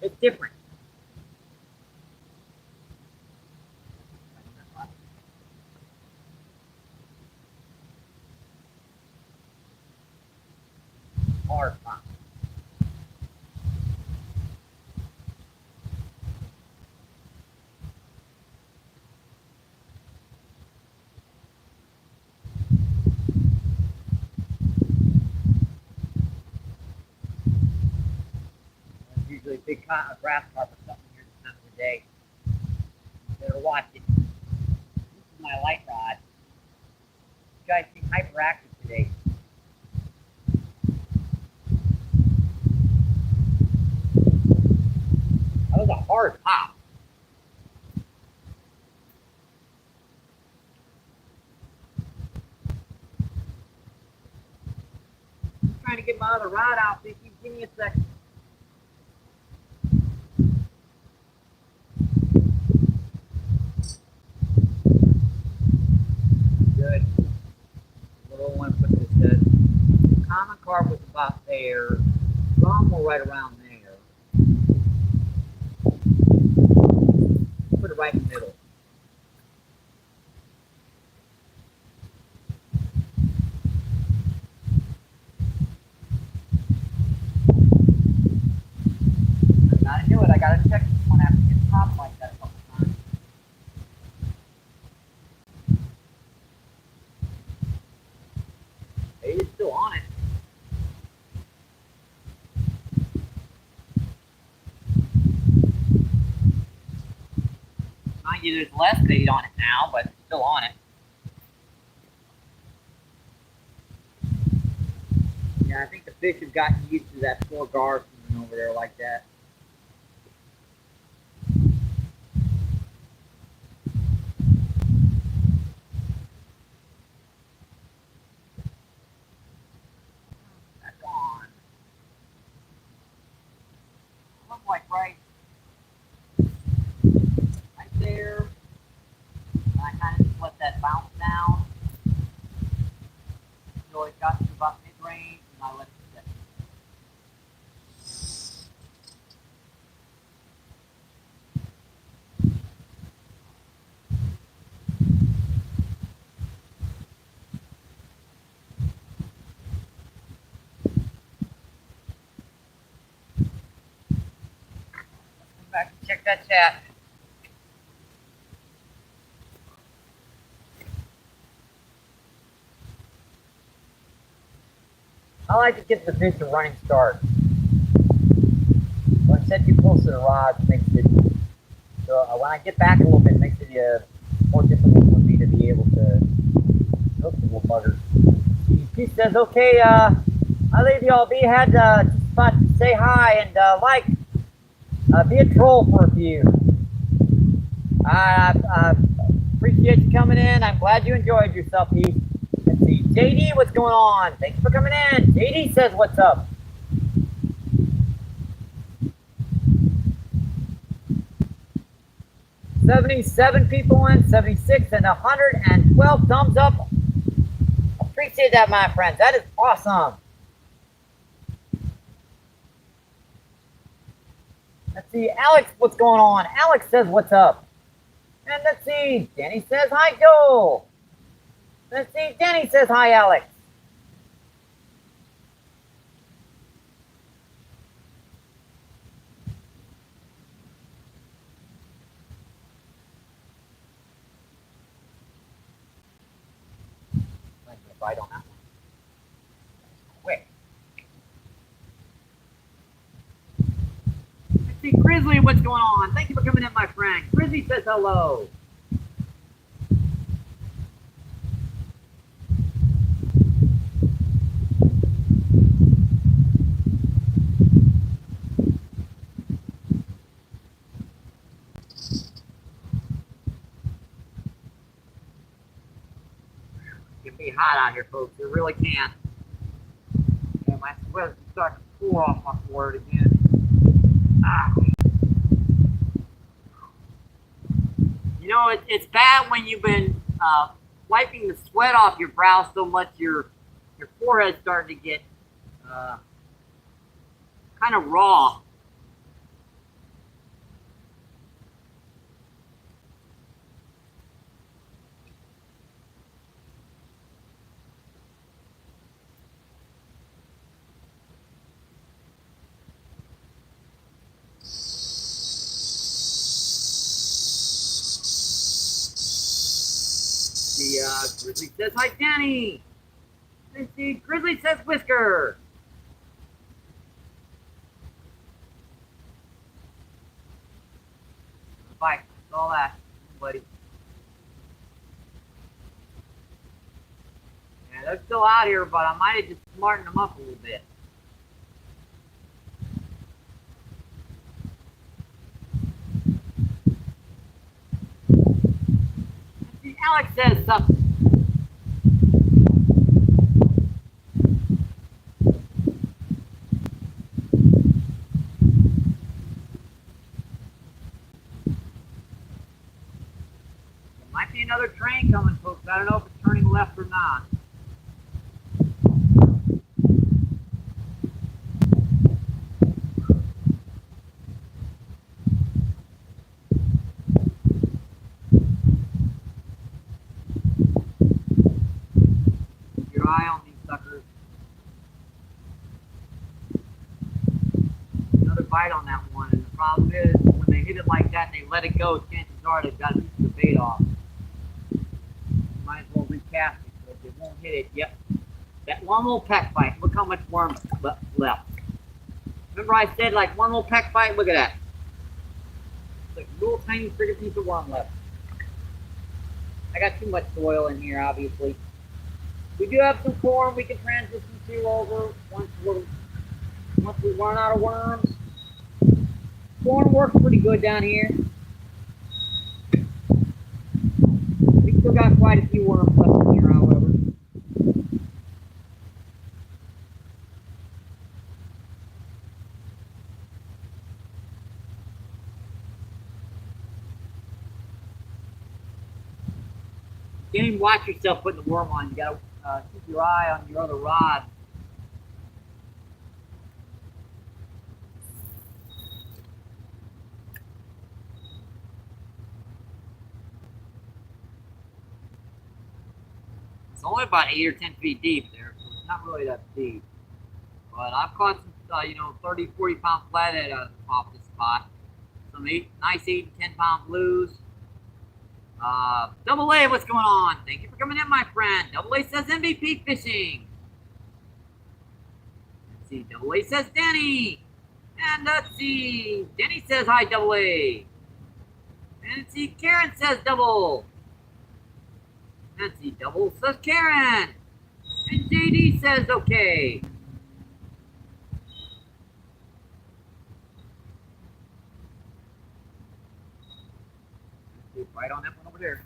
It's different. Hard fun. There's usually a big grass carp or something here this time of the day. You better watch it. This is my light rod. You guys seem hyperactive today. That was a hard pop. I'm trying to get my other rod out, Vicky. Give me a second. Good. What do I want to put this at? Common carp was about there. Drum were right around there. Put it right in the middle. I gotta do it. I gotta check this one after it gets popped like that a couple times. Bait is still on it. Mind you, there's less bait on it now, but it's still on it. Yeah, I think the fish have gotten used to that 4 guard swimming over there like that. That's on. Look like right there. And I kind of just let that bounce down until it got to about mid-range, and I let it sit. Let's come back and check that chat. I like to get the fish a running start. When I set too close to the rods, makes it so when I get back a little bit, it makes it more difficult for me to be able to hook the little buggers. He says, "Okay, I'll leave y'all be. Had just about to say hi and be a troll for a few. I appreciate you coming in. I'm glad you enjoyed yourself, Heath. Let's see, JD, what's going on? Thanks for coming in. JD says, what's up? $77 people in, 76 and 112 thumbs up. Appreciate that, my friends. That is awesome. Let's see, Alex, what's going on? Alex says, what's up? And let's see, Denny says, hi, Joel. Let's see, Denny says, hi, Alex. I'm going to bite on that one. Quick. Let's see, Grizzly, what's going on? Thank you for coming in, my friend. Grizzly says hello. can be hot out here, folks. It really can. Yeah, my sweat's starting to pour off my forehead again. Ah. You know, it's bad when you've been wiping the sweat off your brow so much your forehead's starting to get kind of raw. The Grizzly says hi, Danny. The Grizzly says Whisker. Bye. That's all that, buddy. Yeah, they're still out here, but I might have just smartened them up a little bit. See, Alex says something. There might be another train coming, folks. I don't know if it's turning left or not. Keep your eye on these suckers. Another bite on that one, and the problem is when they hit it like that and they let it go, chances are they've got to piece the bait off. You might as well recast it so if they won't hit it. Yep. That one little peck bite. Look how much worm left. Remember I said like one little peck bite? Look at that. It's like a little tiny friggin' piece of worm left. I got too much soil in here, obviously. We do have some corn we can transition to over once we run out of worms. Corn works pretty good down here. We still got quite a few worms left in here, however. You can't even watch yourself putting the worm on. You gotta keep your eye on your other rod. It's only about 8 or 10 feet deep there, so it's not really that deep. But I've caught some, 30, 40 pound flathead off this spot. Some nice 8 and 10 pound blues. Double A, what's going on? Thank you for coming in, my friend. Double A says MBPFishing. Let's see, Double A says Danny. And let's see, Denny says hi, Double A. And let's see, Karen says double. Let's see, double says Karen. And JD says okay. Let's see, right on that one over there.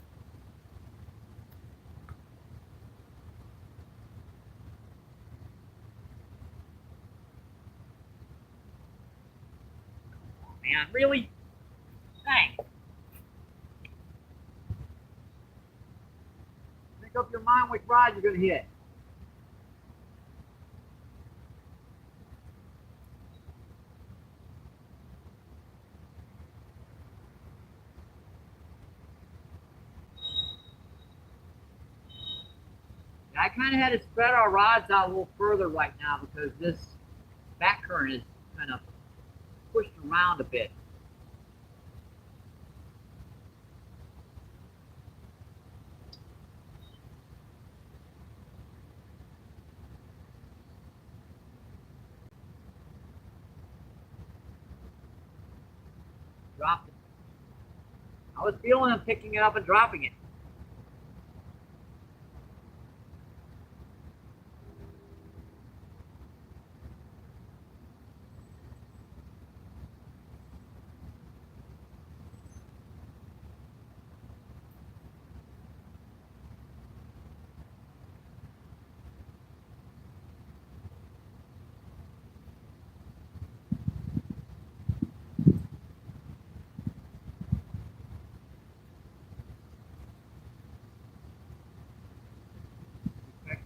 Man, really? Thanks. Make up your mind which rod you're going to hit. I kind of had to spread our rods out a little further right now because this back current is kind of pushed around a bit. Dropped it. I was feeling him picking it up and dropping it.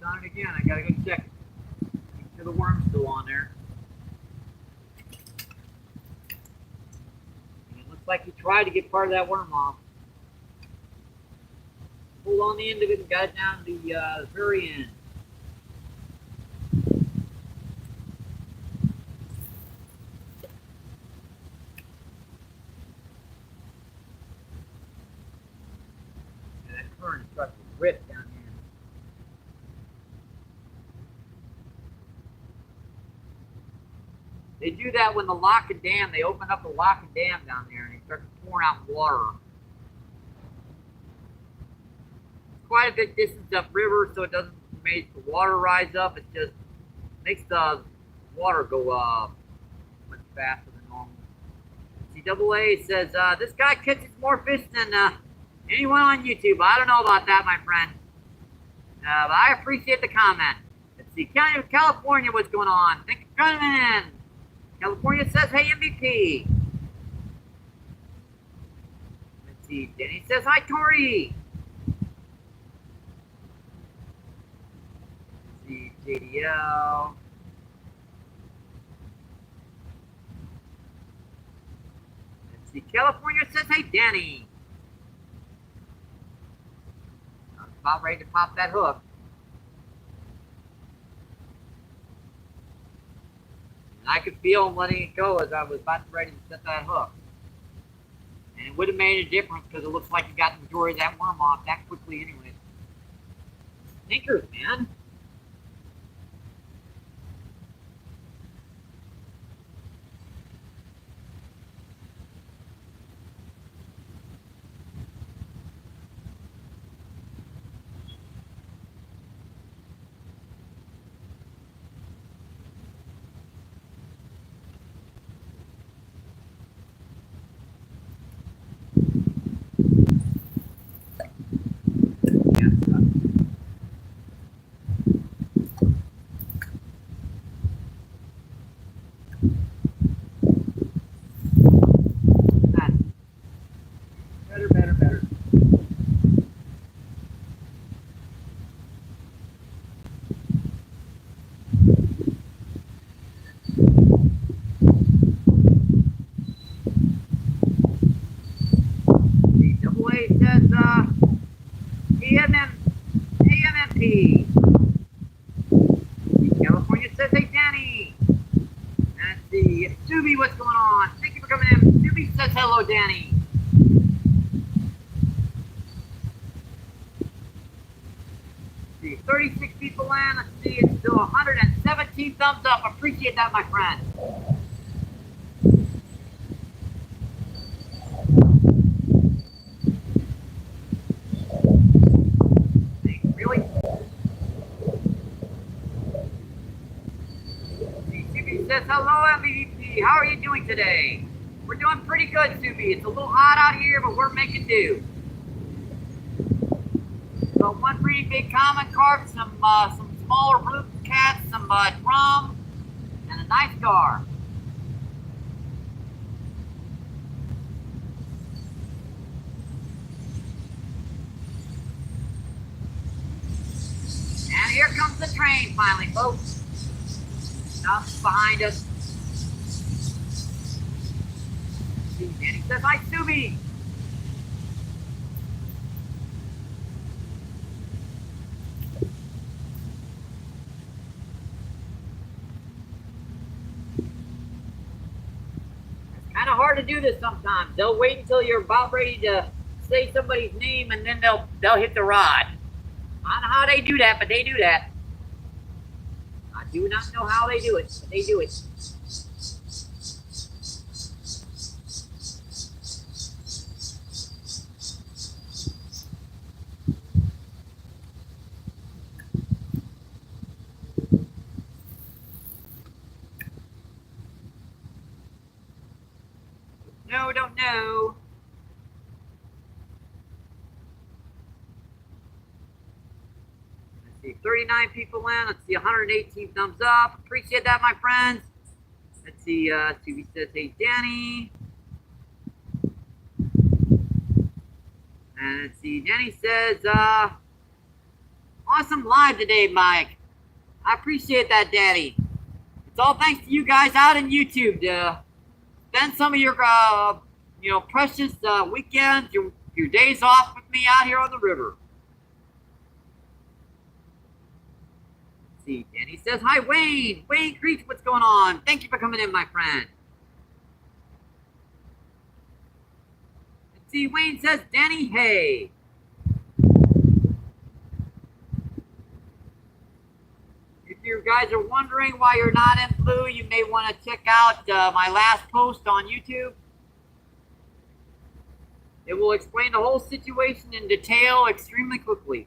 done it again. I gotta go check. Make sure the worm's still on there. And it looks like he tried to get part of that worm off. Pulled on the end of it and got it down to the very end. And that current is starting to rip down here. They do that when the lock and dam, they open up the lock and dam down there and they start pouring out water. Quite a bit distance upriver, so it doesn't make the water rise up. It just makes the water go much faster than normal. CAA says, this guy catches more fish than anyone on YouTube. I don't know about that, my friend. But I appreciate the comment. Let's see, County of California, what's going on? Thank you for coming in. California says, hey, MVP. Let's see, Denny says, hi, Tori. Let's see, JDL. Let's see, California says, hey, Danny. I'm about ready to pop that hook. And I could feel him letting it go as I was about ready to set that hook. And it would have made a difference because it looks like you got the majority of that worm off that quickly anyway. Snickers, man. Better. The AA says, AMMP. California says, hey, Danny. And the Subi, what's going on? Thank you for coming in. Subi says, hello, Danny. See, 36 people in. Let's see, it's still 117 thumbs up. Appreciate that, my friend. Really? See, Subi says, hello, MBP. How are you doing today? We're doing pretty good, Subi. It's a little hot out here, but we're making do. So one pretty big common carp, some smaller blue cats, some drum, and a nice gar. And here comes the train finally, folks. Now it's behind us. See, Danny says, hi, Subi. Kind of hard to do this sometimes. They'll wait until you're about ready to say somebody's name and then they'll hit the rod. I don't know how they do that, but they do that. I do not know how they do it, but they do it. No, don't know. Let's see, 39 people in. Let's see, 118 thumbs up. Appreciate that, my friends. Let's see, Subi says, hey, Danny. And let's see, Danny says, Awesome live today, Mike. I appreciate that, Daddy. It's all thanks to you guys out on YouTube to spend some of your, precious weekends, your days off with me out here on the river. Let's see, Danny says, hi, Wayne. Wayne Creech, what's going on? Thank you for coming in, my friend. Let's see, Wayne says, Danny, hey. If you guys are wondering why you're not in blue, you may want to check out my last post on YouTube. It will explain the whole situation in detail extremely quickly.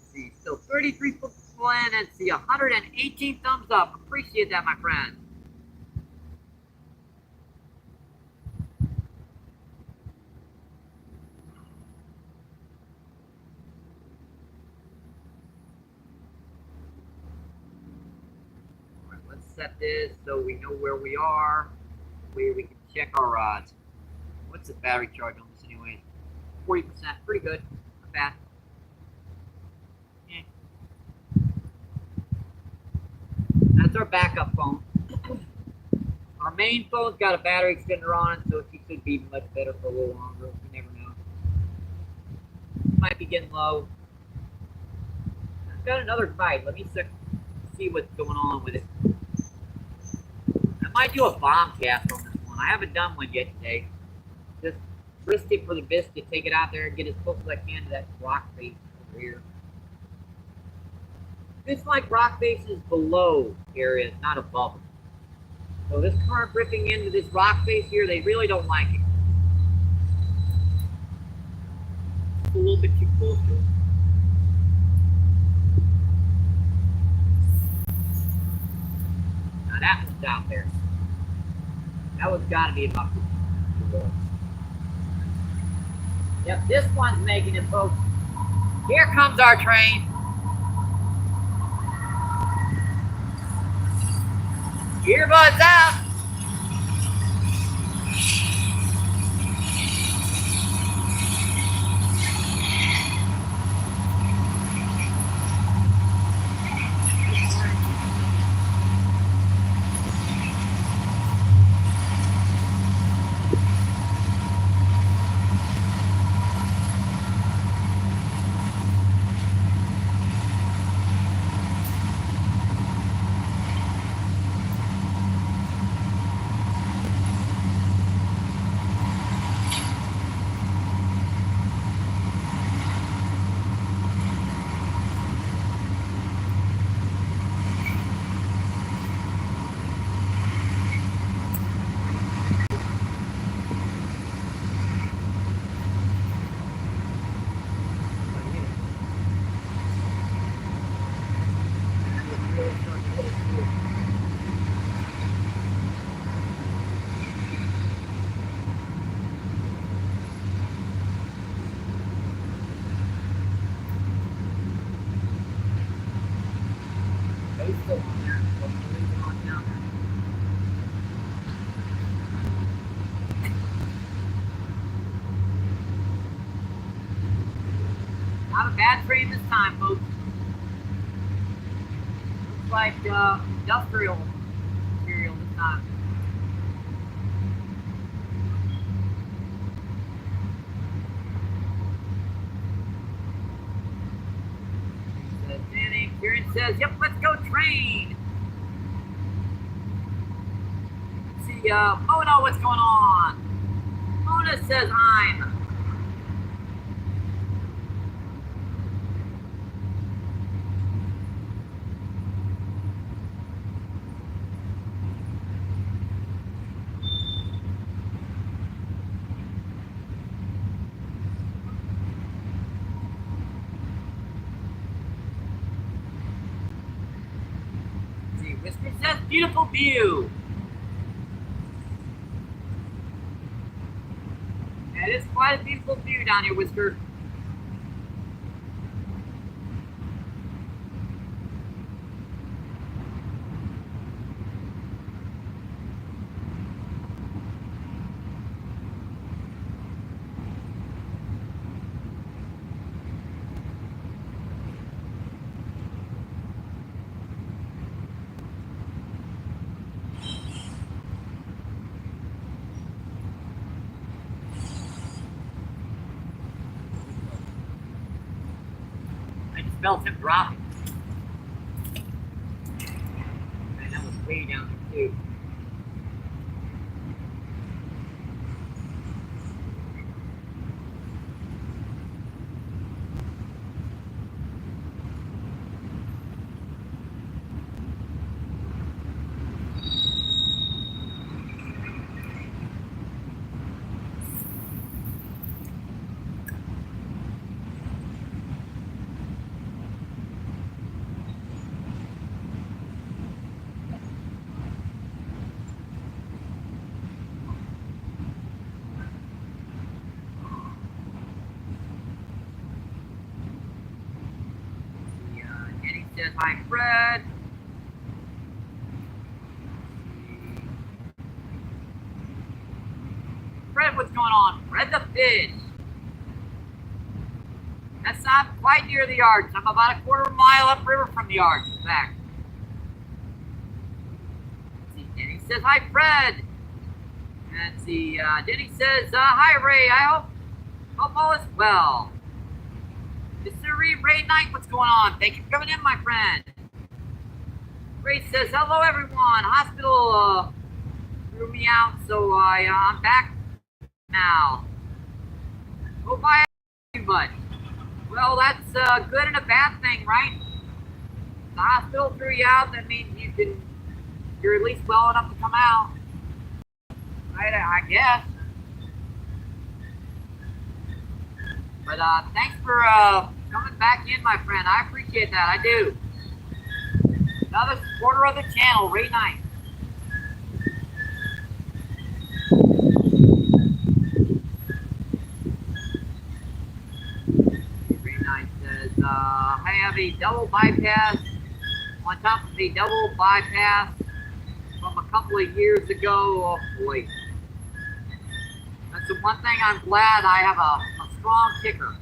Let's see, still 33 foot in and see 118 thumbs up. Appreciate that, my friend. Set this so we know where we are, where we can check our rods. What's the battery charge on this anyways? 40%, pretty good, not bad. Yeah. That's our backup phone. Our main phone's got a battery extender on it, so it should be much better for a little longer. You never know. Might be getting low. I've got another bite. Let me see what's going on with it. I might do a bomb cast on this one. I haven't done one yet today. Just risk it for the biscuit, take it out there and get as close as I can to that rock face over here. This like rock face is below areas, not above them. So this current ripping into this rock face here, they really don't like it. It's a little bit too close to it. Now that one's out there. That one's got to be about 50. Yep, this one's making it, folks. Here comes our train. Earbuds out. Not a bad frame this time, folks. Looks like industrial material this time. Kieran says, yep, let's go train. Let's see, Mona, what's going on? Mona says, I'm. Whisker says, beautiful view. That is quite a beautiful view down here, Whisker. Smelled him dropping. Man, that was way down there too. Danny says hi, Fred. Fred, what's going on? Fred the fish. That's not quite near the yards. I'm about a quarter of a mile upriver from the yards. In fact. Danny says hi, Fred. Let's see. Denny says hi, Ray. I hope all is well. Mr. Ray Knight, what's going on? Thank you for coming in, my friend. Ray says hello, everyone. Hospital threw me out, so I'm back now. Oh, bye, everybody. Well, that's a good and a bad thing, right? The hospital threw you out. That means you're at least well enough to come out. Right, I guess. But thanks for coming back in, my friend. I appreciate that. I do. Another supporter of the channel, Ray Knight. Ray Knight says, I have a double bypass on top of a double bypass from a couple of years ago. Oh boy. That's the one thing I'm glad I have a strong kicker.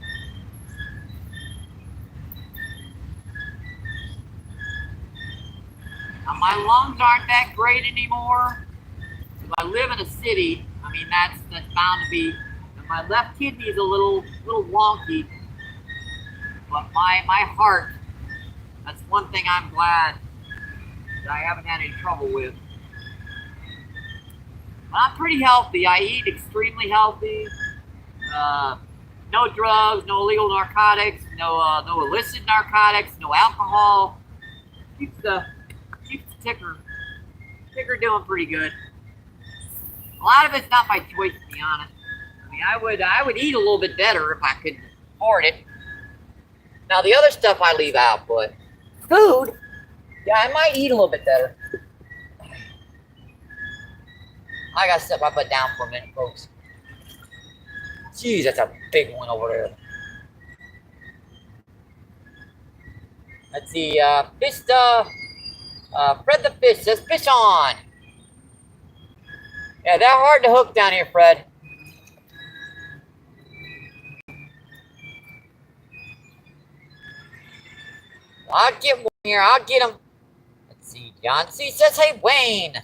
Now, my lungs aren't that great anymore. If I live in a city, I mean, that's bound to be. My left kidney is a little wonky, but my heart, that's one thing I'm glad that I haven't had any trouble with. But I'm pretty healthy. I eat extremely healthy. No drugs, no illegal narcotics, no illicit narcotics, no alcohol. Keeps the ticker doing pretty good. A lot of it's not my choice, to be honest. I mean, I would eat a little bit better if I could afford it. Now the other stuff I leave out, but food, yeah, I might eat a little bit better. I gotta set my butt down for a minute, folks. Jeez, that's a big one over there. Let's see, Fred the fish says fish on. Yeah, they're hard to hook down here, Fred. I'll get one here. I'll get him. Let's see. John C says, hey, Wayne.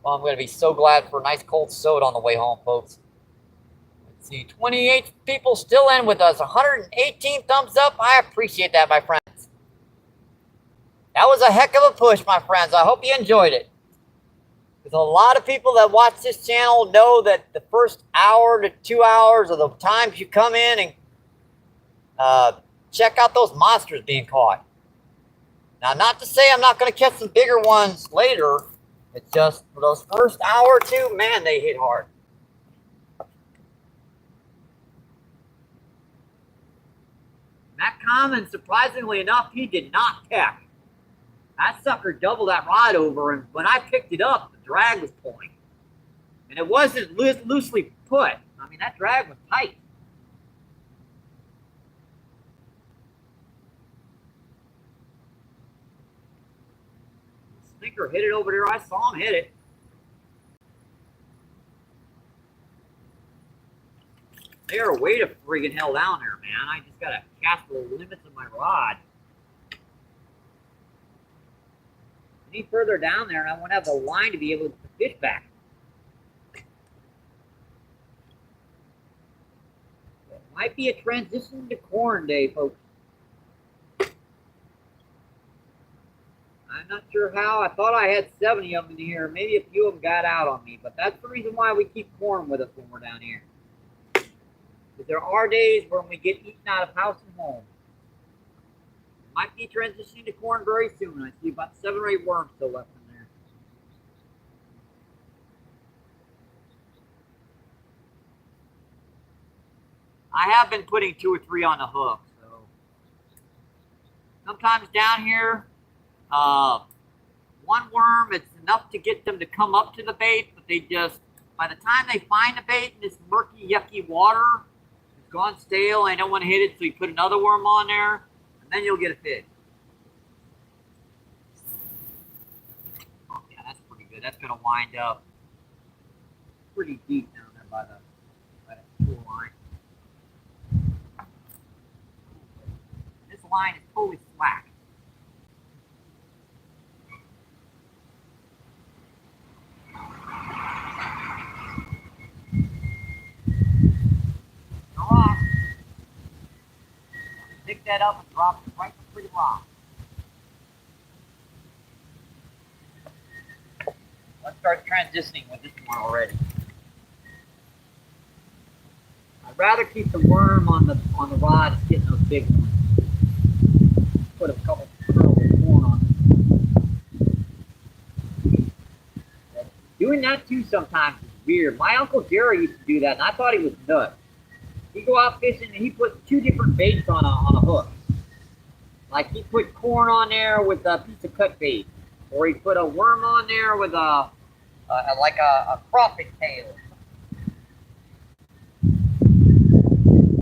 Well, I'm going to be so glad for a nice cold soda on the way home, folks. Let's see. 28 people still in with us. 118 thumbs up. I appreciate that, my friends. That was a heck of a push, my friends. I hope you enjoyed it. Because a lot of people that watch this channel know that the first hour to 2 hours are the times you come in and check out those monsters being caught. Now, not to say I'm not going to catch some bigger ones later. It's just for those first hour or two, man, they hit hard. That common, surprisingly enough, he did not peck. That sucker doubled that rod over, and when I picked it up, the drag was pulling. And it wasn't loosely put. I mean, that drag was tight. The stinker hit it over there. I saw him hit it. They are way to friggin' hell down there, man. I just gotta cast the limits of my rod. any further down there, and I won't have the line to be able to fish back. It might be a transition to corn day, folks. I'm not sure how. I thought I had 70 of them in here. Maybe a few of them got out on me, but that's the reason why we keep corn with us when we're down here. Because there are days when we get eaten out of house and home. Might be transitioning to corn very soon. I see about 7 or 8 worms still left in there. I have been putting 2 or 3 on the hook. So sometimes down here, one worm, it's enough to get them to come up to the bait, but they just, by the time they find the bait in this murky, yucky water, it's gone stale. I don't want to hit it, so you put another worm on there, and then you'll get a fish. Oh, yeah, that's pretty good. That's going to wind up pretty deep down there by the pool line. This line is totally slack. Pick that up and drop it right in the rock. Let's start transitioning with this one already. I'd rather keep the worm on the rod as getting those big ones. Put a couple kernels of corn on it. Doing that too sometimes is weird. My Uncle Jerry used to do that, and I thought he was nuts. He'd go out fishing and he put 2 different baits on a hook. Like he put corn on there with a piece of cut bait, or he put a worm on there with a crawfish tail.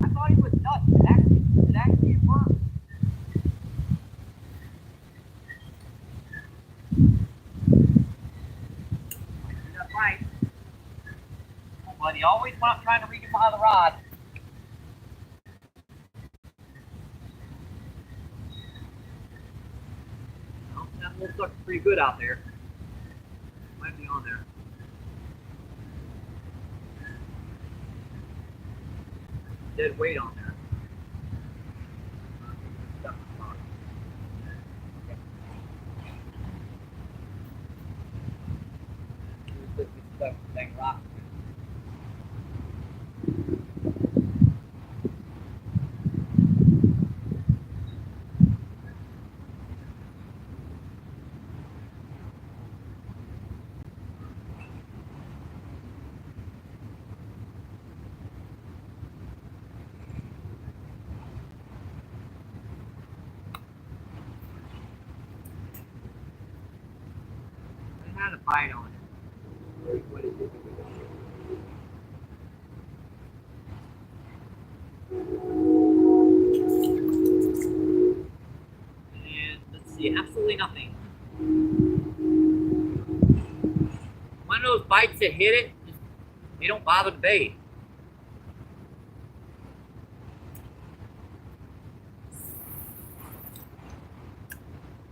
I thought he was nuts. It actually worked. I do that right. Oh, buddy, always when I'm trying to read him behind the rod. Looks like pretty good out there. Might be on there. Dead weight on there. Okay. Dang rock. Had a bite on it. What is it? And let's see, absolutely nothing. One of those bites that hit it, they don't bother the bait.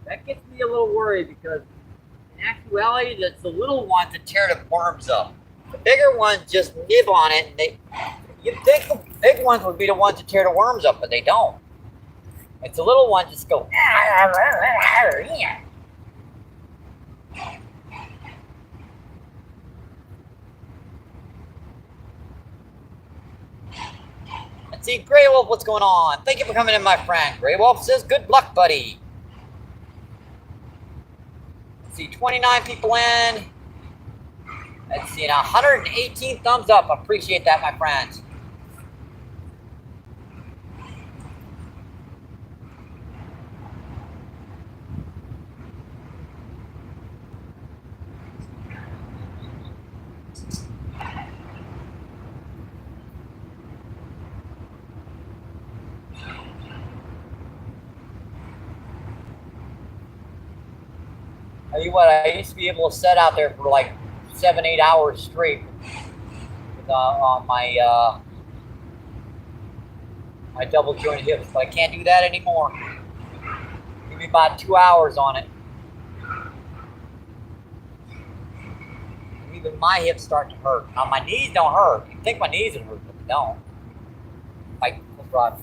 That gets me a little worried because in actuality, it's the little ones that tear the worms up. The bigger ones just nib on it, and you'd think the big ones would be the ones that tear the worms up, but they don't. It's the little ones just go. Let's see, Grey Wolf, what's going on? Thank you for coming in, my friend. Grey Wolf says, good luck, buddy. See 29 people in. Let's see now, 118 thumbs up. Appreciate that, my friends. Tell you what, I used to be able to set out there for like 7-8 hours straight with on my my double joint hips, but I can't do that anymore. Give me about 2 hours on it. even my hips start to hurt. Now my knees don't hurt. You think my knees would hurt, but they don't. Like, let's ride.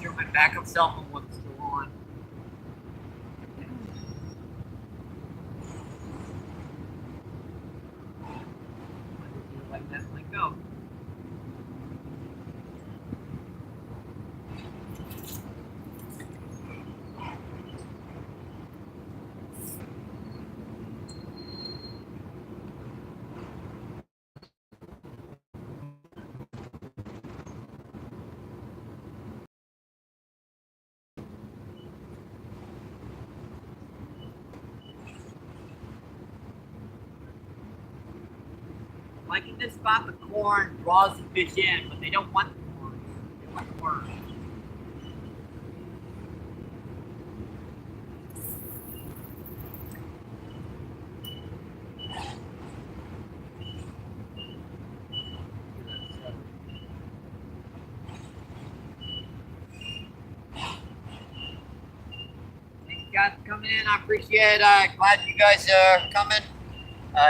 Sure, my backup cell phone wasn't still on. Let that thing go. Like in this spot, the corn draws the fish in, but they don't want the corn. They want the worm. Thank you guys for coming in. I appreciate it. Glad you guys are coming.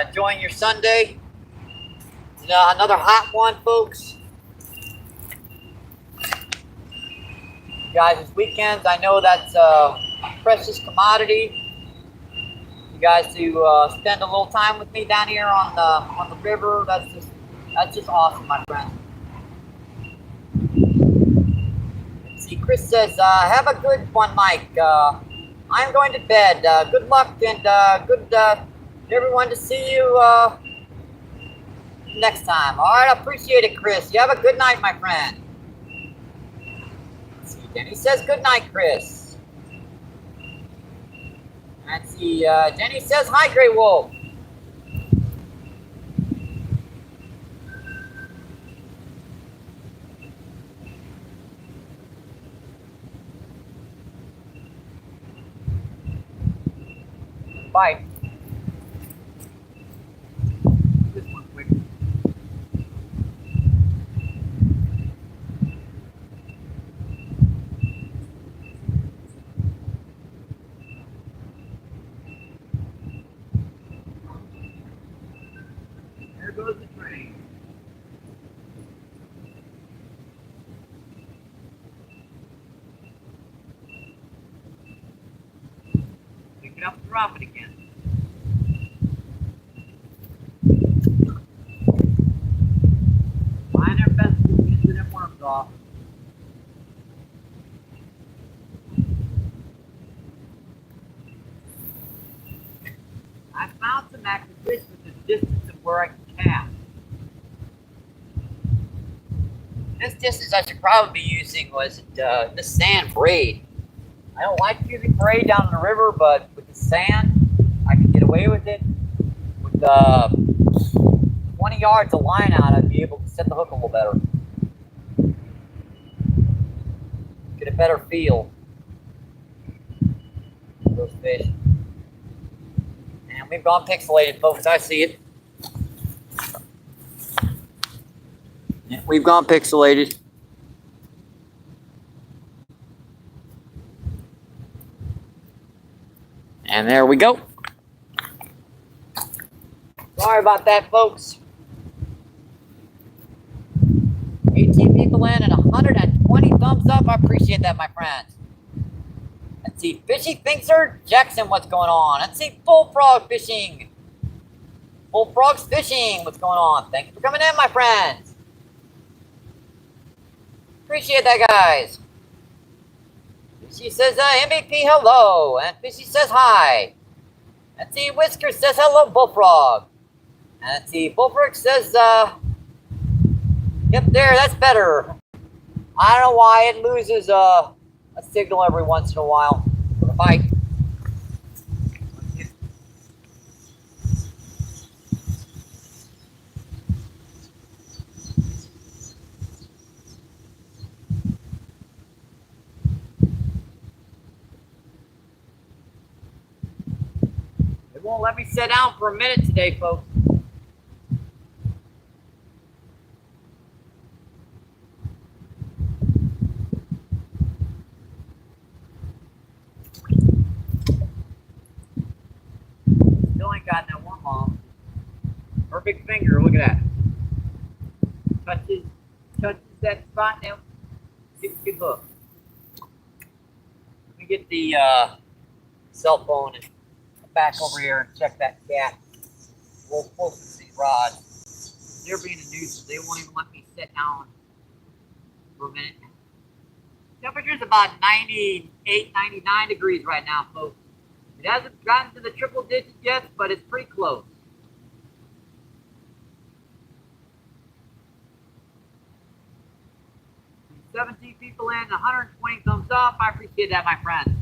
Enjoying your Sunday. Another hot one, folks. You guys, this weekends, I know that's a precious commodity. You guys to spend a little time with me down here on the river. That's just awesome, my friend. Let's see, Chris says, have a good one, Mike. I'm going to bed. Good luck and good everyone to see you next time. All right, I appreciate it, Chris. You have a good night, my friend. Let's see, Denny says good night, Chris. Let's see, Jenny says hi, Grey Wolf. Bye. This one quick. There goes the train. Pick it up and drop it again. Find our best to get them worms off. I found some active fish with the distance of where I can cast. This distance I should probably be using was this sand braid. I don't like using braid down in the river, but with the sand, I can get away with it. With 20 yards of line out, I'd be able to set the hook a little better. Get a better feel for those fish. And we've gone pixelated, folks. I see it. Yeah, we've gone pixelated. And there we go. Sorry about that, folks. 18 people in and 120 thumbs up. I appreciate that, my friends. Let's see. Fishy Finxer Jackson, what's going on? Let's see. Bullfrog Fishing. Bullfrogs Fishing, what's going on? Thank you for coming in, my friends. Appreciate that, guys. Fishy says, MVP, hello. And Fishy says, hi. Let's see, Whisker says hello, Bullfrog. And let's see, Bullfrog says, yep, there, that's better. I don't know why it loses a signal every once in a while. If I it won't let me sit down for a minute today, folks. Still ain't got no warm off. Her big finger, look at that. Touches that spot now. Gets a good hook. Let me get the cell phone and back over here and check that cat. We'll close to these rods. They're being a nuisance. They won't even let me sit down for a minute. Temperature's about 98, 99 degrees right now, folks. It hasn't gotten to the triple digits yet, but it's pretty close. There's 17 people in, 120 thumbs up. I appreciate that, my friend.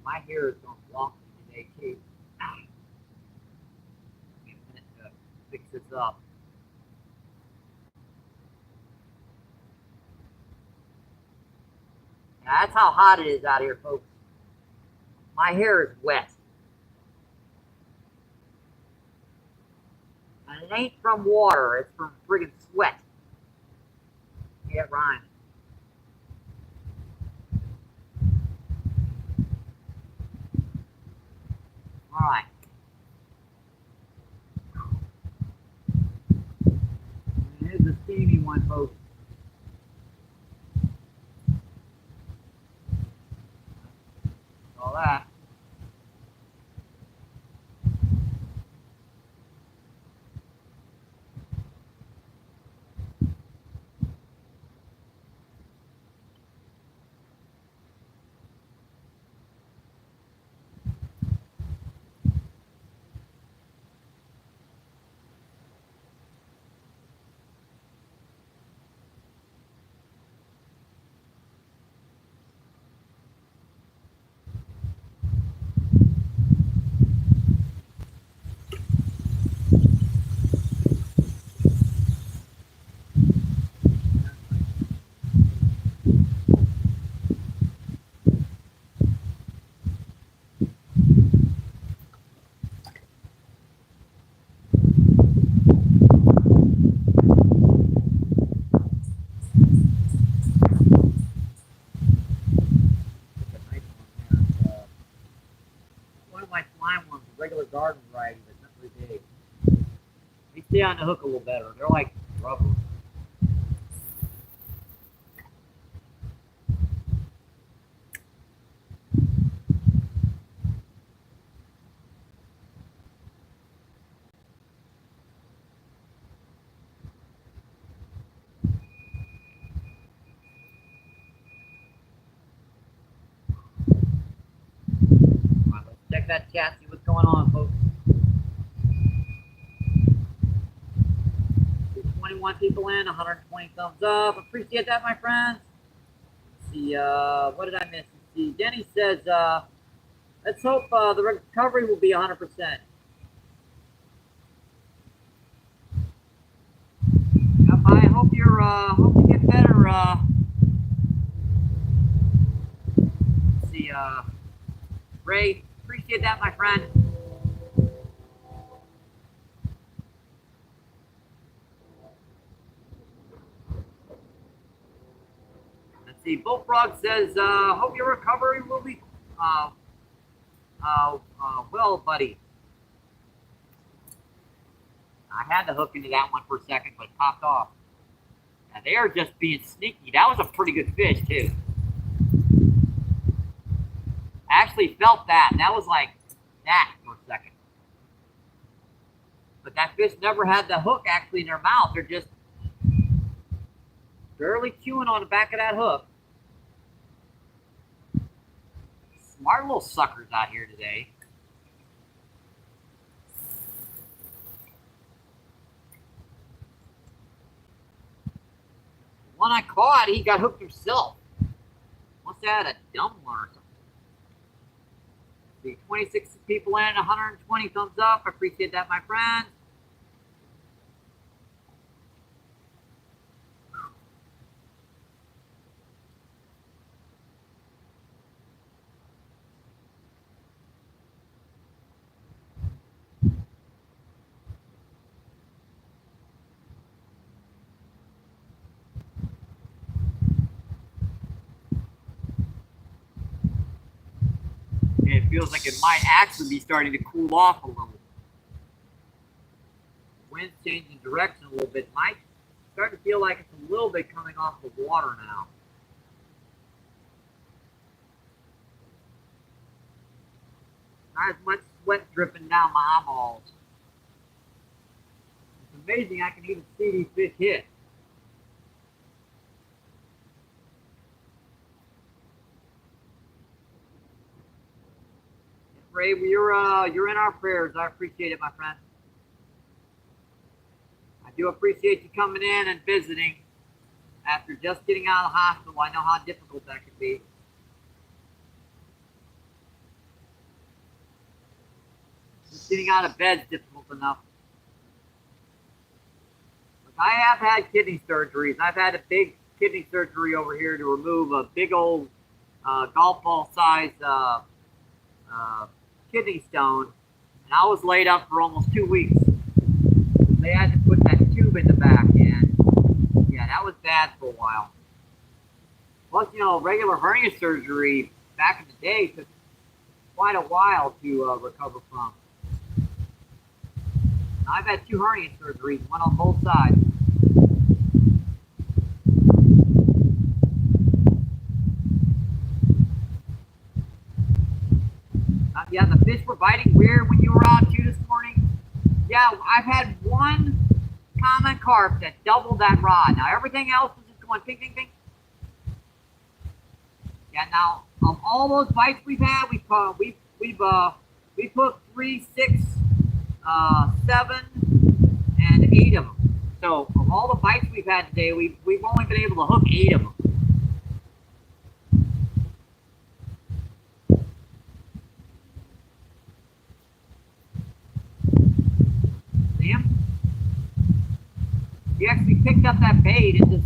My hair is going wonky today, too. Give me a minute to fix this up. Now, that's how hot it is out here, folks. My hair is wet. And it ain't from water, it's from friggin' sweat. Yeah, it rhymes. Alright. Here's the steamy one, folks. All that. One of my slime ones, a regular garden variety, that's not very big. They stay on the hook a little better. They're like rubber. Alright, let's check that chat, see what's going on, folks. There's 21 people in, 120 thumbs up. Appreciate that, my friends. Let's see, what did I miss? Let's see, Denny says, let's hope the recovery will be 100%. Yep, I hope hope you get better, let's see, Ray, appreciate that, my friend. Let's see, Bullfrog says, hope your recovery will be, well, buddy. I had to hook into that one for a second, but it popped off. Now, they are just being sneaky. That was a pretty good fish, too. I actually felt that. That was like that for a second. But that fish never had the hook actually in their mouth. They're just barely chewing on the back of that hook. Smart little suckers out here today. The one I caught, he got hooked himself. Must have had a dumb one or something. See, 26 people in, 120 thumbs up. I appreciate that, my friend. It feels like it might actually be starting to cool off a little. The wind's changing direction a little bit. Might start to feel like it's a little bit coming off the water now. Not as much sweat dripping down my eyeballs. It's amazing I can even see these fish hit. Ray, you're in our prayers. I appreciate it, my friend. I do appreciate you coming in and visiting after just getting out of the hospital. I know how difficult that can be. Just getting out of bed is difficult enough. Look, I have had kidney surgeries. I've had a big kidney surgery over here to remove a big old golf ball size kidney stone, and I was laid up for almost 2 weeks. They had to put that tube in the back, and yeah, that was bad for a while. Plus, you know, regular hernia surgery back in the day took quite a while to recover from. I've had 2 hernia surgeries, one on both sides. Yeah, the fish were biting weird when you were out too this morning. Yeah, I've had one common carp that doubled that rod. Now everything else is just going ping, ping, ping. Yeah, now of all those bites we've had, we've put 3, 6, 7, and 8 of them. So of all the bites we've had today, we've only been able to hook 8 of them. He actually picked up that bait and just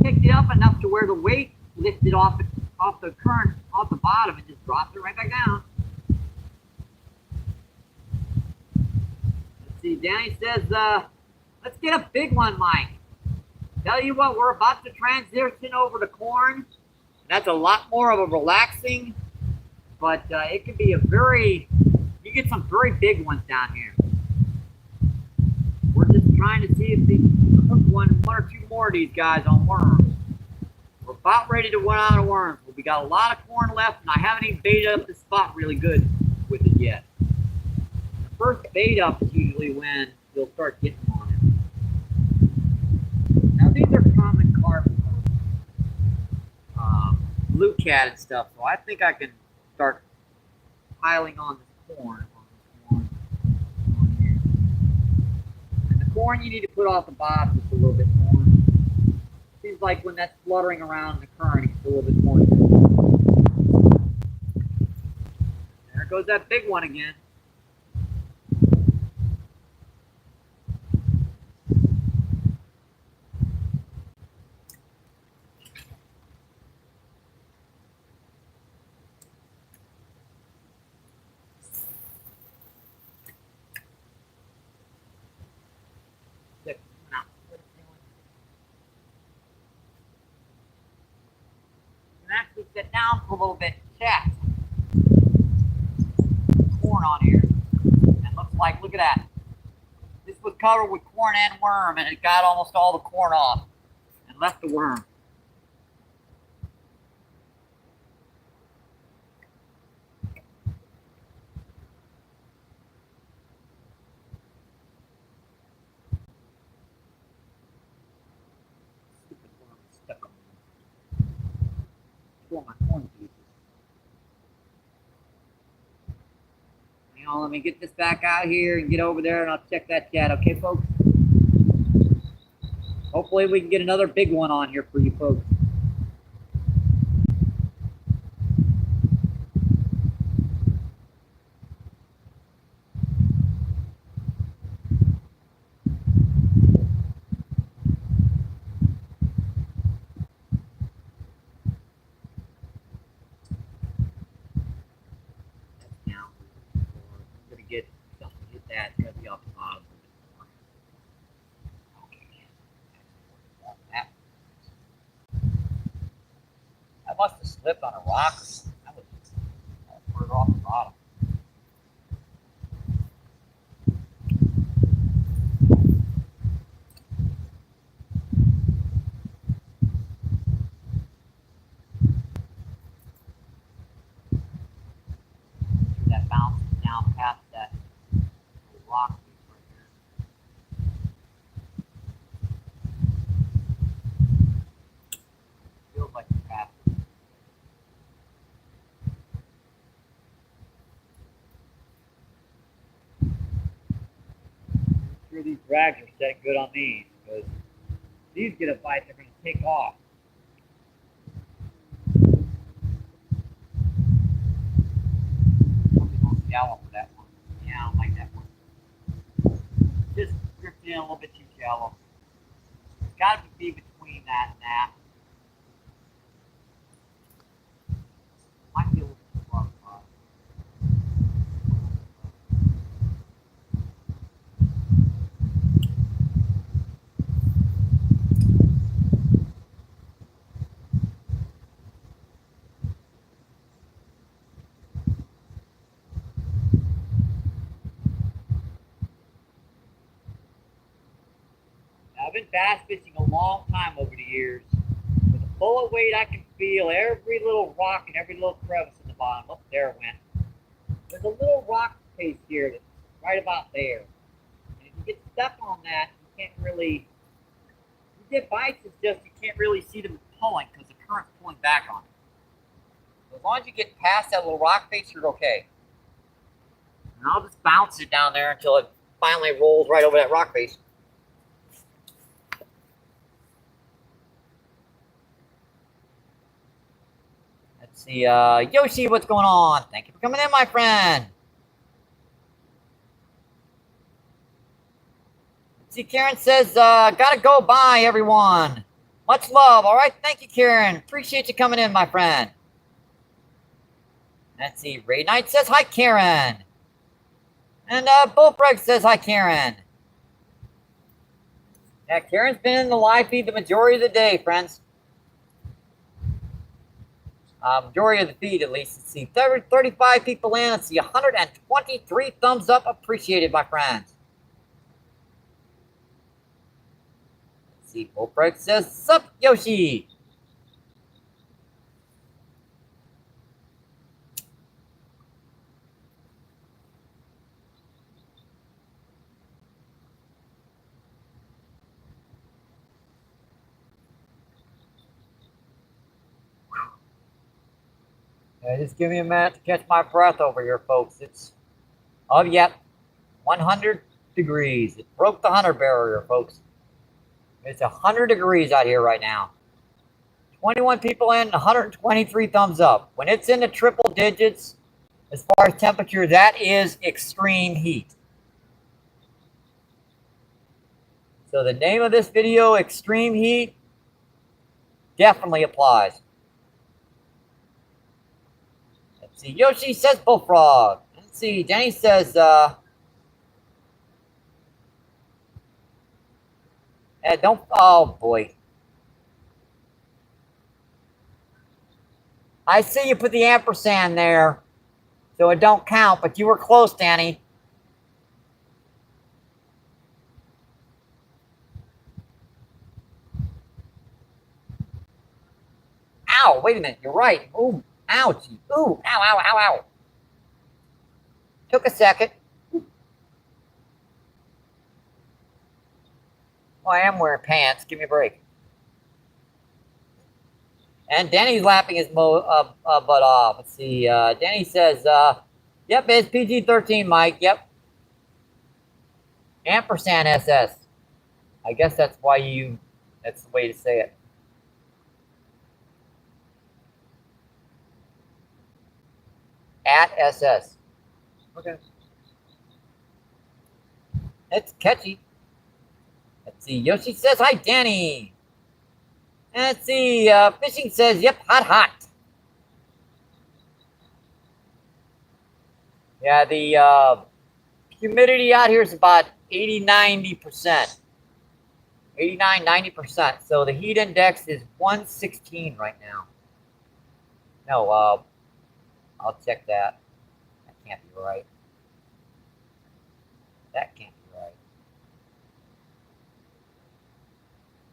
picked it up enough to where the weight lifted off the current, off the bottom, and just dropped it right back down. Let's see, Danny says, let's get a big one, Mike. Tell you what, we're about to transition over to corn. That's a lot more of a relaxing, but it can be you get some very big ones down here. We're just trying to see if they can hook one or 2 more of these guys on worms. We're about ready to run out of worms, but we got a lot of corn left, and I haven't even baited up the spot really good with it yet. The first bait up is usually when you'll start getting on it. Now these are common carp, blue cat and stuff, so I think I can start piling on the corn. Corn you need to put off the bottom just a little bit more. Seems like when that's fluttering around in the current, it's a little bit more. There goes that big one again. Actually sit down for a little bit and chat. Corn on here. And looks like, look at that. This was covered with corn and worm, and it got almost all the corn off. left the worm. Stupid worm stuck on me. Tore my corn pieces. Hang on, let me get this back out here and get over there and I'll check that chat, okay, folks? Hopefully we can get another big one on here for you folks. Now, I'm gonna get something to hit that. It's gotta be off the bottom a bit more. Okay. That must have slipped on a rock or something. That was further off the bottom. That bounces down past that rock right there. Feels like it's past. I'm sure these drags are set good on these because these get a bite, they're going to take off. Shallow for that one. Yeah, I don't like that one. Just drifted in a little bit too shallow. It's got to be between that and that. Might be a little too far apart. I've been bass fishing a long time over the years. With a bullet weight, I can feel every little rock and every little crevice in the bottom. Oh, there it went. There's a little rock face here that's right about there. And if you get stuck on that, you can't really. You get bites, it's just you can't really see them pulling because the current's pulling back on it. So as long as you get past that little rock face, you're okay. And I'll just bounce it down there until it finally rolls right over that rock face. Let's see, Yoshi, what's going on? Thank you for coming in, my friend. Let's see, Karen says, gotta go, bye, everyone. Much love, all right? Thank you, Karen. Appreciate you coming in, my friend. Let's see, Ray Knight says, hi, Karen. And Bullfrog says, hi, Karen. Yeah, Karen's been in the live feed the majority of the day, friends. Majority of the feed, at least. Let's see, 35 people in. Let's see, 123 thumbs up. Appreciated, my friends. Let's see, Bullfrog says, sup, Yoshi. Just give me a minute to catch my breath over here, folks. It's, oh, yep, 100 degrees. It broke the 100 barrier, folks. It's 100 degrees out here right now. 21 people in, 123 thumbs up. When it's in the triple digits, as far as temperature, that is extreme heat. So the name of this video, Extreme Heat, definitely applies. Let's see, Yoshi says Bullfrog. Let's see, Danny says, don't, oh boy. I see you put the ampersand there, so it don't count, but you were close, Danny. ow, wait a minute, you're right. Ooh, ouch. Ooh, ow, ow, ow, ow. Took a second. Well, I am wearing pants. Give me a break. And Denny's laughing his butt off. Let's see. Denny says, yep, it's PG-13, Mike. Yep. Ampersand SS. I guess that's why that's the way to say it. At SS. Okay. It's catchy. Let's see. Yoshi says, hi, Danny. Let's see. Fishing says, yep, hot, hot. Yeah, the humidity out here is about 80-90%. 89-90%. So the heat index is 116 right now. No, I'll check that. That can't be right. That can't be right.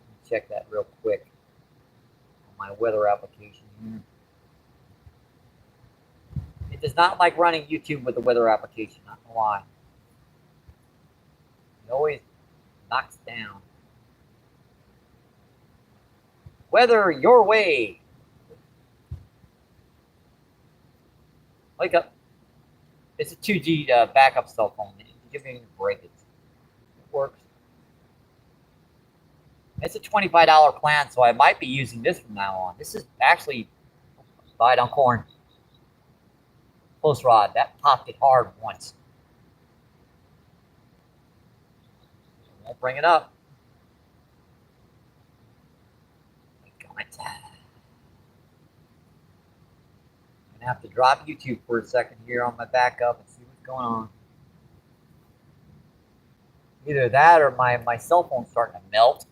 Let me check that real quick on my weather application here. It does not like running YouTube with the weather application. Not gonna lie. It always knocks down. Weather your way. Wake up. It's a 2G backup cell phone. Give me a break. It works. It's a $25 plan, so I might be using this from now on. This is actually bite on corn. Close rod. That popped it hard once. Won't bring it up. I'm gonna have to drop YouTube for a second here on my backup and see what's going on. Either that or my cell phone's starting to melt.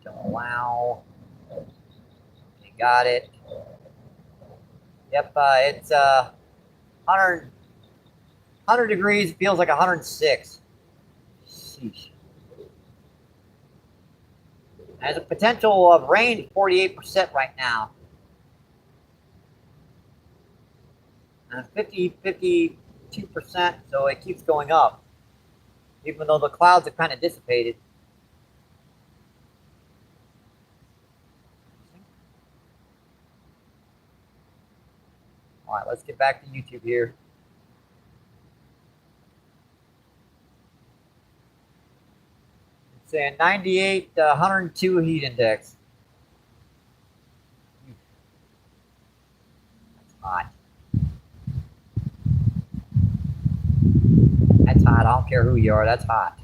Don't allow. You got it. Yep, it's 100 degrees, feels like 106. Sheesh. Has a potential of rain 48% right now. And 52%, so it keeps going up. Even though the clouds have kind of dissipated. All right, let's get back to YouTube here. It's saying 98, 102 heat index. That's hot. That's hot. I don't care who you are. That's hot.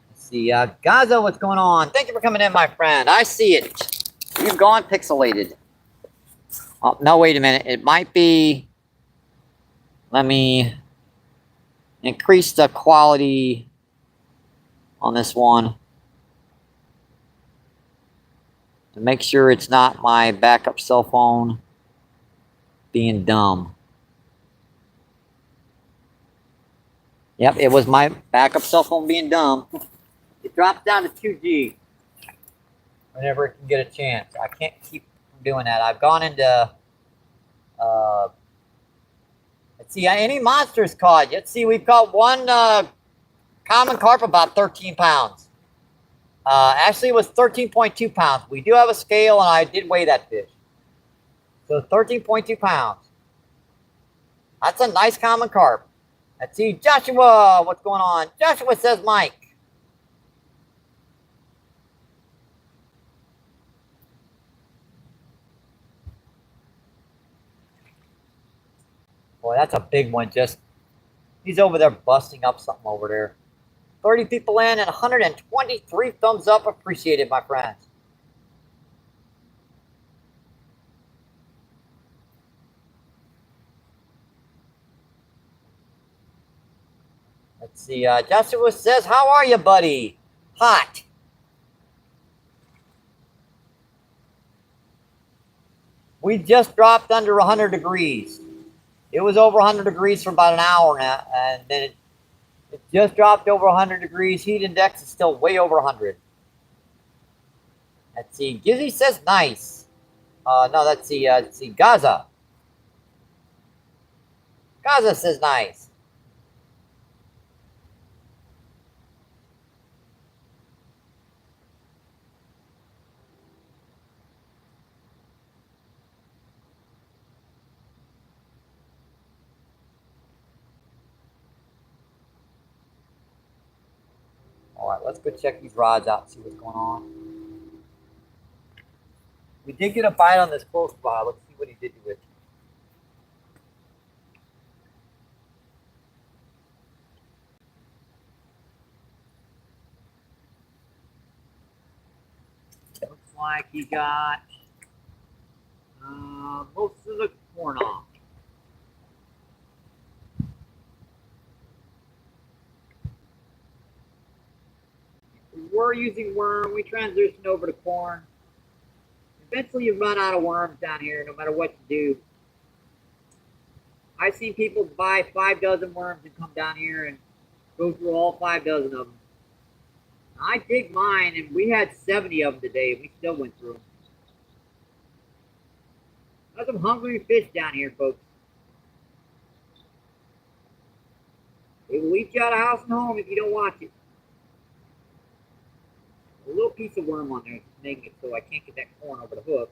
Let's see. Gaza, what's going on? Thank you for coming in, my friend. I see it. You've gone pixelated. Oh, no, wait a minute. It might be... Let me increase the quality on this one to make sure it's not my backup cell phone being dumb. Yep, it was my backup cell phone being dumb. It drops down to 2G whenever it can get a chance. I can't keep doing that. I've gone into let's see, any monsters caught. Let's see, we've caught one common carp about 13 pounds. Actually, it was 13.2 pounds. We do have a scale, and I did weigh that fish. So 13.2 pounds. That's a nice common carp. Let's see, Joshua, what's going on? Joshua says Mike. Boy, that's a big one. He's over there busting up something over there. 30 people in and 123 thumbs up. Appreciate it, my friends. Let's see. Joshua says, how are you, buddy? Hot. We just dropped under 100 degrees. It was over 100 degrees for about an hour now, and then It just dropped over 100 degrees. Heat index is still way over 100. Let's see. Gizzy says nice. No, let's see. Gaza. Gaza says nice. All right, let's go check these rods out and see what's going on. We did get a bite on this close spot. Let's see what he did to it. Looks like he got most of the corn off. We were using worm. We transitioned over to corn. Eventually you run out of worms down here no matter what you do. I've seen people buy 5 dozen worms and come down here and go through all 5 dozen of them. I dig mine, and we had 70 of them today. We still went through them. There's some hungry fish down here, folks. They will eat you out of house and home if you don't watch it. A little piece of worm on there is making it so I can't get that corn over the hook.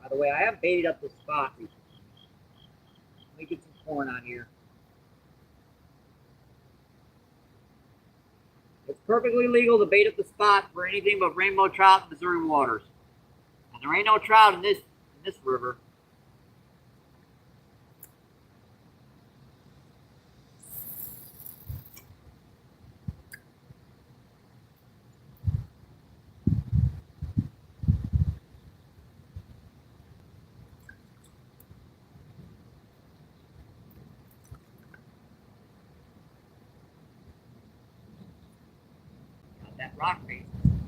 By the way, I have baited up this spot recently. Let me get some corn on here. It's perfectly legal to bait up the spot for anything but rainbow trout in Missouri waters. And there ain't no trout in this river. Got that rock bait.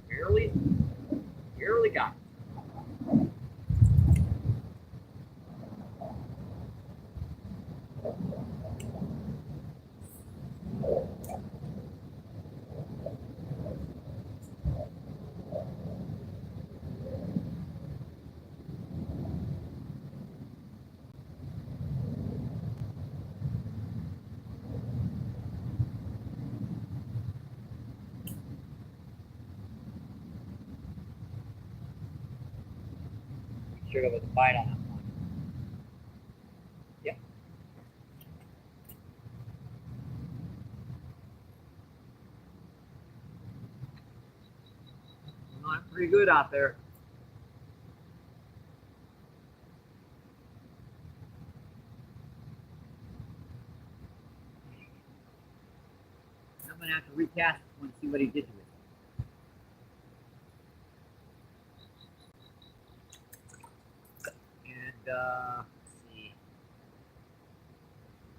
Barely got it. Sure there was a bite on that one. Yep. Not pretty good out there. I'm gonna have to recast this one and see what he did to it. Let's see.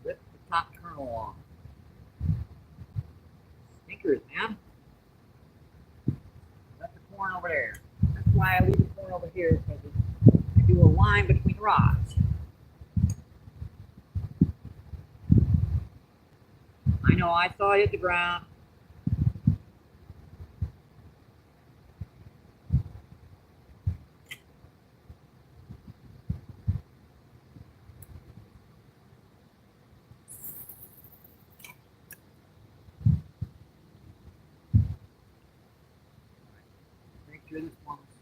Rip the top kernel off. Stinkers, man. Left the corn over there. That's why I leave the corn over here, because I do a line between rods. I know, I saw it hit the ground. Sure this one seems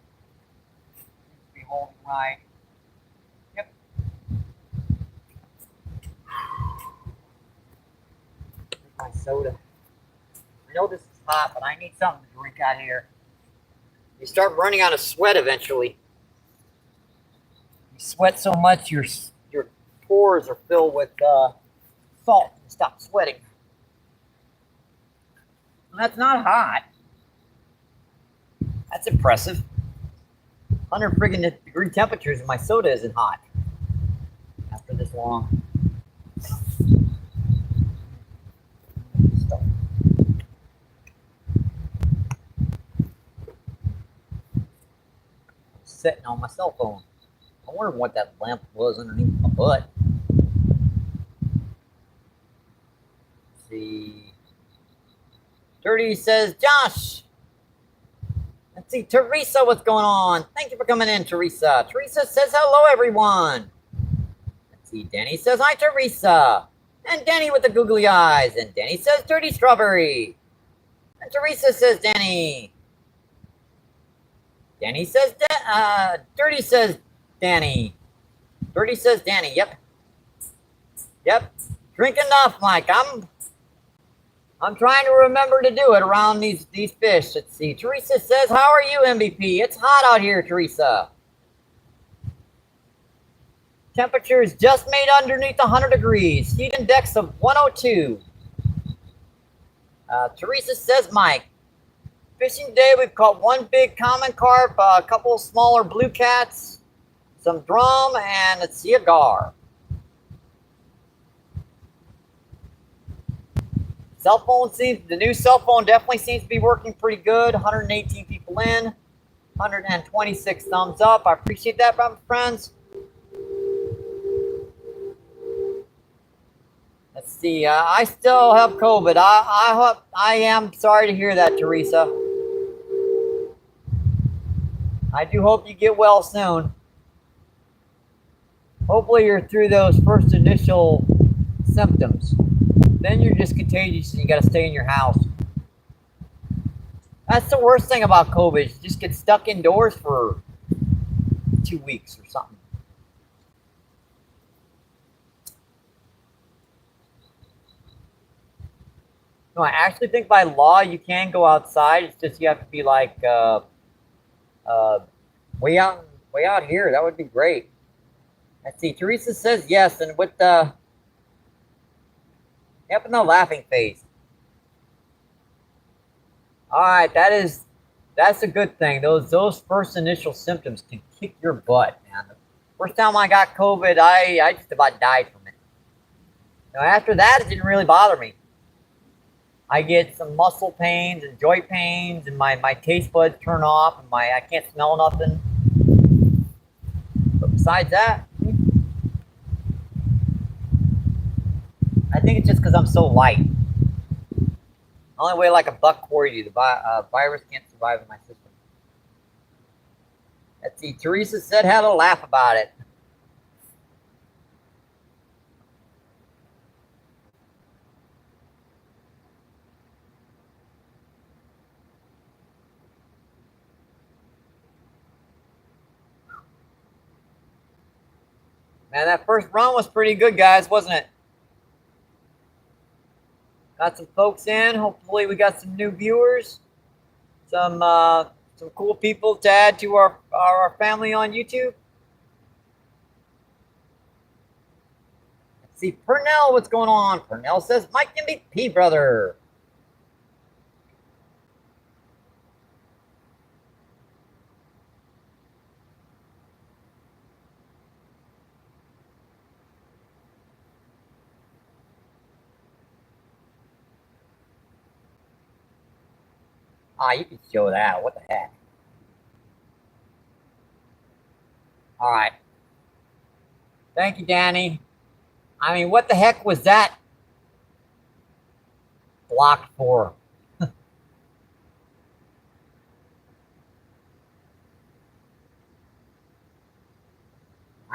to be holding right. Yep. Here's my soda. I know this is hot, but I need something to drink out here. You start running out of sweat eventually. You sweat so much, your pores are filled with salt. You stop sweating. Well, that's not hot. That's impressive. 100 friggin' degree temperatures and my soda isn't hot after this long. sitting on my cell phone. I wondered what that lamp was underneath my butt. Let's see. Dirty says, Josh. Let's see, Teresa, what's going on? Thank you for coming in, Teresa. Teresa says, hello, everyone. Let's see, Denny says, hi, Teresa. And Denny with the googly eyes. And Denny says, dirty strawberry. And Teresa says, Denny. Danny says, Dirty says, Danny. Dirty says, Danny. Yep. Yep. Drink enough, Mike. I'm trying to remember to do it around these fish. Let's see. Teresa says, how are you, MVP? It's hot out here, Teresa. Temperature is just made underneath 100 degrees. Heat index of 102. Teresa says, Mike. Fishing today, we've caught one big common carp, a couple smaller blue cats, some drum, and let's see, a gar. The new cell phone definitely seems to be working pretty good. 118 people in, 126 thumbs up. I appreciate that, my friends. Let's see, I still have COVID. I am sorry to hear that, Teresa. I do hope you get well soon. Hopefully you're through those first initial symptoms. Then you're just contagious and you got to stay in your house. That's the worst thing about COVID. You just get stuck indoors for 2 weeks or something. No, I actually think by law you can go outside. It's just you have to be like way out here. That would be great. Let's see. Teresa says yes, and with the yep, and the laughing face. All right, that's a good thing. Those first initial symptoms can kick your butt, man. The first time I got COVID, I just about died from it. Now after that, it didn't really bother me. I get some muscle pains and joint pains, and my taste buds turn off, and I can't smell nothing. But besides that, I think it's just because I'm so light. I only weigh like $140. The virus can't survive in my system. Let's see. Teresa said had a laugh about it. Man, that first run was pretty good, guys, wasn't it? Got some folks in. Hopefully we got some new viewers. Some cool people to add to our family on YouTube. Let's see, Purnell, what's going on? Purnell says, Mike MVP, brother. You can show that. What the heck? All right. Thank you, Danny. I mean, what the heck was that blocked for? I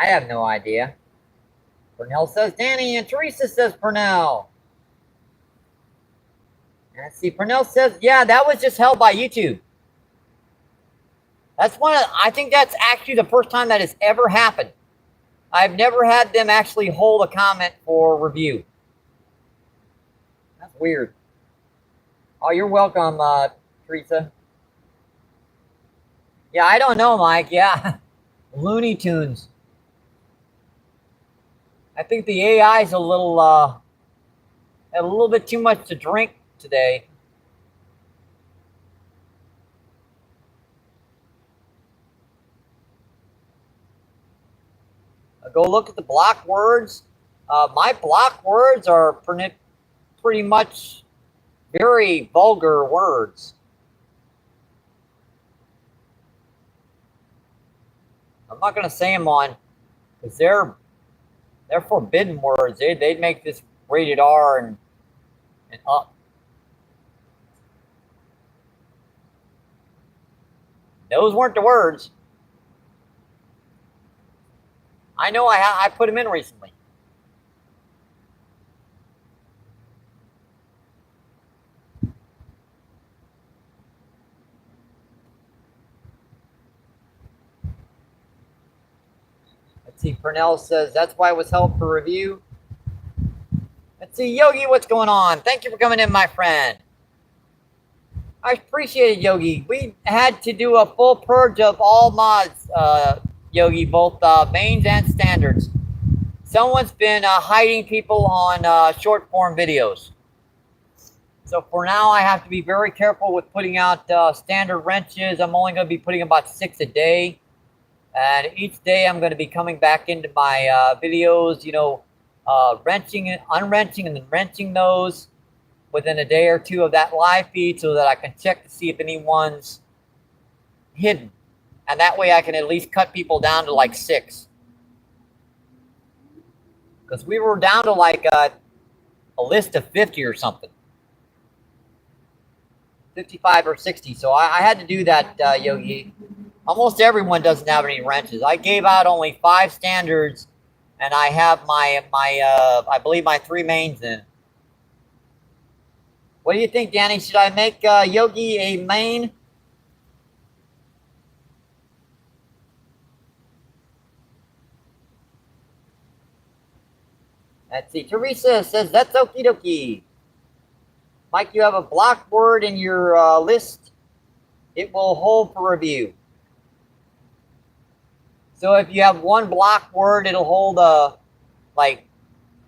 have no idea. Purnell says Danny, and Teresa says Purnell. Let's see, Purnell says, yeah, that was just held by YouTube. I think that's actually the first time that has ever happened. I've never had them actually hold a comment for review. That's weird. Oh, you're welcome, Teresa. Yeah, I don't know, Mike. Yeah, Looney Tunes. I think the AI is a little bit too much to drink today. Go look at the block words. My block words are pretty much very vulgar words. I'm not gonna say them on, because they're forbidden words. They'd make this rated R and up. Those weren't the words. I know I put them in recently. Let's see, Purnell says, that's why it was held for review. Let's see, Yogi, what's going on? Thank you for coming in, my friend. I appreciate it, Yogi. We had to do a full purge of all mods, Yogi, both mains and standards. Someone's been hiding people on short form videos. So for now, I have to be very careful with putting out standard wrenches. I'm only going to be putting about 6 a day. And each day I'm going to be coming back into my videos, you know, wrenching and unwrenching and then wrenching those within a day or two of that live feed so that I can check to see if anyone's hidden. And that way I can at least cut people down to like 6. Because we were down to like a list of 50 or something. 55 or 60. So I had to do that, Yogi. Almost everyone doesn't have any wrenches. I gave out only 5 standards, and I have my I believe my 3 mains in. What do you think, Danny? Should I make Yogi a main? Let's see. Teresa says that's okie dokie. Mike, you have a blocked word in your list. It will hold for review. So if you have one block word, it'll hold like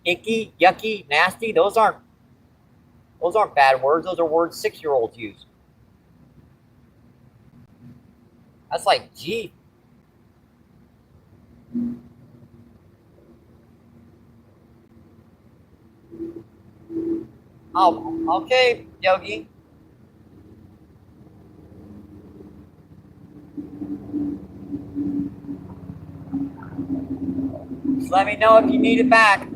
icky, yucky, nasty. Those aren't bad words. Those are words 6-year-olds use. That's like G. Oh, okay, Yogi. Just let me know if you need it back.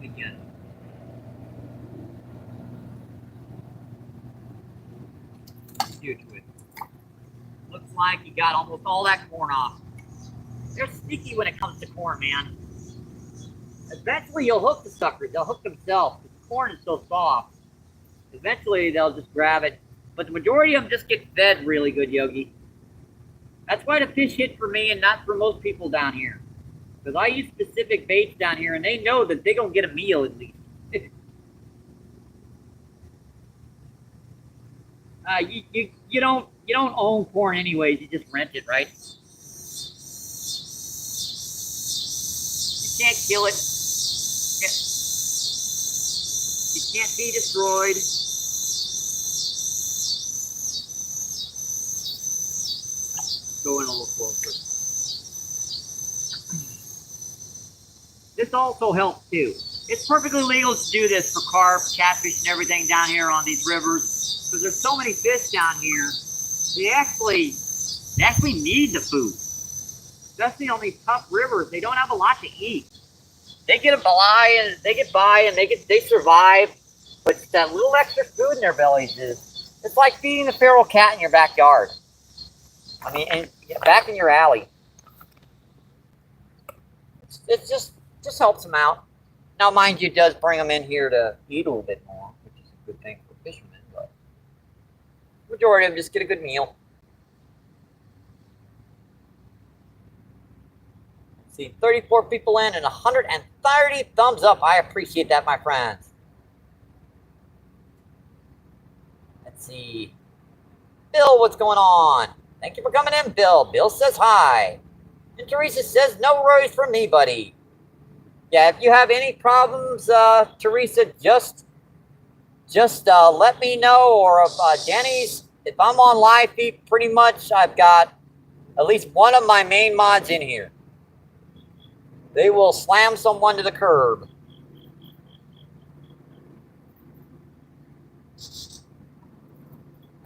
Again. Due to it. Looks like you got almost all that corn off. They're sneaky when it comes to corn, man. Eventually you'll hook the suckers. They'll hook themselves. The corn is so soft. Eventually they'll just grab it. But the majority of them just get fed really good, Yogi. That's why the fish hit for me and not for most people down here. Because I use specific baits down here, and they know that they're going to get a meal at least. You don't own corn anyways. You just rent it, right? You can't kill it. It can't be destroyed. Go in a little closer. This also helps too. It's perfectly legal to do this for carp, catfish, and everything down here on these rivers because there's so many fish down here. They actually need the food, especially on these tough rivers. They don't have a lot to eat. They get by and they survive, but that little extra food in their bellies it's like feeding the feral cat in your backyard. I mean, and back in your alley. It's just helps them out. Now, mind you, it does bring them in here to eat a little bit more, which is a good thing for fishermen, but the majority of them just get a good meal. Let's see, 34 people in and 130 thumbs up. I appreciate that, my friends. Let's see. Bill, what's going on? Thank you for coming in, Bill. Bill says hi. And Teresa says, no worries for me, buddy. Yeah, if you have any problems, Teresa, just just let me know, or if Denny's, if I'm on live feed, pretty much I've got at least one of my main mods in here. They will slam someone to the curb.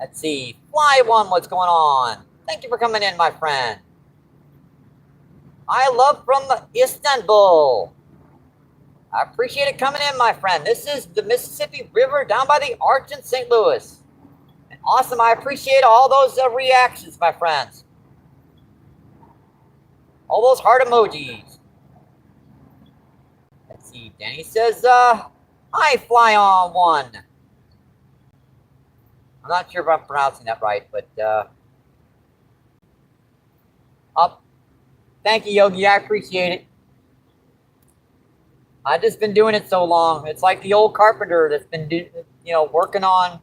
Let's see, Fly One, what's going on? Thank you for coming in, my friend. I love from Istanbul. I appreciate it coming in, my friend. This is the Mississippi River down by the Arch in St. Louis. And awesome, I appreciate all those reactions, my friends. All those heart emojis. Let's see, Danny says, hi, Fly On One. I'm not sure if I'm pronouncing that right, but, thank you, Yogi, I appreciate it. I've just been doing it so long. It's like the old carpenter that's been, working on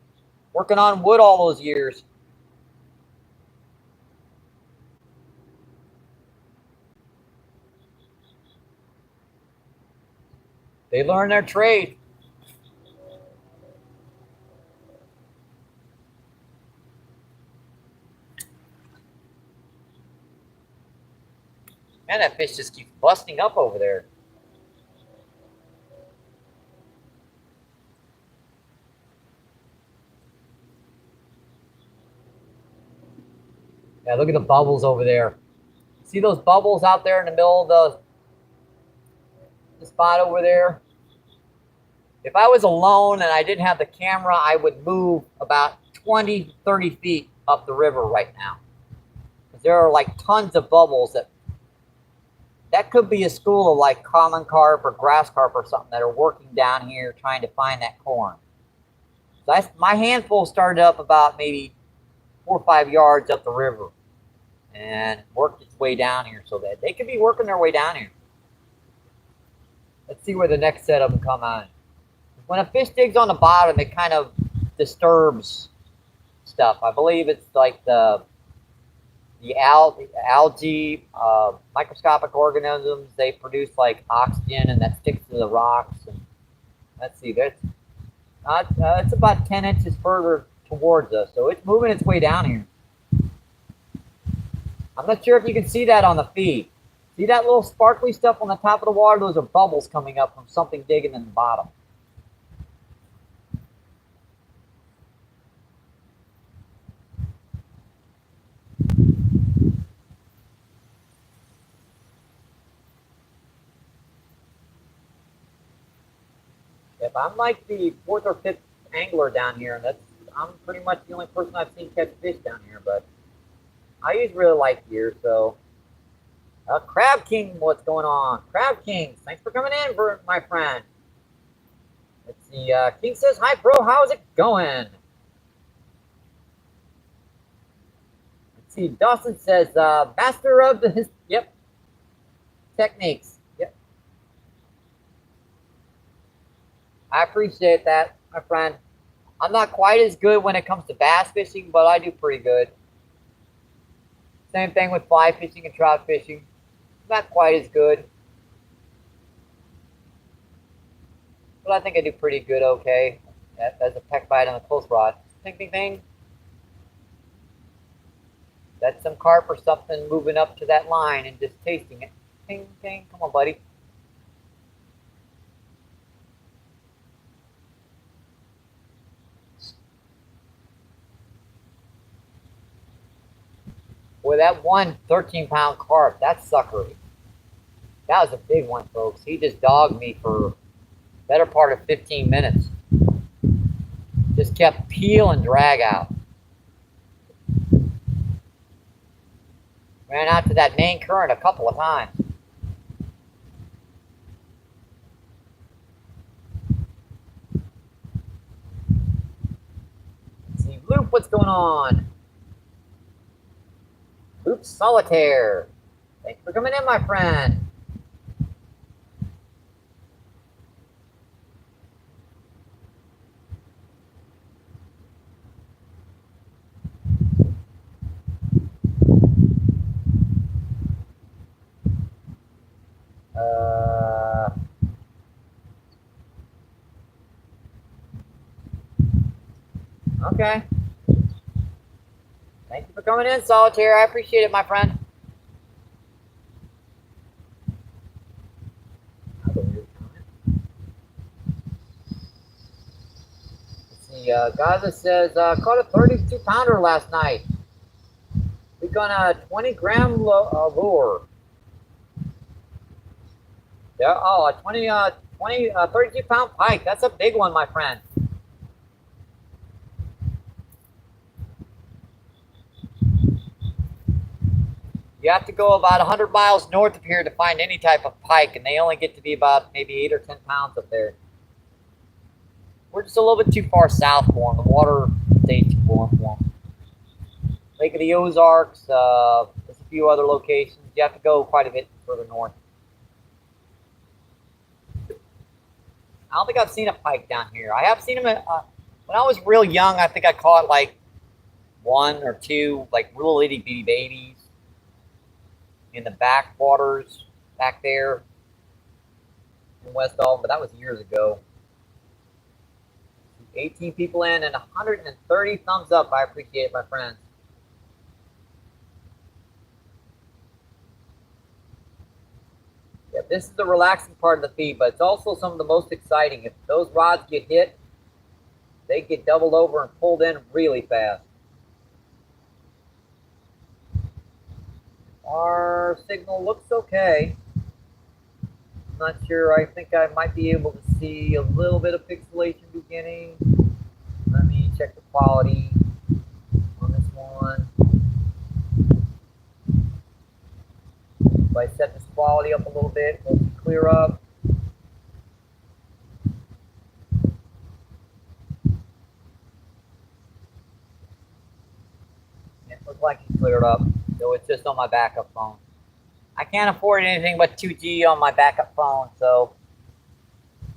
wood all those years. They learn their trade. Man, that fish just keeps busting up over there. Yeah, look at the bubbles over there. See those bubbles out there in the middle of the spot over there? If I was alone and I didn't have the camera, I would move about 20, 30 feet up the river right now. Because there are like tons of bubbles that could be a school of like common carp or grass carp or something that are working down here trying to find that corn. So my handful started up about maybe 4 or 5 yards up the river and worked its way down here, so that they could be working their way down here. Let's see where the next set of them come on. When a fish digs on the bottom, it kind of disturbs stuff. I believe it's like the algae, microscopic organisms. They produce like oxygen, and that sticks to the rocks. And let's see, it's about 10 inches further towards us, so it's moving its way down here. I'm not sure if you can see that on the feed. See that little sparkly stuff on the top of the water? Those are bubbles coming up from something digging in the bottom. If I'm like the 4th or 5th angler down here, I'm pretty much the only person I've seen catch fish down here, but I usually really like here, so. Crab King, what's going on? Crab King, thanks for coming in, my friend. Let's see, King says, hi, bro, how's it going? Let's see, Dawson says, master of yep, techniques. Yep. I appreciate that, my friend. I'm not quite as good when it comes to bass fishing, but I do pretty good. Same thing with fly fishing and trout fishing. Not quite as good. But I think I do pretty good, okay. That's a peck bite on a close rod. Ding, ding, ding. That's some carp or something moving up to that line and just tasting it. Ding, ding. Come on, buddy. Boy, that one 13-pound carp, that's suckery. That was a big one, folks. He just dogged me for the better part of 15 minutes. Just kept peel and drag out. Ran out to that main current a couple of times. Let's see, Loop, what's going on? Loop Solitaire. Thanks for coming in, my friend. Okay. Thank you for coming in, Solitaire. I appreciate it, my friend. Let's see. Gaza says, caught a 32-pounder last night. We got a 20-gram lure. Yeah, oh, a 32-pound pike. That's a big one, my friend. You have to go about 100 miles north of here to find any type of pike, and they only get to be about maybe 8 or 10 pounds up there. We're just a little bit too far south for them. The water stays too warm for them. Lake of the Ozarks, there's a few other locations. You have to go quite a bit further north. I don't think I've seen a pike down here. I have seen them when I was real young. I think I caught like 1 or 2 like little itty bitty babies in the backwaters back there in West Alton, but that was years ago. 18 people in and 130 thumbs up. I appreciate it, my friends. Yeah, this is the relaxing part of the feed, but it's also some of the most exciting. If those rods get hit, they get doubled over and pulled in really fast. Our signal looks okay. I'm not sure. I think I might be able to see a little bit of pixelation beginning. Let me check the quality on this one. If I set this quality up a little bit, it'll clear up. It looks like it's cleared up, so it's just on my backup phone. I can't afford anything but 2G on my backup phone, so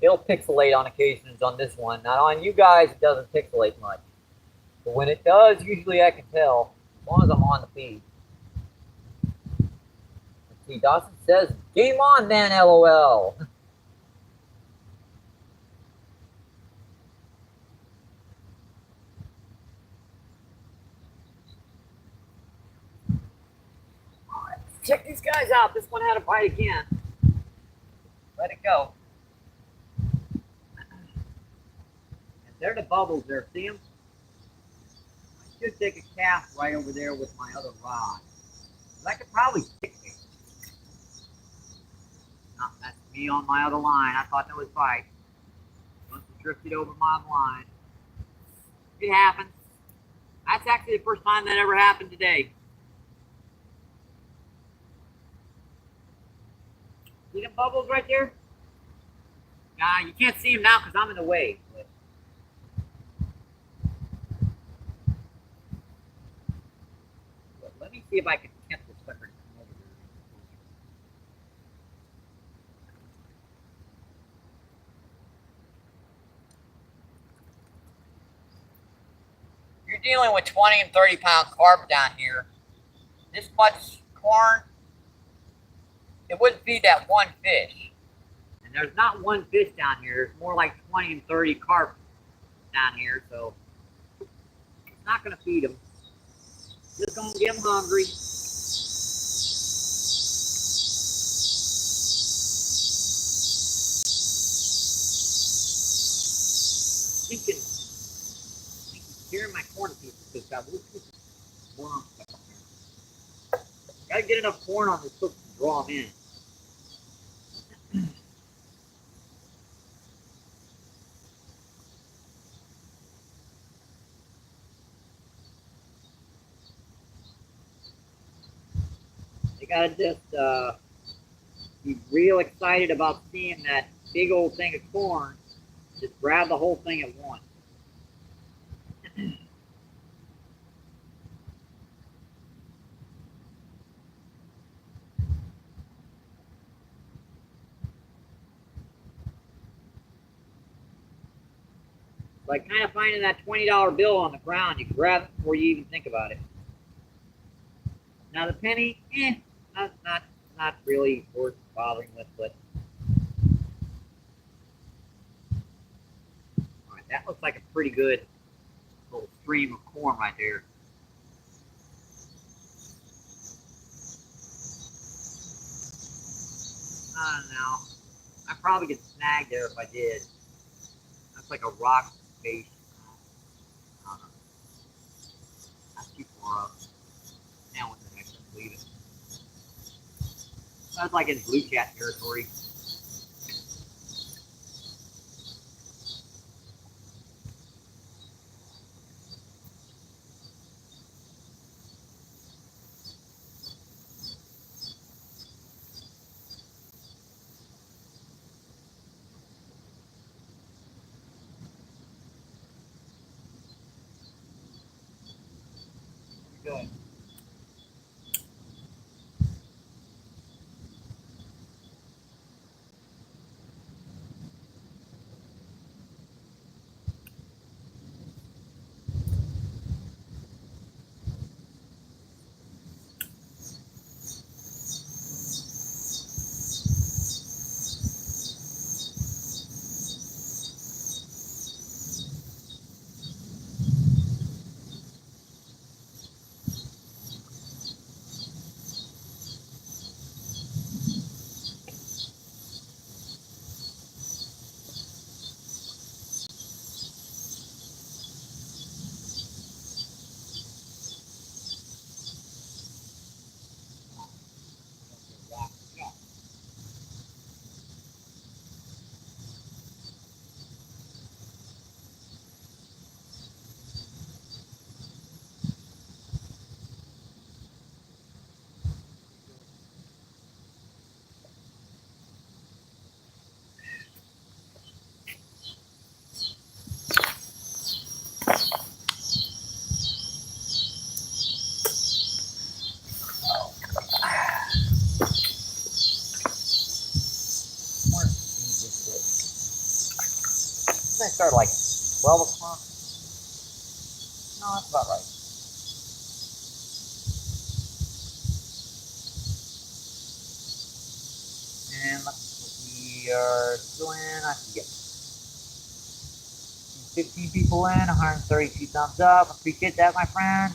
it'll pixelate on occasions on this one. Now on you guys, it doesn't pixelate much. But when it does, usually I can tell, as long as I'm on the feed. Let's see, Dawson says, game on then, LOL. Check these guys out. This one had a bite again. Let it go. And there are the bubbles there. See them? I should take a cast right over there with my other rod. I could probably stick it. Oh, that's me on my other line. I thought that was bite. Must have drifted over my line. It happens. That's actually the first time that ever happened today. See the bubbles right there? You can't see them now because I'm in the way. But let me see if I can catch this sucker. You're dealing with 20 and 30-pound carp down here. This much corn, it wouldn't feed that one fish. And there's not one fish down here. There's more like 20 and 30 carp down here, so it's not going to feed them. Just going to get them hungry. Thinking tearing my corn pieces because got little pieces of corn stuck on there. Gotta get enough corn on this hook to draw them in. They gotta just be real excited about seeing that big old thing of corn. Just grab the whole thing at once. Like kind of finding that $20 bill on the ground, you grab it before you even think about it. Now the penny, not really worth bothering with, but all right, that looks like a pretty good little stream of corn right there. I don't know. I'd probably get snagged there if I did. That's like a rock face. I don't know. That's too far up. Now what the heck? Let's leave it. That's like in blue cat territory. Good. I start like 12 o'clock. No, that's about right. And we are still in. I can get 15 people in, 132 thumbs up. Appreciate that, my friend.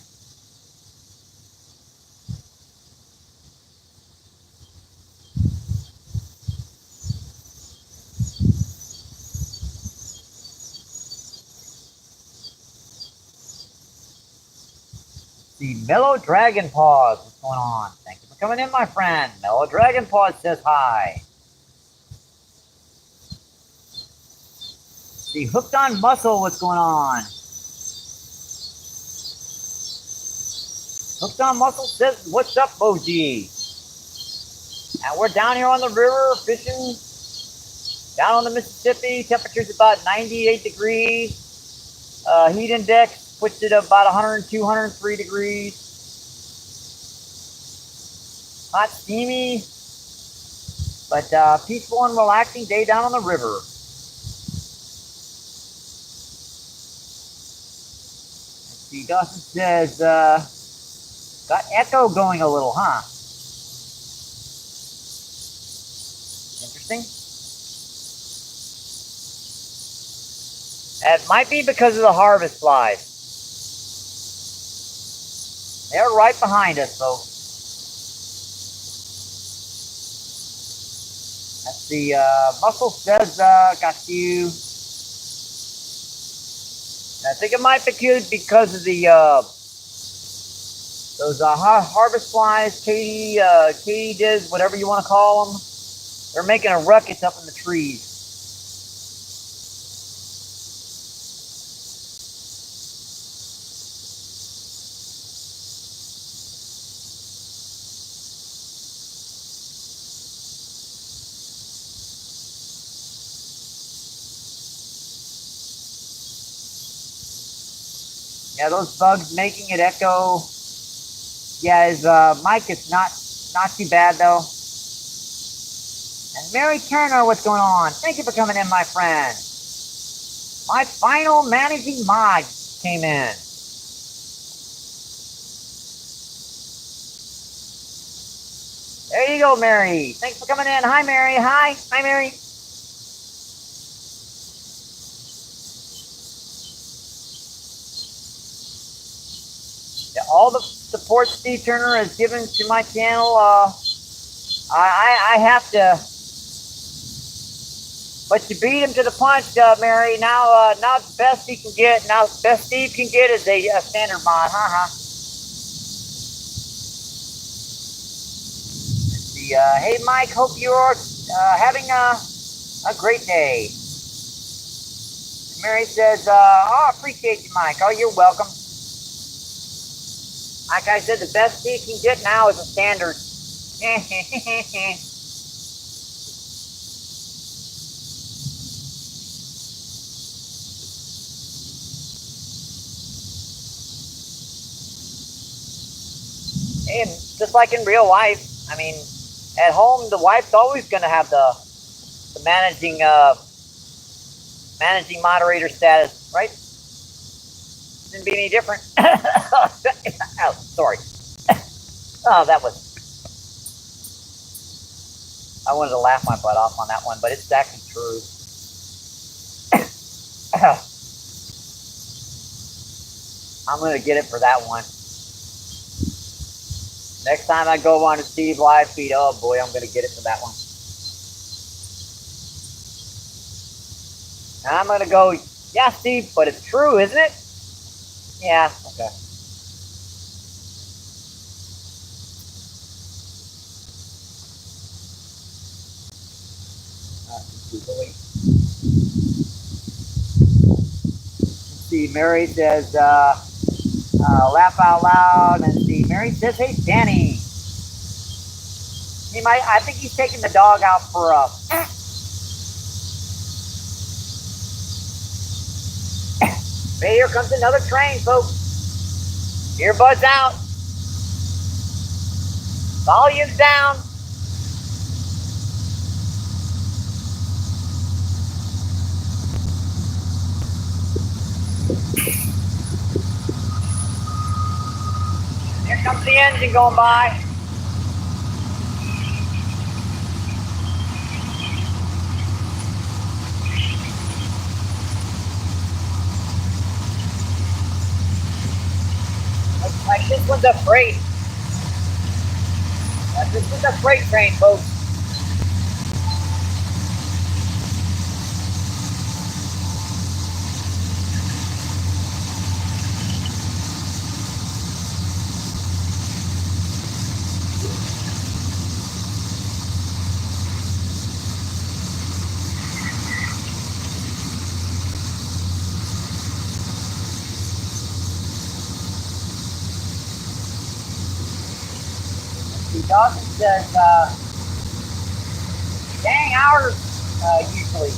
The Mellow Dragon Paws, what's going on? Thank you for coming in, my friend. Mellow Dragon Paws says hi. The Hooked on Muscle, what's going on? Hooked on Muscle says, what's up, OG? And we're down here on the river fishing down on the Mississippi. Temperature's about 98 degrees. Heat index puts it about 102, 103 degrees. Hot, steamy, but peaceful and relaxing day down on the river. Let's see, Dawson says, got echo going a little, huh? Interesting. It might be because of the harvest flies. They're right behind us, folks. That's the Muscle says, got you. I think it might be because of the those harvest flies, katydids, whatever you want to call them. They're making a ruckus up in the trees. Yeah, those bugs making it echo. Yeah, his mic is not too bad though. And Mary Turner, what's going on? Thank you for coming in, my friend. My final managing mod came in. There you go, Mary. Thanks for coming in. Hi, Mary. Hi. Hi, Mary. all the support Steve Turner has given to my channel. I have to, but you beat him to the punch, Mary. Now, now the best he can get. Now the best Steve can get is a standard mod, Let's see. Hey, Mike. Hope you're having a great day. Mary says, "Oh, I appreciate you, Mike. Oh, you're welcome." Like I said, the best Steve can get now is a standard. And just like in real life, I mean, at home, the wife's always going to have the managing moderator status, right? Shouldn't be any different. Oh, sorry. Oh, that was. I wanted to laugh my butt off on that one, but it's actually true. I'm going to get it for that one. Next time I go on to Steve live feed, oh boy, I'm going to get it for that one. And I'm going to go, yeah, Steve, but it's true, isn't it? Yeah, okay. Let's see, Mary says, laugh out loud. And see, Mary says, hey, Danny. He might, I think he's taking the dog out for a. Hey, here comes another train, folks. Earbuds out. Volume's down. Here comes the engine going by. Looks like this one's a freight. This is a freight train, folks. Dawson says, dang hours, usually.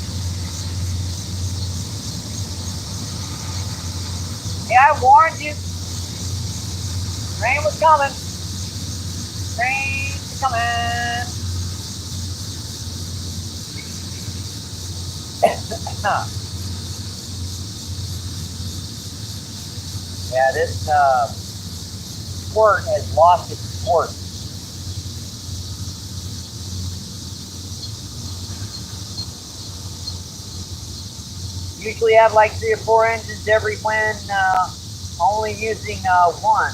Yeah, I warned you. Train was coming. Train's coming. Yeah, this squirt has lost its squirt. Usually have like 3 or 4 engines every when, only using one.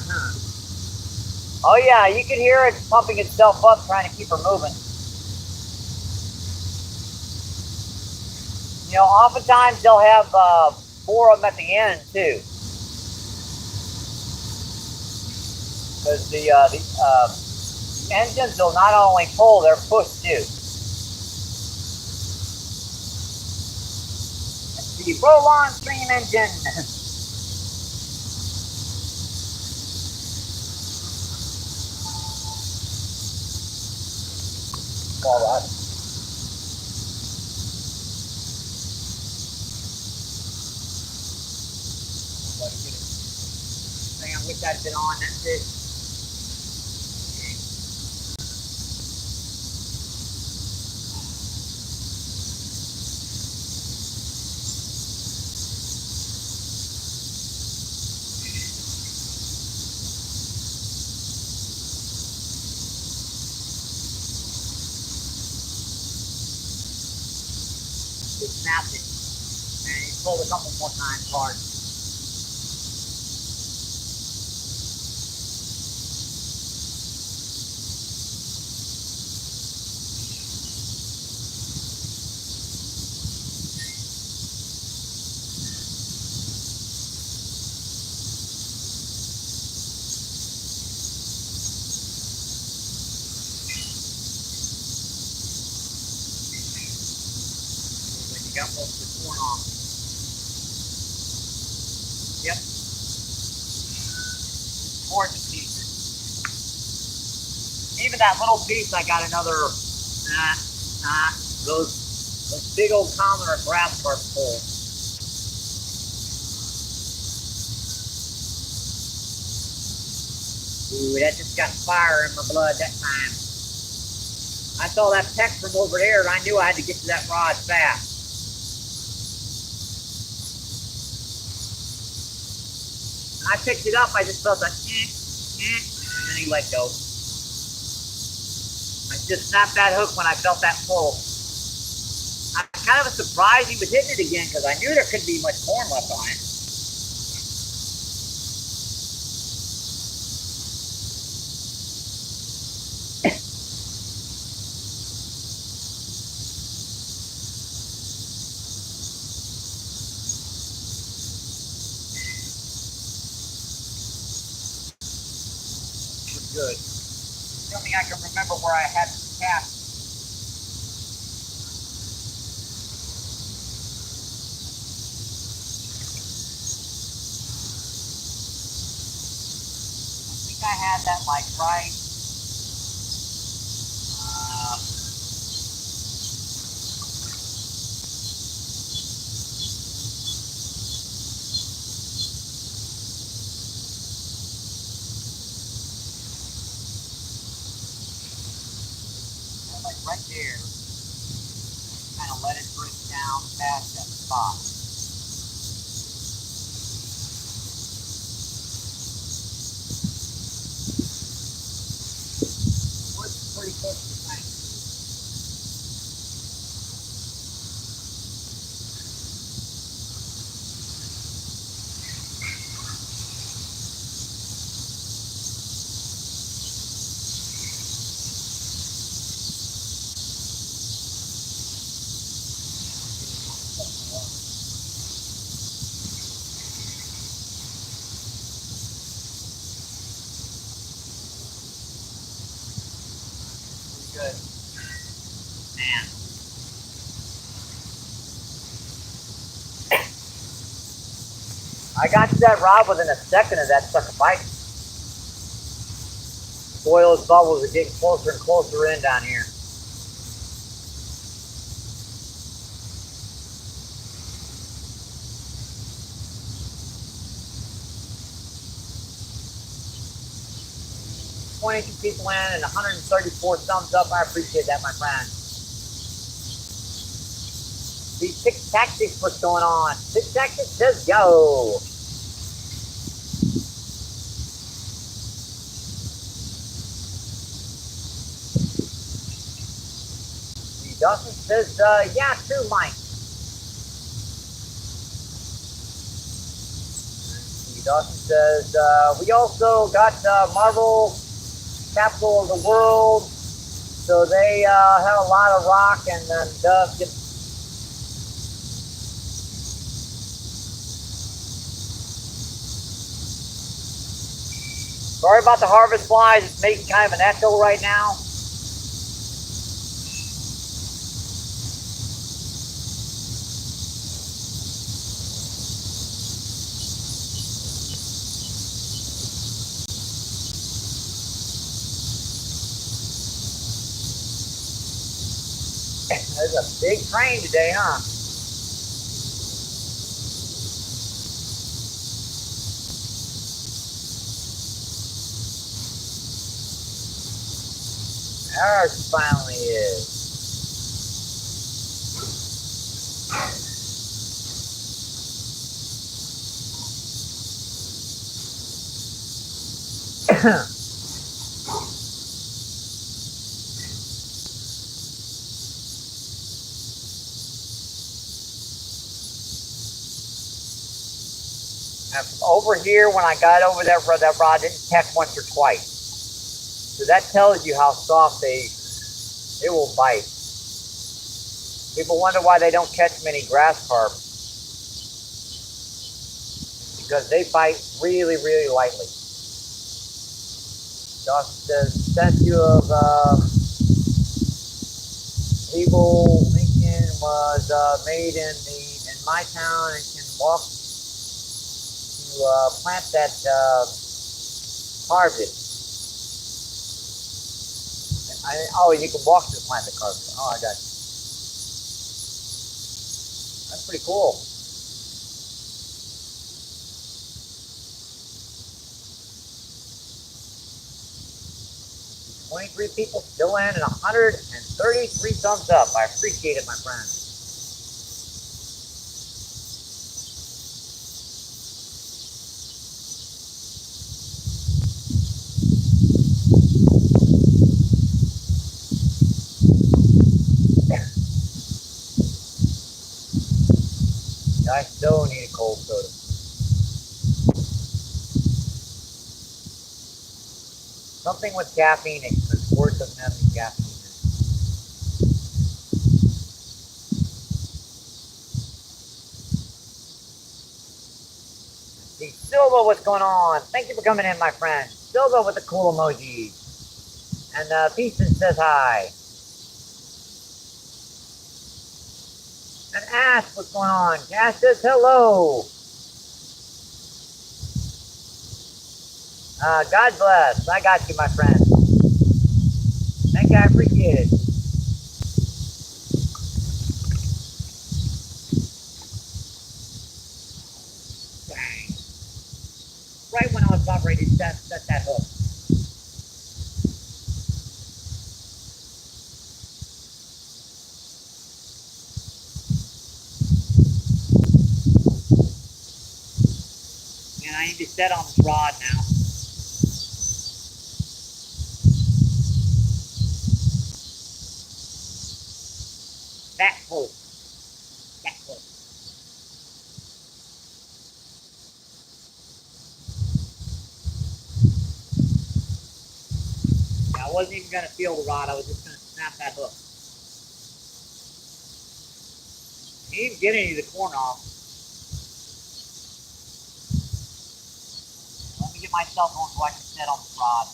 Oh yeah, you can hear it pumping itself up, trying to keep her moving. You know, oftentimes they'll have 4 of them at the end too, because the engines will not only pull, they're pushed too. The roll-on stream engine. All right. I wish I'd been on. That's it. Snapped it, and he pulled a couple more times hard. got most of the corn off. Yep. Gorgeous pieces. Even that little piece, I got another, those big old commoner grass carp poles. Ooh, that just got fire in my blood that time. I saw that peck from over there and I knew I had to get to that rod fast. When I picked it up, I just felt that and then he let go. I just snapped that hook when I felt that pull. I'm kind of surprised he was hitting it again because I knew there couldn't be much corn left on it. Good. Assuming I can remember where I had the cast. I think I had that like right. Right there, kind of let it drift down past that spot. Wood's pretty close to the tank. Good. Man. I got to that rod within a second of that sucker bite. Boy, those bubbles are getting closer and closer in down here. $22 people in and 134 thumbs up. I appreciate that, my friend. These 6 tactics, what's going on? 6 tactics, let's go. Dustin says, yeah, too, Mike. Dawson says, we also got Marvel Capital of the World, so they have a lot of rock and then dust. Sorry about the harvest flies, it's making kind of an echo right now. There's a big train today, huh? There she finally is. Now, from over here, when I got over there, that rod didn't catch once or twice. So that tells you how soft they will bite. People wonder why they don't catch many grass carp. Because they bite really, really lightly. Just the statue of Abel Lincoln was made in my town and can walk to plant that carpet. Oh, you can walk to plant the carpet. Oh, I got you. That's pretty cool. 23 people still in and 133 thumbs up. I appreciate it, my friend. I still need a cold soda. Something with caffeine, because sport doesn't have any caffeine in it. See, Silva, what's going on? Thank you for coming in, my friend. Silva with the cool emojis. And Peaceton says hi. And Ash, what's going on? Ash says hello. God bless. I got you, my friend. Thank you, I appreciate it. Dang. Right when I was about ready to set that hook. Man, I need to set on this rod now. That close. That close. I wasn't even going to feel the rod. I was just going to snap that hook. I didn't even get any of the corn off. Let me get myself on so I can set on the rod.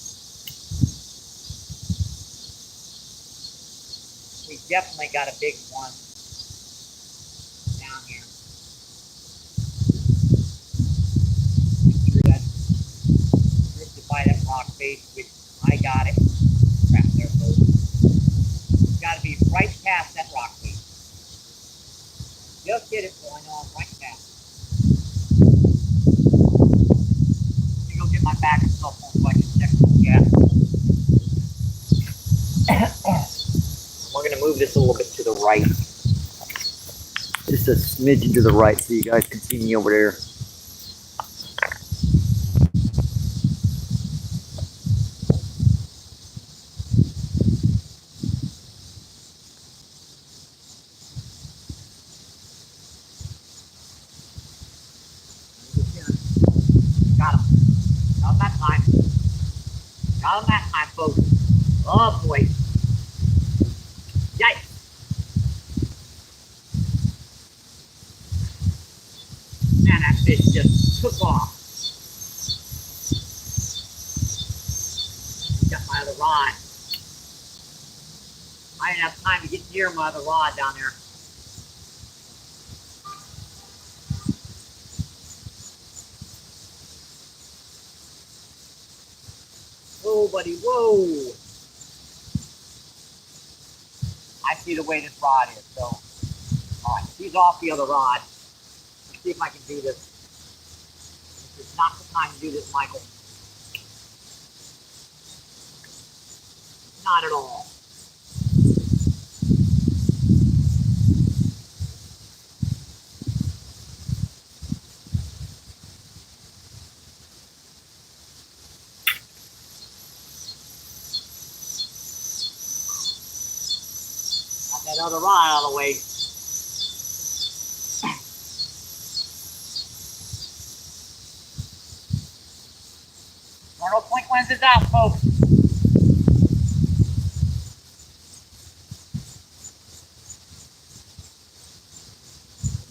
We definitely got a big one down here. Through that, drifted by that rock face, which I got it. Crap, there it goes. It's got to be right past that rock face. Just hit it so I know I'm right past. Let me go get my back and cell phone so I can check the gas. We're going to move this a little bit to the right. Just a smidgen to the right so you guys can see me over there. Got him. Got him that time. Got him that time, folks. Oh, boy. Yikes. Man, that fish just took off. Got my other rod. I didn't have time to get near my other rod down there. Whoa, buddy, whoa. I see the way this rod is, so. Alright, he's off the other rod. Let's see if I can do this. This is not the time to do this, Michael. Not at all. Got that other rod out of the way. Vernal Point lens is out, folks.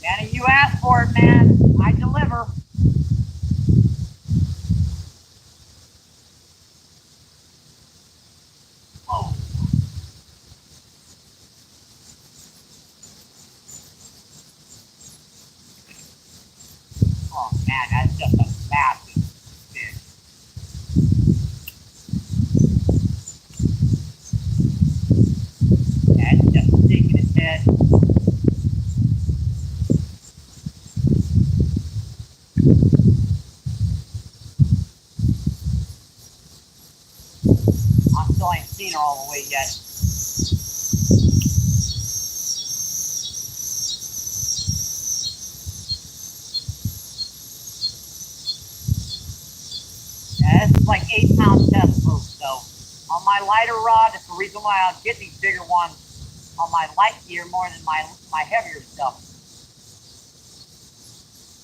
Danny, you asked for it, man. I deliver. Whoa. Man, that's just a massive fish. Yeah, it's just sticking its head. I still ain't seen her all the way yet. Yeah, this is like 8-pound test proof, so on my lighter rod, that's the reason why I'll get these bigger ones on my light gear more than my heavier stuff.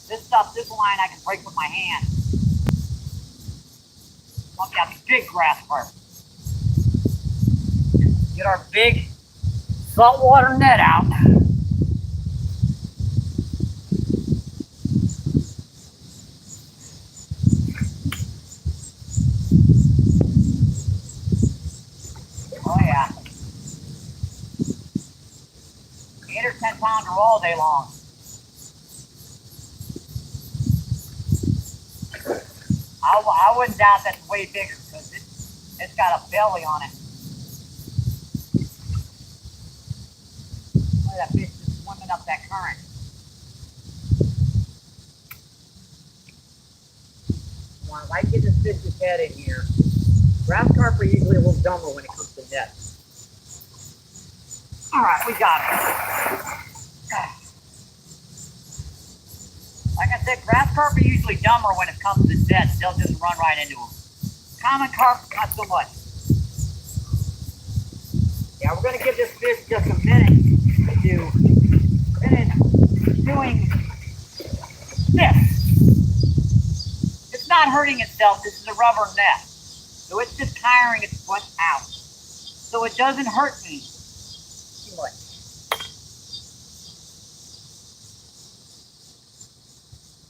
This line I can break with my hand. Look at the big grass carp. Get our big saltwater net out. Oh yeah. 8 or 10 pounder all day long. I wouldn't doubt that's way bigger because it's got a belly on it. Look at that fish just swimming up that current. When I get this fish's head in here, grass carp are usually a little dumber when it comes to nets. All right, we got it. Like I said, grass carp are usually dumber when it comes to nets. They'll just run right into them. Common carp, not so much. Yeah, we're going to give this fish just a minute to finish doing this. It's not hurting itself. This is a rubber net. So it's just tiring its foot out. So it doesn't hurt me too much.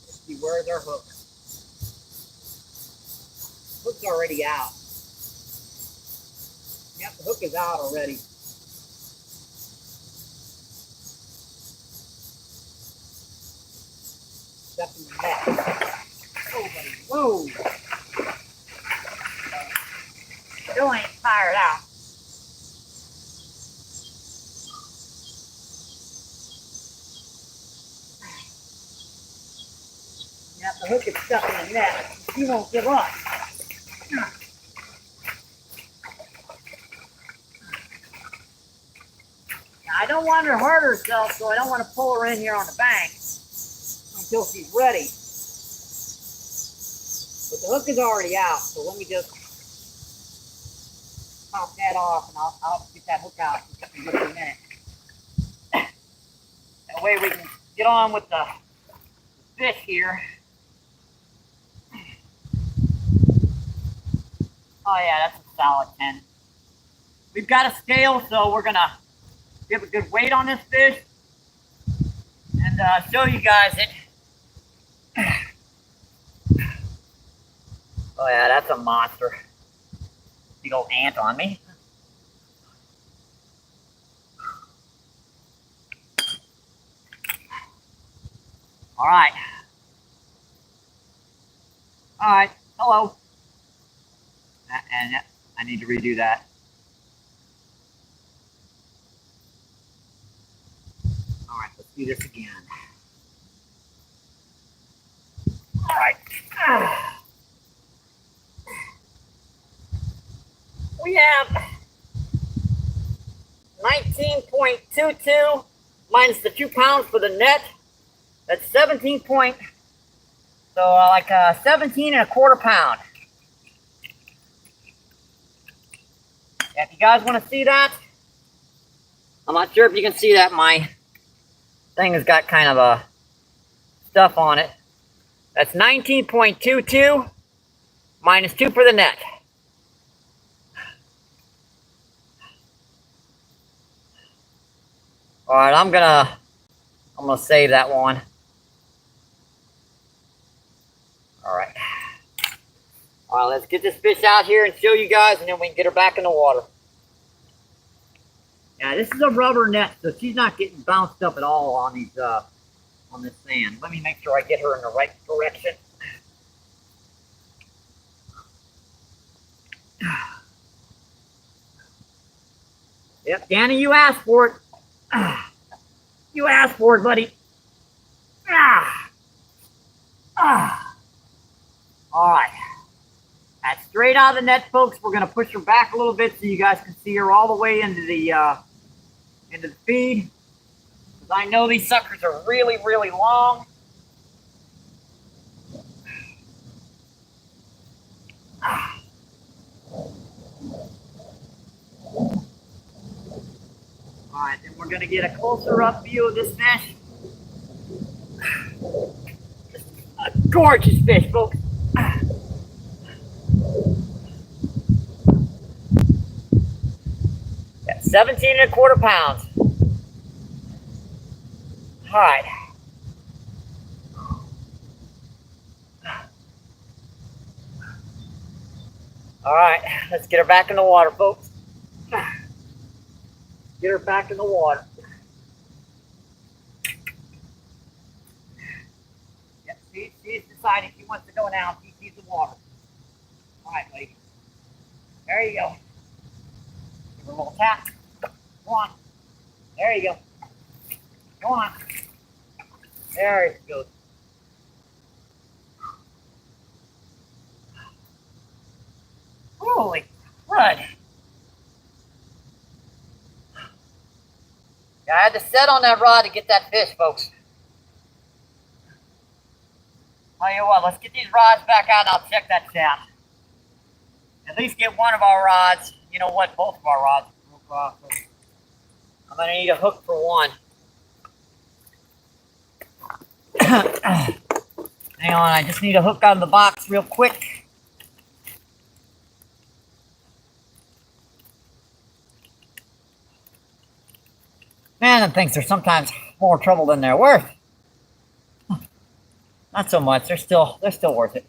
Let's see, where's our hook? Hook's already out. Yep, the hook is out already. Stuck in the net. Oh, buddy, whoa. Still ain't fired out. Yep, the hook is stuck in the net. He won't give up. Now, I don't want her to hurt herself, so I don't want to pull her in here on the bank until she's ready. But the hook is already out, so let me just pop that off and I'll get that hook out in just a minute. That way we can get on with the fish here. Oh yeah, that's a solid 10. We've got a scale, so we're gonna give a good weight on this fish and show you guys it. Oh yeah, that's a monster. Big old ant on me. All right. All right, hello. And I need to redo that. All right, let's do this again. All right. We have 19.22 minus the 2 pounds for the net. That's 17 point, so like 17 and a quarter pound. If you guys want to see that, I'm not sure if you can see that. My thing has got kind of a stuff on it. That's 19.22 minus 2 for the net. All right, I'm gonna save that one. All right. All right, let's get this fish out here and show you guys, and then we can get her back in the water. Now, this is a rubber net, so she's not getting bounced up at all on these on this sand. Let me make sure I get her in the right direction. Yep, Danny, you asked for it. You asked for it, buddy. All right. That's straight out of the net, folks. We're going to push her back a little bit so you guys can see her all the way into the feed. Because I know these suckers are really, really long. All right, then we're going to get a closer up view of this fish. A gorgeous fish, folks. At 17¼ pounds. All right. All right, let's get her back in the water, folks. Get her back in the water. Yep, she's deciding she wants to go now. She sees the water. All right, lady. There you go. Give her a little tap. Go on. There you go. Go on. There it goes. Holy crud. Yeah, I had to set on that rod to get that fish, folks. Tell you what, let's get these rods back out and I'll check that shaft. At least get one of our rods. You know what? Both of our rods. I'm going to need a hook for one. Hang on, I just need a hook out of the box real quick. Man, them things are sometimes more trouble than they're worth. Not so much. They're still worth it.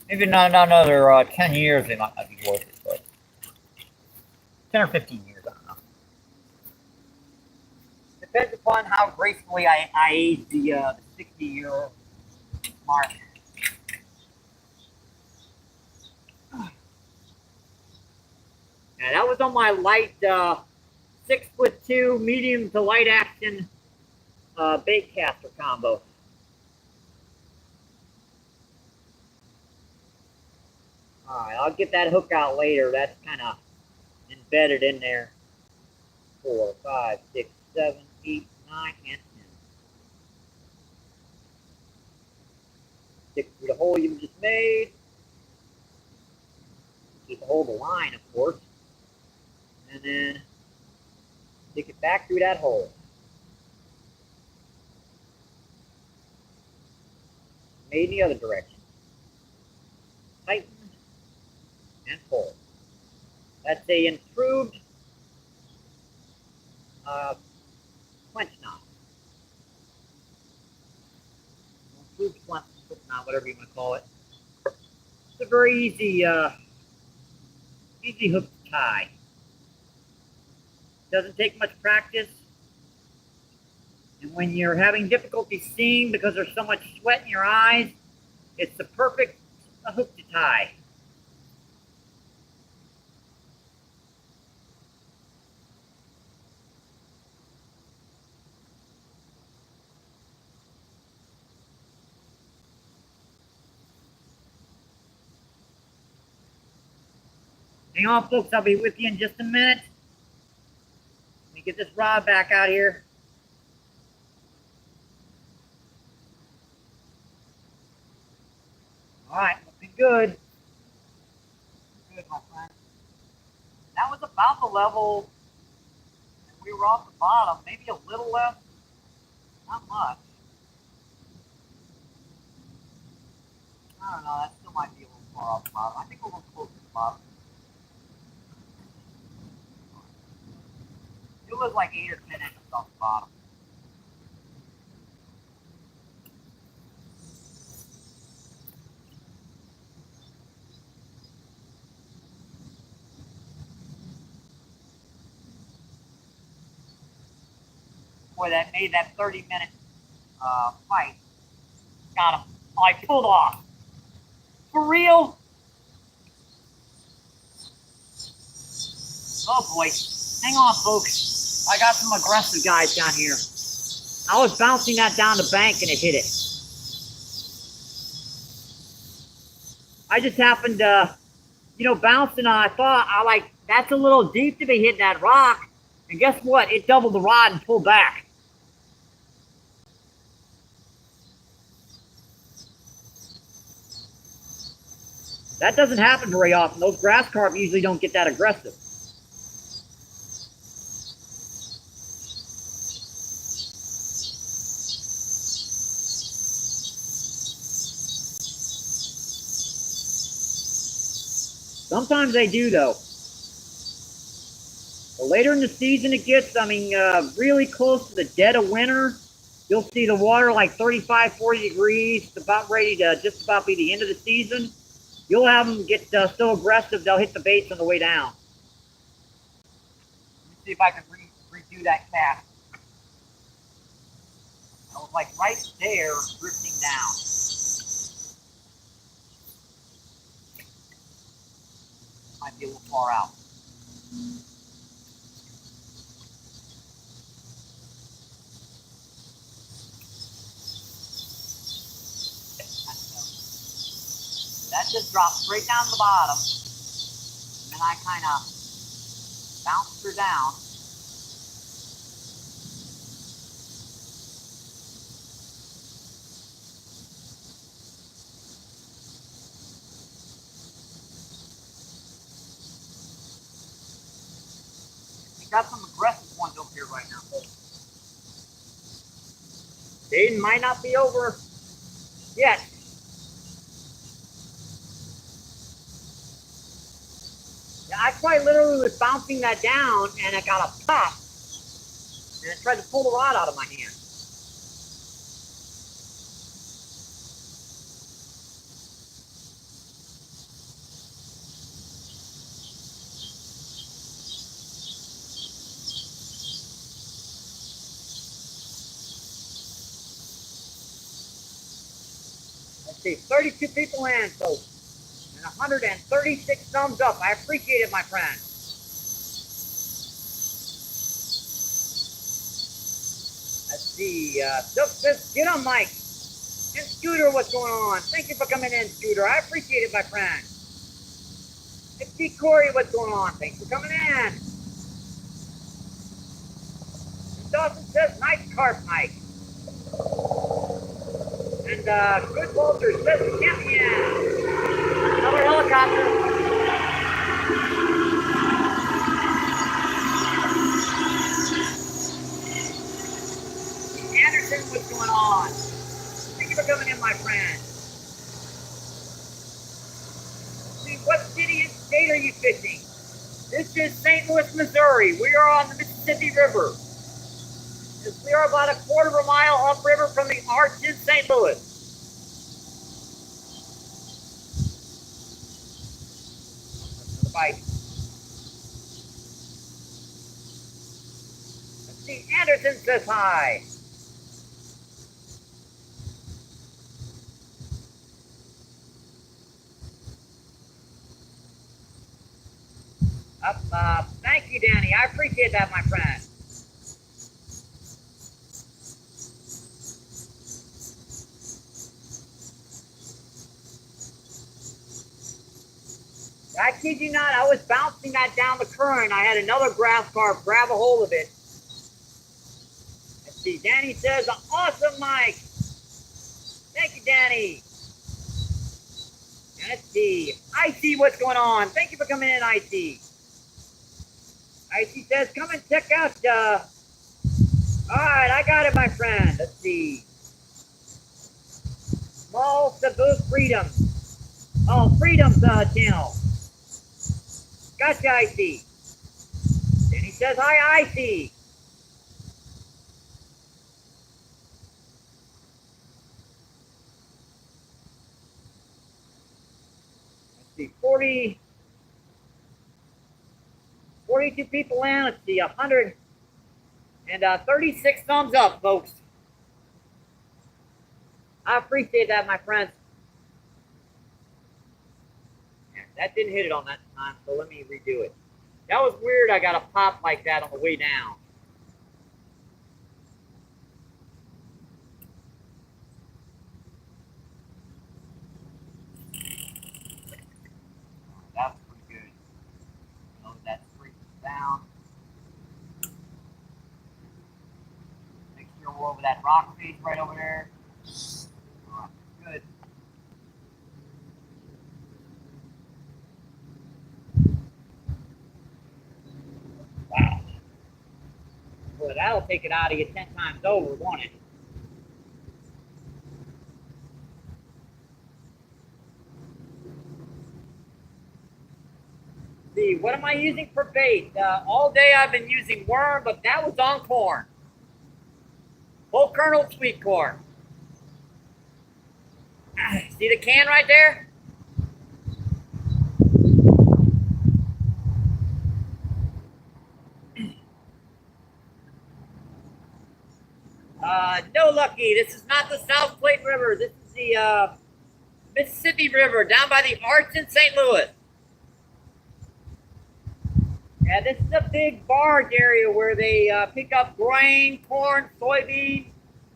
Maybe not another 10 years they might not be worth it, but 10 or 15 years, I don't know. Depends upon how gracefully I age the 60-year mark. Yeah, that was on my light 6'2" medium to light action bait caster combo. All right, I'll get that hook out later. That's kind of embedded in there. 4, 5, 6, 7, 8, 9, and 10. Stick through the hole you just made. Keep a hold of the line, of course. And then stick it back through that hole. Made in the other direction. Tighten and pull. That's a improved clench knot. Improved clench knot, whatever you want to call it. It's a very easy hook to tie. Doesn't take much practice. And when you're having difficulty seeing because there's so much sweat in your eyes, it's the perfect hook to tie. Hang on, folks. I'll be with you in just a minute. Let me get this rod back out here. All right, looking good. Good, my friend. That was about the level that we were off the bottom. Maybe a little less. Not much. I don't know. That still might be a little far off the bottom. I think we're a little close to the bottom. It was like 8 or 10 inches off the bottom. Boy, that made that 30-minute fight. Got him. Oh, I pulled off. For real? Oh boy. Hang on, folks. I got some aggressive guys down here. I was bouncing that down the bank and it hit it. I just happened to, bounce, and I thought, that's a little deep to be hitting that rock. And guess what? It doubled the rod and pulled back. That doesn't happen very often. Those grass carp usually don't get that aggressive. Sometimes they do, though. The later in the season it gets, really close to the dead of winter, you'll see the water like 35, 40 degrees. It's about ready to just about be the end of the season. You'll have them get so aggressive, they'll hit the baits on the way down. Let me see if I can redo that cast. I was like right there, drifting down. Might be a little far out. That just dropped straight down to the bottom. And then I kind of bounced her down. We got some aggressive ones over here right now, folks. They might not be over yet. I quite literally was bouncing that down, and it got a pop, and it tried to pull the rod out of my hand. Let's see, 32 people in, folks. 136 thumbs up. I appreciate it, my friend. Let's see. Silk says, get on, Mike. And Scooter, what's going on? Thank you for coming in, Scooter. I appreciate it, my friend. And see, Corey, what's going on? Thanks for coming in. And Dawson says, nice carp, Mike. And Good Walter says, champion. Another helicopter. Anderson, what's going on? Thank you for coming in, my friend. See, what city and state are you fishing? This is St. Louis, Missouri. We are on the Mississippi River. We are about a quarter of a mile upriver from the arch in St. Louis. Bite. Let's see, Anderson says hi. Thank you, Danny. I appreciate that, my friend. I kid you not, I was bouncing that down the current. I had another grass carp grab a hold of it. Let's see, Danny says, awesome, Mike. Thank you, Danny. And let's see, IT, what's going on? Thank you for coming in, IT. IT says, come and check out, all right, I got it, my friend. Let's see. Small Cebu Freedom. Oh, Freedom's channel. Gotcha, IT. And he says, hi, IT. Let's see, 42 people in. Let's see, 136 thumbs up, folks. I appreciate that, my friends. Yeah, that didn't hit it on that time, so let me redo it. That was weird. I got a pop like that on the way down. That was pretty good. Load that streak down. Make sure we're over that rock face right over there. All right, good. Wow. Well, that'll take it out of you 10 times over, won't it? See, what am I using for bait? All day I've been using worm, but that was on corn. Full kernel sweet corn. See the can right there? No, Lucky, this is not the South Platte River. This is the Mississippi River down by the Arch in St. Louis. Yeah, this is a big barge area where they pick up grain, corn, soybeans,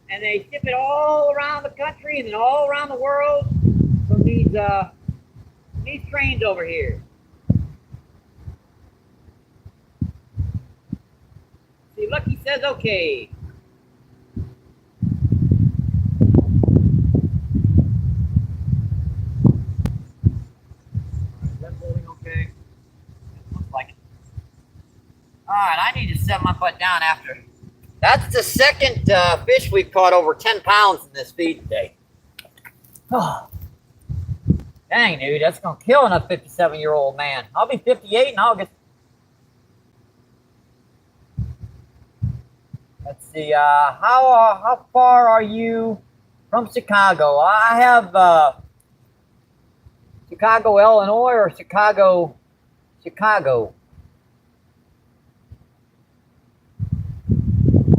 and they ship it all around the country and then all around the world from these trains over here. See, Lucky says okay. Is that floating okay? It looks like it. All right, I need to set my butt down after. That's the second fish we've caught over 10 pounds in this feed today. Oh. Dang, dude, that's going to kill a 57-year-old man. I'll be 58 in August. Let's see, how far are you from Chicago? I have Chicago, Illinois, or Chicago. I'm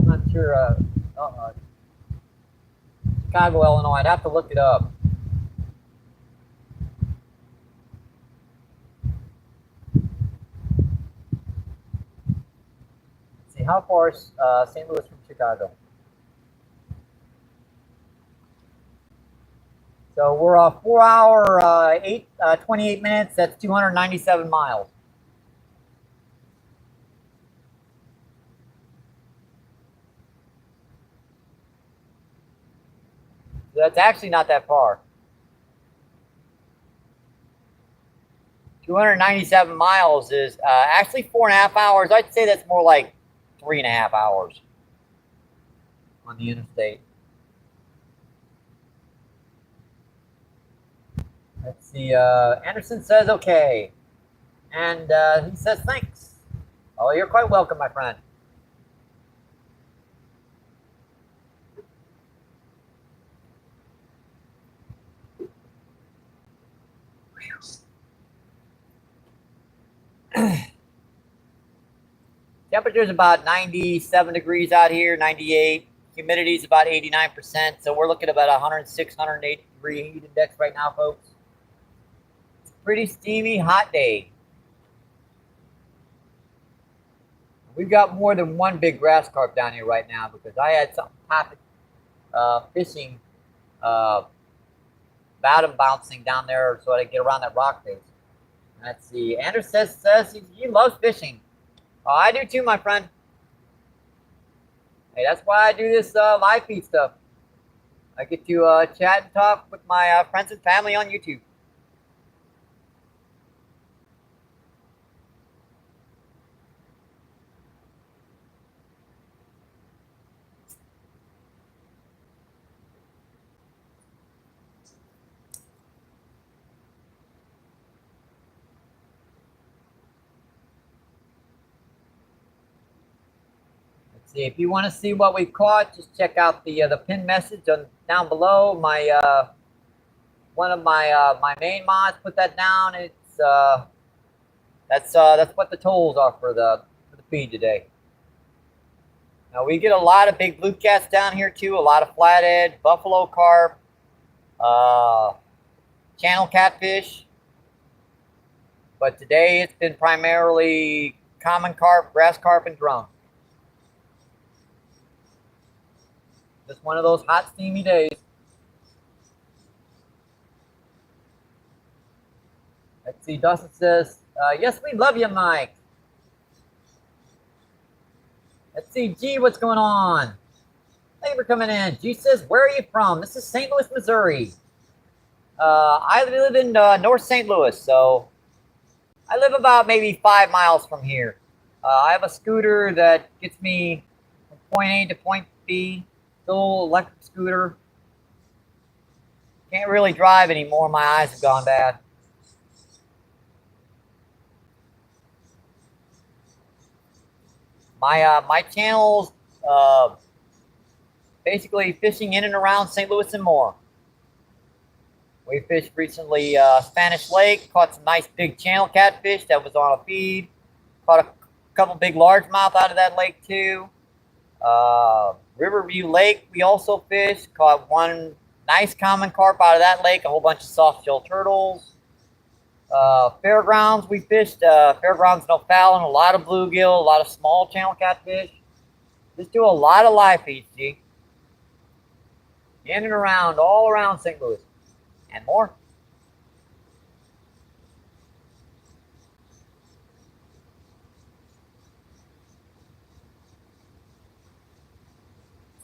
not sure. Chicago, Illinois. I'd have to look it up. Let's see, how far is St. Louis from Chicago? So we're 4 hour, 28 minutes. That's 297 miles. So that's actually not that far. 297 miles is actually 4.5 hours. I'd say that's more like 3.5 hours on the interstate. Let's see. Anderson says okay. And he says thanks. Oh, you're quite welcome, my friend. Temperature is about 97 degrees out here, 98. Humidity is about 89%. So we're looking at about 106, 108 degree heat index right now, folks. It's a pretty steamy, hot day. We've got more than one big grass carp down here right now because I had something popping, fishing, bottom bouncing down there so I could get around that rock face. Let's see. Anderson says he loves fishing. Oh, I do too, my friend. Hey, that's why I do this live feed stuff. I get to chat and talk with my friends and family on YouTube. See, if you want to see what we caught, just check out the pinned message down below. My one of my main mods put that down. It's that's what the totals are for the feed today. Now we get a lot of big blue cats down here too, a lot of flathead, buffalo carp, channel catfish. But today it's been primarily common carp, grass carp, and drum. Just one of those hot, steamy days. Let's see, Dawson says, yes, we love you, Mike. Let's see, G, what's going on? Thank you for coming in. G says, where are you from? This is St. Louis, Missouri. I live in North St. Louis, so I live about maybe 5 miles from here. I have a scooter that gets me from point A to point B. Still electric scooter. Can't really drive anymore. My eyes have gone bad. My channel's basically fishing in and around St. Louis and more. We fished recently Spanish Lake, caught some nice big channel catfish that was on a feed. Caught a couple big largemouth out of that lake too. Riverview Lake we also fished, caught one nice common carp out of that lake, a whole bunch of soft shell turtles. Fairgrounds we fished, Fairgrounds in O'Fallon, a lot of bluegill, a lot of small channel catfish. Just do a lot of live feeds, G. In and around, all around St. Louis. And more.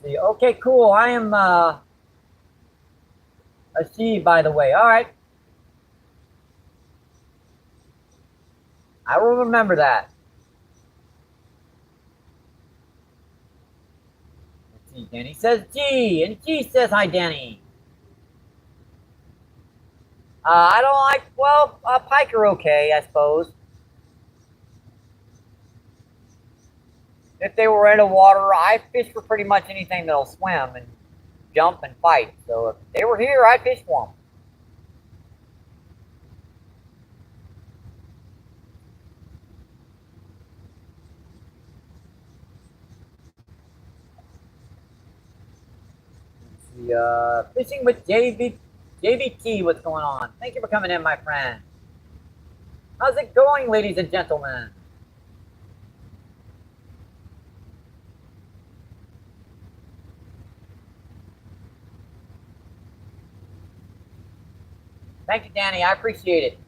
See, okay, cool. I am a she, by the way. All right. I will remember that. Let's see, Danny says G, and G says hi, Danny. I don't like, well, pike are okay, I suppose. If they were in the water, I fish for pretty much anything that'll swim and jump and fight. So if they were here, I'd fish for them. Let's see, fishing with JVT, what's going on? Thank you for coming in, my friend. How's it going, ladies and gentlemen? Thank you, Danny. I appreciate it.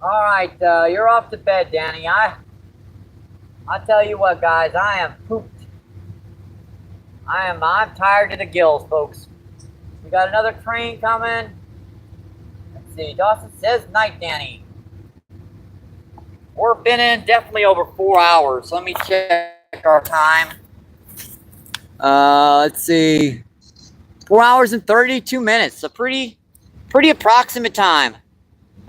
All right, you're off to bed, Danny. I'll tell you what, guys. I am pooped. I'm tired to the gills, folks. We got another train coming. Let's see. Dawson says night, Danny. We're been in definitely over 4 hours. Let me check our time. Let's see. 4 hours and 32 minutes. A pretty approximate time.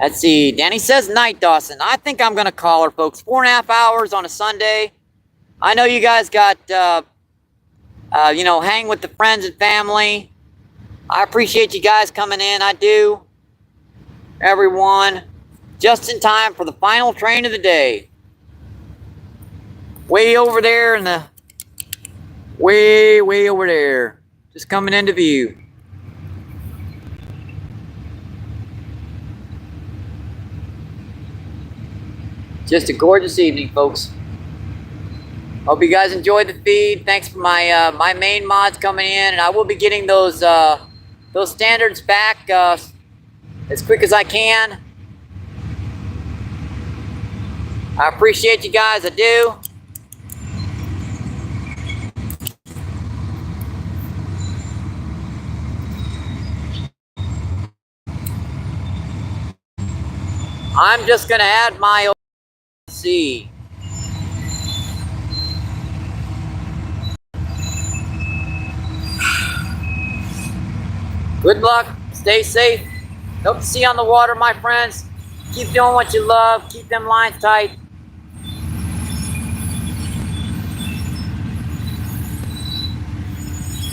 Let's see. Danny says night, Dawson. I think I'm going to call her, folks. 4.5 hours on a Sunday. I know you guys got, you know, hang with the friends and family. I appreciate you guys coming in. I do. Everyone. Just in time for the final train of the day. Way over there in the... Way over there. Just coming into view. Just a gorgeous evening, folks. Hope you guys enjoyed the feed. Thanks for my my main mods coming in, and I will be getting those standards back as quick as I can. I appreciate you guys. I do. I'm just gonna add my OC. Good luck. Stay safe. Hope to see you on the water, my friends. Keep doing what you love. Keep them lines tight.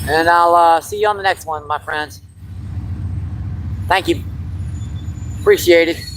And I'll see you on the next one, my friends. Thank you. Appreciate it.